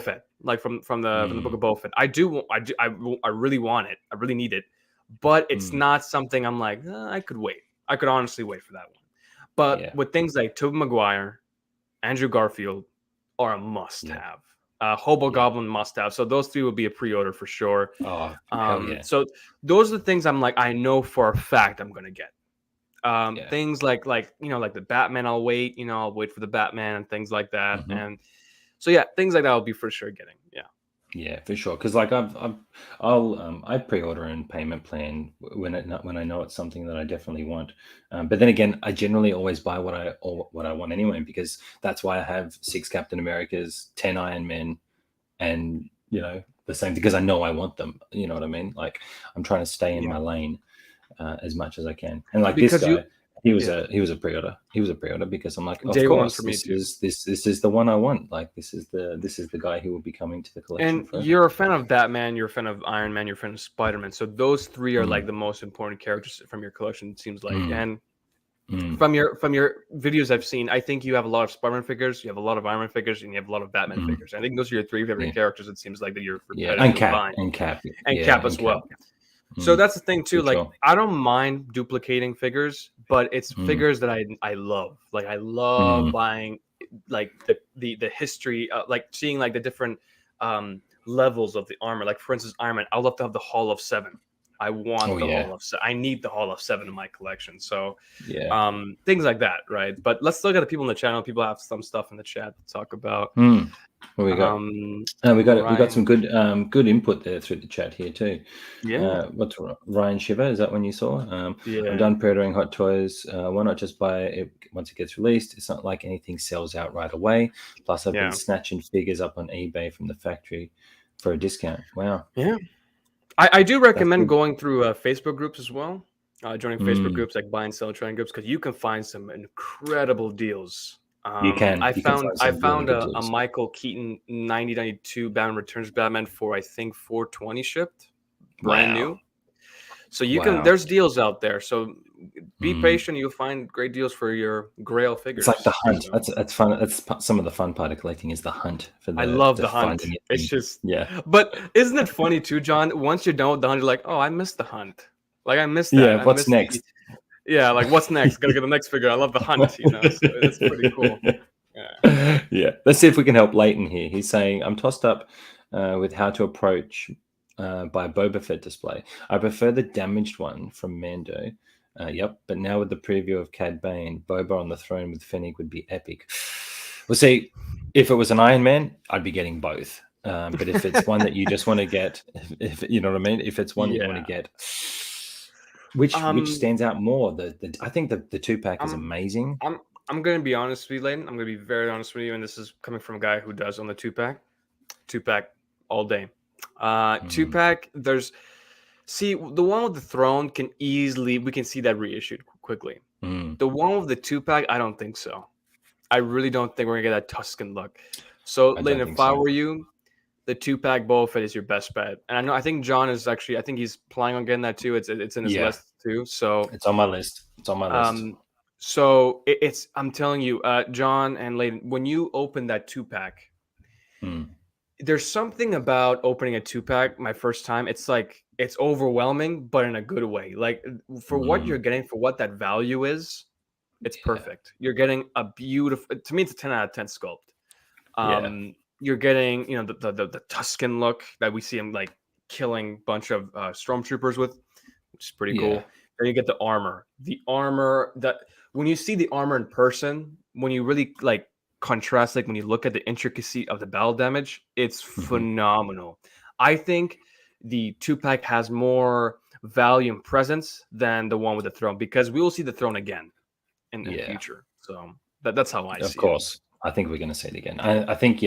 Fett, like from the book of Boba Fett. I really want it. I really need it, but it's not something I'm like I could wait. I could honestly wait for that one. But with things like Tobey Maguire, Andrew Garfield are a must-have. Hobo Goblin must-have. So those three would be a pre-order for sure. Oh, hell yeah. So those are the things I'm like I know for a fact I'm going to get. Things like like the Batman, I'll wait for the Batman and things like that. And so yeah, things like that I'll be for sure getting. Yeah, for sure. Because like I pre-order and payment plan when I know it's something that I definitely want. But then again, I generally always buy what I want anyway, because that's why I have 6 Captain Americas, 10 Iron Men, and the same, because I know I want them. You know what I mean? Like, I'm trying to stay in my lane as much as I can. And like Because this guy, he was a pre-order. He was a pre-order because I'm like, of Day one course, for me this too. is the one I want. Like, this is the guy who will be coming to the collection. And you're a fan of Batman, you're a fan of Iron Man, you're a fan of Spider-Man. So those 3 are like the most important characters from your collection, it seems like. And from your videos I've seen, I think you have a lot of Spider-Man figures, you have a lot of Iron Man figures, and you have a lot of Batman figures. I think those are your 3 favorite characters. It seems like that you're and Cap as well. So that's the thing too. Like, I don't mind duplicating figures, but it's figures that I love. Like, I love buying like the history, like seeing like the different levels of the armor. Like, for instance, Iron Man, I'd love to have the Hall of 7. I want Hall of 7. I need the Hall of 7 in my collection. So things like that, right? But let's look at the people in the channel. People have some stuff in the chat to talk about. What we got? We got some good input there through the chat here too. What's Ryan Shiver? Is that one you saw? I'm done pre-ordering Hot Toys. Why not just buy it once it gets released? It's not like anything sells out right away. Plus, I've been snatching figures up on eBay from the factory for a discount. Wow. Yeah. I do recommend going through Facebook groups as well. Joining Facebook groups, like buy and sell trading groups, because you can find some incredible deals. You can. I found a Michael Keaton 1992 Batman Returns Batman for, I think, $420 shipped, brand new. So you can. There's deals out there. So be patient. You'll find great deals for your Grail figures. It's like the hunt. So. That's fun. That's some of the fun part of collecting, is the hunt. I love the hunt. It's just But isn't it funny too, John? Once you're done with the hunt, you're like, oh, I missed the hunt. Like, I missed that. Yeah. What's next? Like, what's next? Gotta get the next figure. I love the hunt. So it's pretty cool. Yeah. Let's see if we can help Leighton here. He's saying, I'm tossed up with how to approach by Boba Fett display. I prefer the damaged one from Mando. But now with the preview of Cad Bane, Boba on the throne with Fennec would be epic. Well, see, if it was an Iron Man, I'd be getting both. But if it's one that you just want to get, if you know what I mean, if it's one that you want to get, which stands out more? I think the 2-pack is amazing. I'm going to be honest with you, Leighton. I'm going to be very honest with you, and this is coming from a guy who does own the 2-pack. 2-pack all day. 2-pack, there's... See, the one with the throne we can see that reissued quickly. The one with the 2-pack, I don't think so. I really don't think we're going to get that Tuscan look. So, Leighton, if I were you, the 2-pack Boba Fett is your best bet. And I think John is actually, I think he's planning on getting that too. It's in his list too. So it's on my list. So I'm telling you, John and Leighton, when you open that 2-pack, there's something about opening a 2-pack my first time. It's like, it's overwhelming, but in a good way. Like, for what you're getting, for what that value is, it's perfect. You're getting a beautiful, to me, it's a 10 out of 10 sculpt. You're getting, the Tuscan look that we see him like killing a bunch of stormtroopers with, which is pretty cool. Then you get the armor. The armor, that when you see the armor in person, when you really like contrast, like when you look at the intricacy of the battle damage, it's phenomenal. I think the 2-pack has more value and presence than the one with the throne, because we will see the throne again in the future. So that's how I see it. Of course. I think we're going to see it again. I think,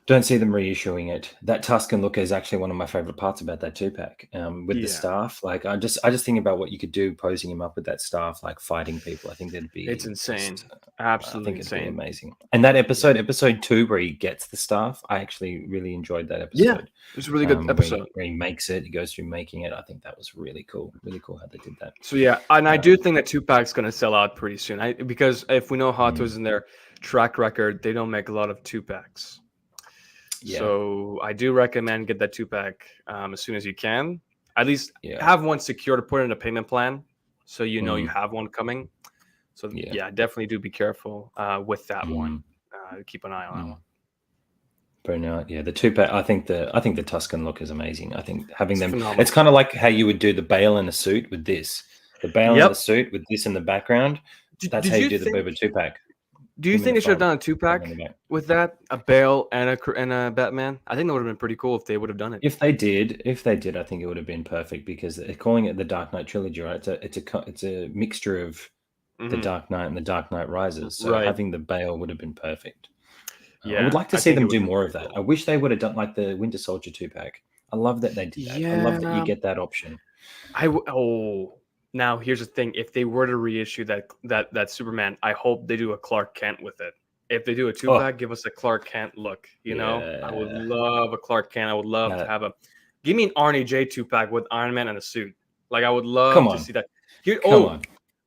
don't see them reissuing it. That Tuscan look is actually one of my favorite parts about that 2-pack. With the staff, like I just think about what you could do posing him up with that staff, like fighting people. I think it's insane. Absolutely, I think it'd be amazing. And that episode 2, where he gets the staff, I actually really enjoyed that episode. Yeah, it's a really good episode where he makes it. He goes through making it. I think that was really cool. Really cool how they did that. So and I do think that 2-pack's going to sell out pretty soon. Because if we know Hot Toys in their track record, they don't make a lot of 2-packs. So I do recommend get that 2-pack as soon as you can. At least have one secure to put in a payment plan, so you know you have one coming. So definitely do be careful with that one. Keep an eye on that one. Brilliant. The 2-pack. I think the Tuscan look is amazing. I think having them, it's kind of like how you would do the Bale in a suit with this. The bail in Yep. the suit with this in the background. That's how you do the Boba 2-pack. Do you think they should have done a 2-pack with that? A Bale and a Batman? I think that would have been pretty cool if they would have done it. If they did, I think it would have been perfect because they're calling it the Dark Knight Trilogy, right? It's a mixture of the Dark Knight and the Dark Knight Rises. So having the Bale would have been perfect. I would like to see them do more of that. Cool. I wish they would have done like the Winter Soldier 2-pack. I love that they did that. I love that you get that option. Now here's the thing: if they were to reissue that Superman, I hope they do a Clark Kent with it. If they do a 2-pack, give us a Clark Kent look. You know, I would love a Clark Kent. I would love to have give me an Arnie J 2-pack with Iron Man and a suit. Like I would love to see that. Come on.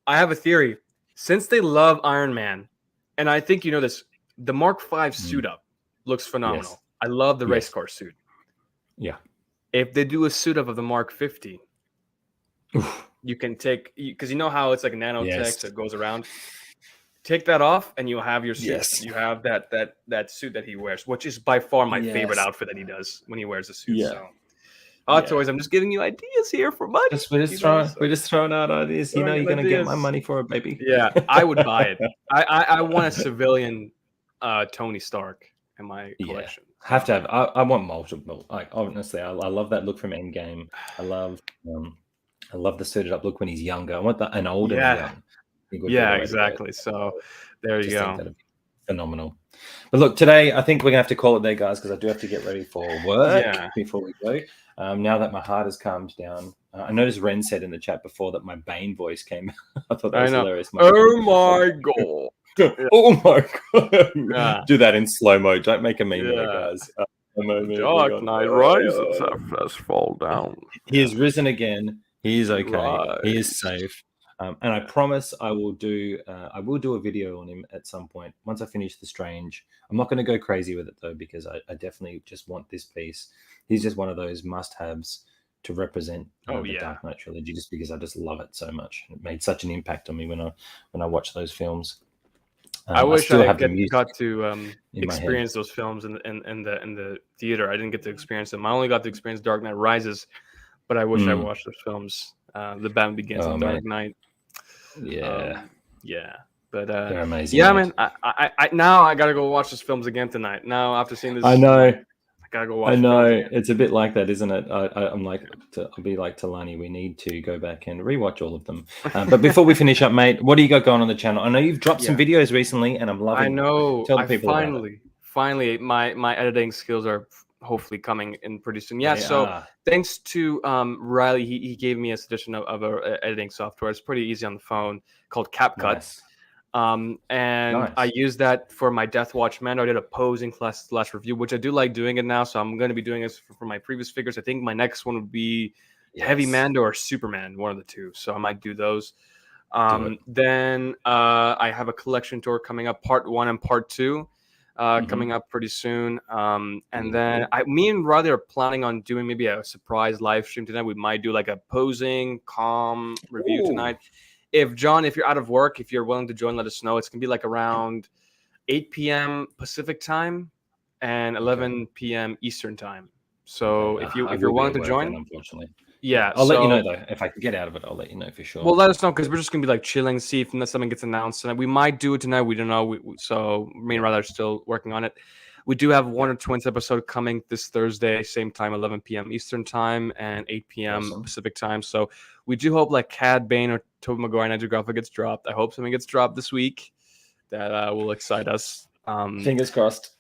I have a theory. Since they love Iron Man, and I think you know this, the Mark V suit up looks phenomenal. Yes. I love the race car suit. Yeah. If they do a suit up of the Mark 50, you can take, because you know how it's like nanotech, so it goes around. Take that off, and you'll have your suit. Yes. You have that suit that he wears, which is by far my favorite outfit that he does when he wears a suit. Yeah. So, Toys, I'm just giving you ideas here for money. We're just throwing out ideas. You know, you're gonna get my money for it, baby. Yeah, I would buy it. I want a civilian Tony Stark in my collection. Have to have. I want multiple. Like honestly, I love that look from Endgame. I love the suited up look when he's younger. I want an older young. Yeah, exactly. So there you go. That'd be phenomenal. But look, today I think we're gonna have to call it there, guys, because I do have to get ready for work before we go. Now that my heart has calmed down, I noticed Ren said in the chat before that my Bane voice came. I thought that was hilarious. Oh my god! Oh my god! Do that in slow mo. Don't make a meme there, guys. Dark Knight Rises has fall down. He has risen again. He is okay. He is safe. And I promise I will do a video on him at some point once I finish The Strange. I'm not going to go crazy with it though, because I definitely just want this piece. He's just one of those must-haves to represent the Dark Knight Trilogy, just because I just love it so much. It made such an impact on me when I watched those films. I wish I got to experience those films in the theater. I didn't get to experience them. I only got to experience Dark Knight Rises, but I wish I watched those films. The Batman Begins and Dark Knight. But they're amazing. Yeah, man. I now I gotta go watch those films again tonight. Now after seeing this, I know. I gotta go watch. I know it's a bit like that, isn't it? I'm like, I'll be like Talani. We need to go back and rewatch all of them. But before we finish up, mate, what do you got going on the channel? I know you've dropped some videos recently, and I'm loving. I know. Tell the people finally, my editing skills are hopefully coming in pretty soon. Thanks to Riley, he gave me a suggestion of a editing software. It's pretty easy on the phone called CapCut. Nice. I used that for my Death Watch Mando. I did a posing class review, which I do like doing it now. So I'm going to be doing this for my previous figures. I think my next one would be Heavy Mando or Superman, one of the two. So I might do those. Then I have a collection tour coming up, part 1 and part 2. Coming up pretty soon. And then me and Riley are planning on doing maybe a surprise live stream tonight. We might do like a posing, calm review tonight. If you're out of work, if you're willing to join, let us know. It's going to be like around 8 p.m. Pacific time and 11 p.m. Eastern time. So if you're willing to join, unfortunately. Yeah, I'll let you know though. If I can get out of it, I'll let you know for sure. Well, let us know, because we're just gonna be like chilling, see if something gets announced tonight. We might do it tonight. We don't know. So me and Riley are still working on it. We do have Wonder Twins episode coming this Thursday, same time, 11 p.m. Eastern time and 8 p.m. Pacific time. So we do hope like Cad Bane or Tobey Maguire and Andrew Garfield gets dropped. I hope something gets dropped this week that will excite us. Fingers crossed.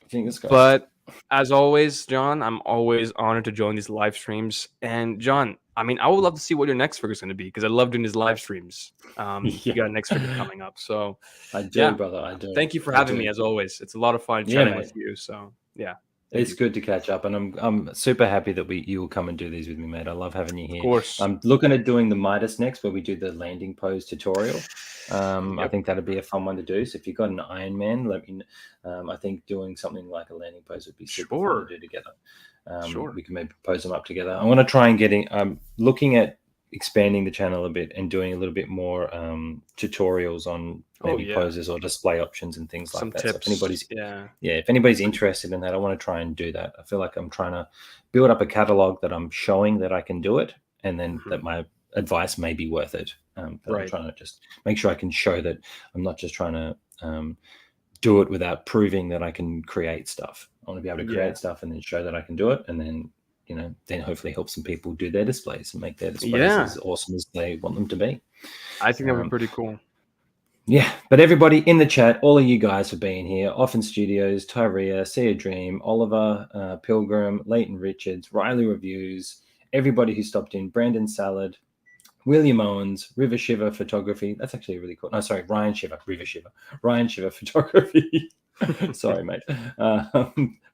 But as always, John, I'm always honored to join these live streams. And John, I mean, I would love to see what your next figure is going to be, because I love doing these live streams. You got a next figure coming up. So I do, brother. I do. Thank you for having me, as always. It's a lot of fun chatting with you. So yeah. It's good to catch up, and I'm super happy that you will come and do these with me, mate. I love having you here. Of course. I'm looking at doing the Midas next, where we do the landing pose tutorial. I think that'd be a fun one to do. So if you've got an Iron Man, let me know. I think doing something like a landing pose would be super fun to do together. We can maybe pose them up together. I want to try and looking at expanding the channel a bit and doing a little bit more tutorials on maybe poses or display options and things like that. Tips. So if anybody's interested in that, I want to try and do that. I feel like I'm trying to build up a catalog that I'm showing that I can do it, and then that my advice may be worth it. But I'm trying to just make sure I can show that I'm not just trying to do it without proving that I can create stuff. I want to be able to create stuff and then show that I can do it, and then then hopefully help some people do their displays and make their displays as awesome as they want them to be. I think that would be pretty cool. Yeah, but everybody in the chat, all of you guys for being here. Often Studios, Tyria, See a Dream, Oliver, Pilgrim, Leighton Richards, Riley Reviews, everybody who stopped in, Brandon Salad, William Owens, River Shiver Photography. That's actually really cool. No, sorry, Ryan Shiver, River Shiver. Ryan Shiver Photography. Sorry, mate.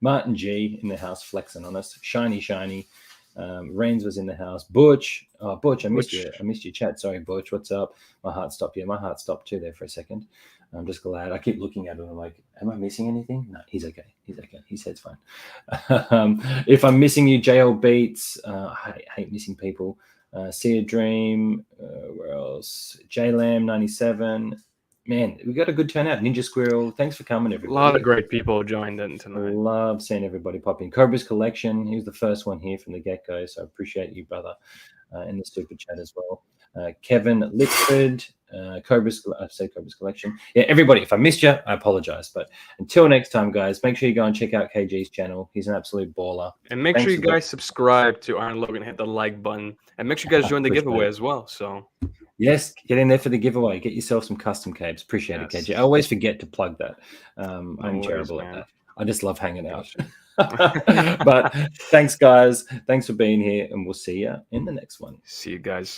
Martin G in the house flexing on us. Shiny. Rains was in the house. Butch. Oh, Butch, I missed you. I missed your chat. Sorry, Butch. What's up? My heart stopped. Yeah, my heart stopped too there for a second. I'm just glad. I keep looking at him. I'm like, am I missing anything? No, he's okay. He's okay. He said it's fine. If I'm missing you, JL Beats. I hate missing people. See a Dream. Where else? JLam 97. Man, we got a good turnout. Ninja Squirrel, thanks for coming, everybody. A lot of great people joined in tonight. Love seeing everybody pop in. Cobra's Collection, he was the first one here from the get-go, so I appreciate you, brother, in the super chat as well. Kevin Lickford, Cobra's Collection. Yeah, everybody, if I missed you, I apologize. But until next time, guys, make sure you go and check out KG's channel. He's an absolute baller. And make sure you guys subscribe to Iron Logan, hit the like button. And make sure you guys join the giveaway as well. So yes, get in there for the giveaway. Get yourself some custom capes. Appreciate it, KG. I always forget to plug that. I'm terrible at that. I just love hanging out. But thanks, guys. Thanks for being here, and we'll see you in the next one. See you guys.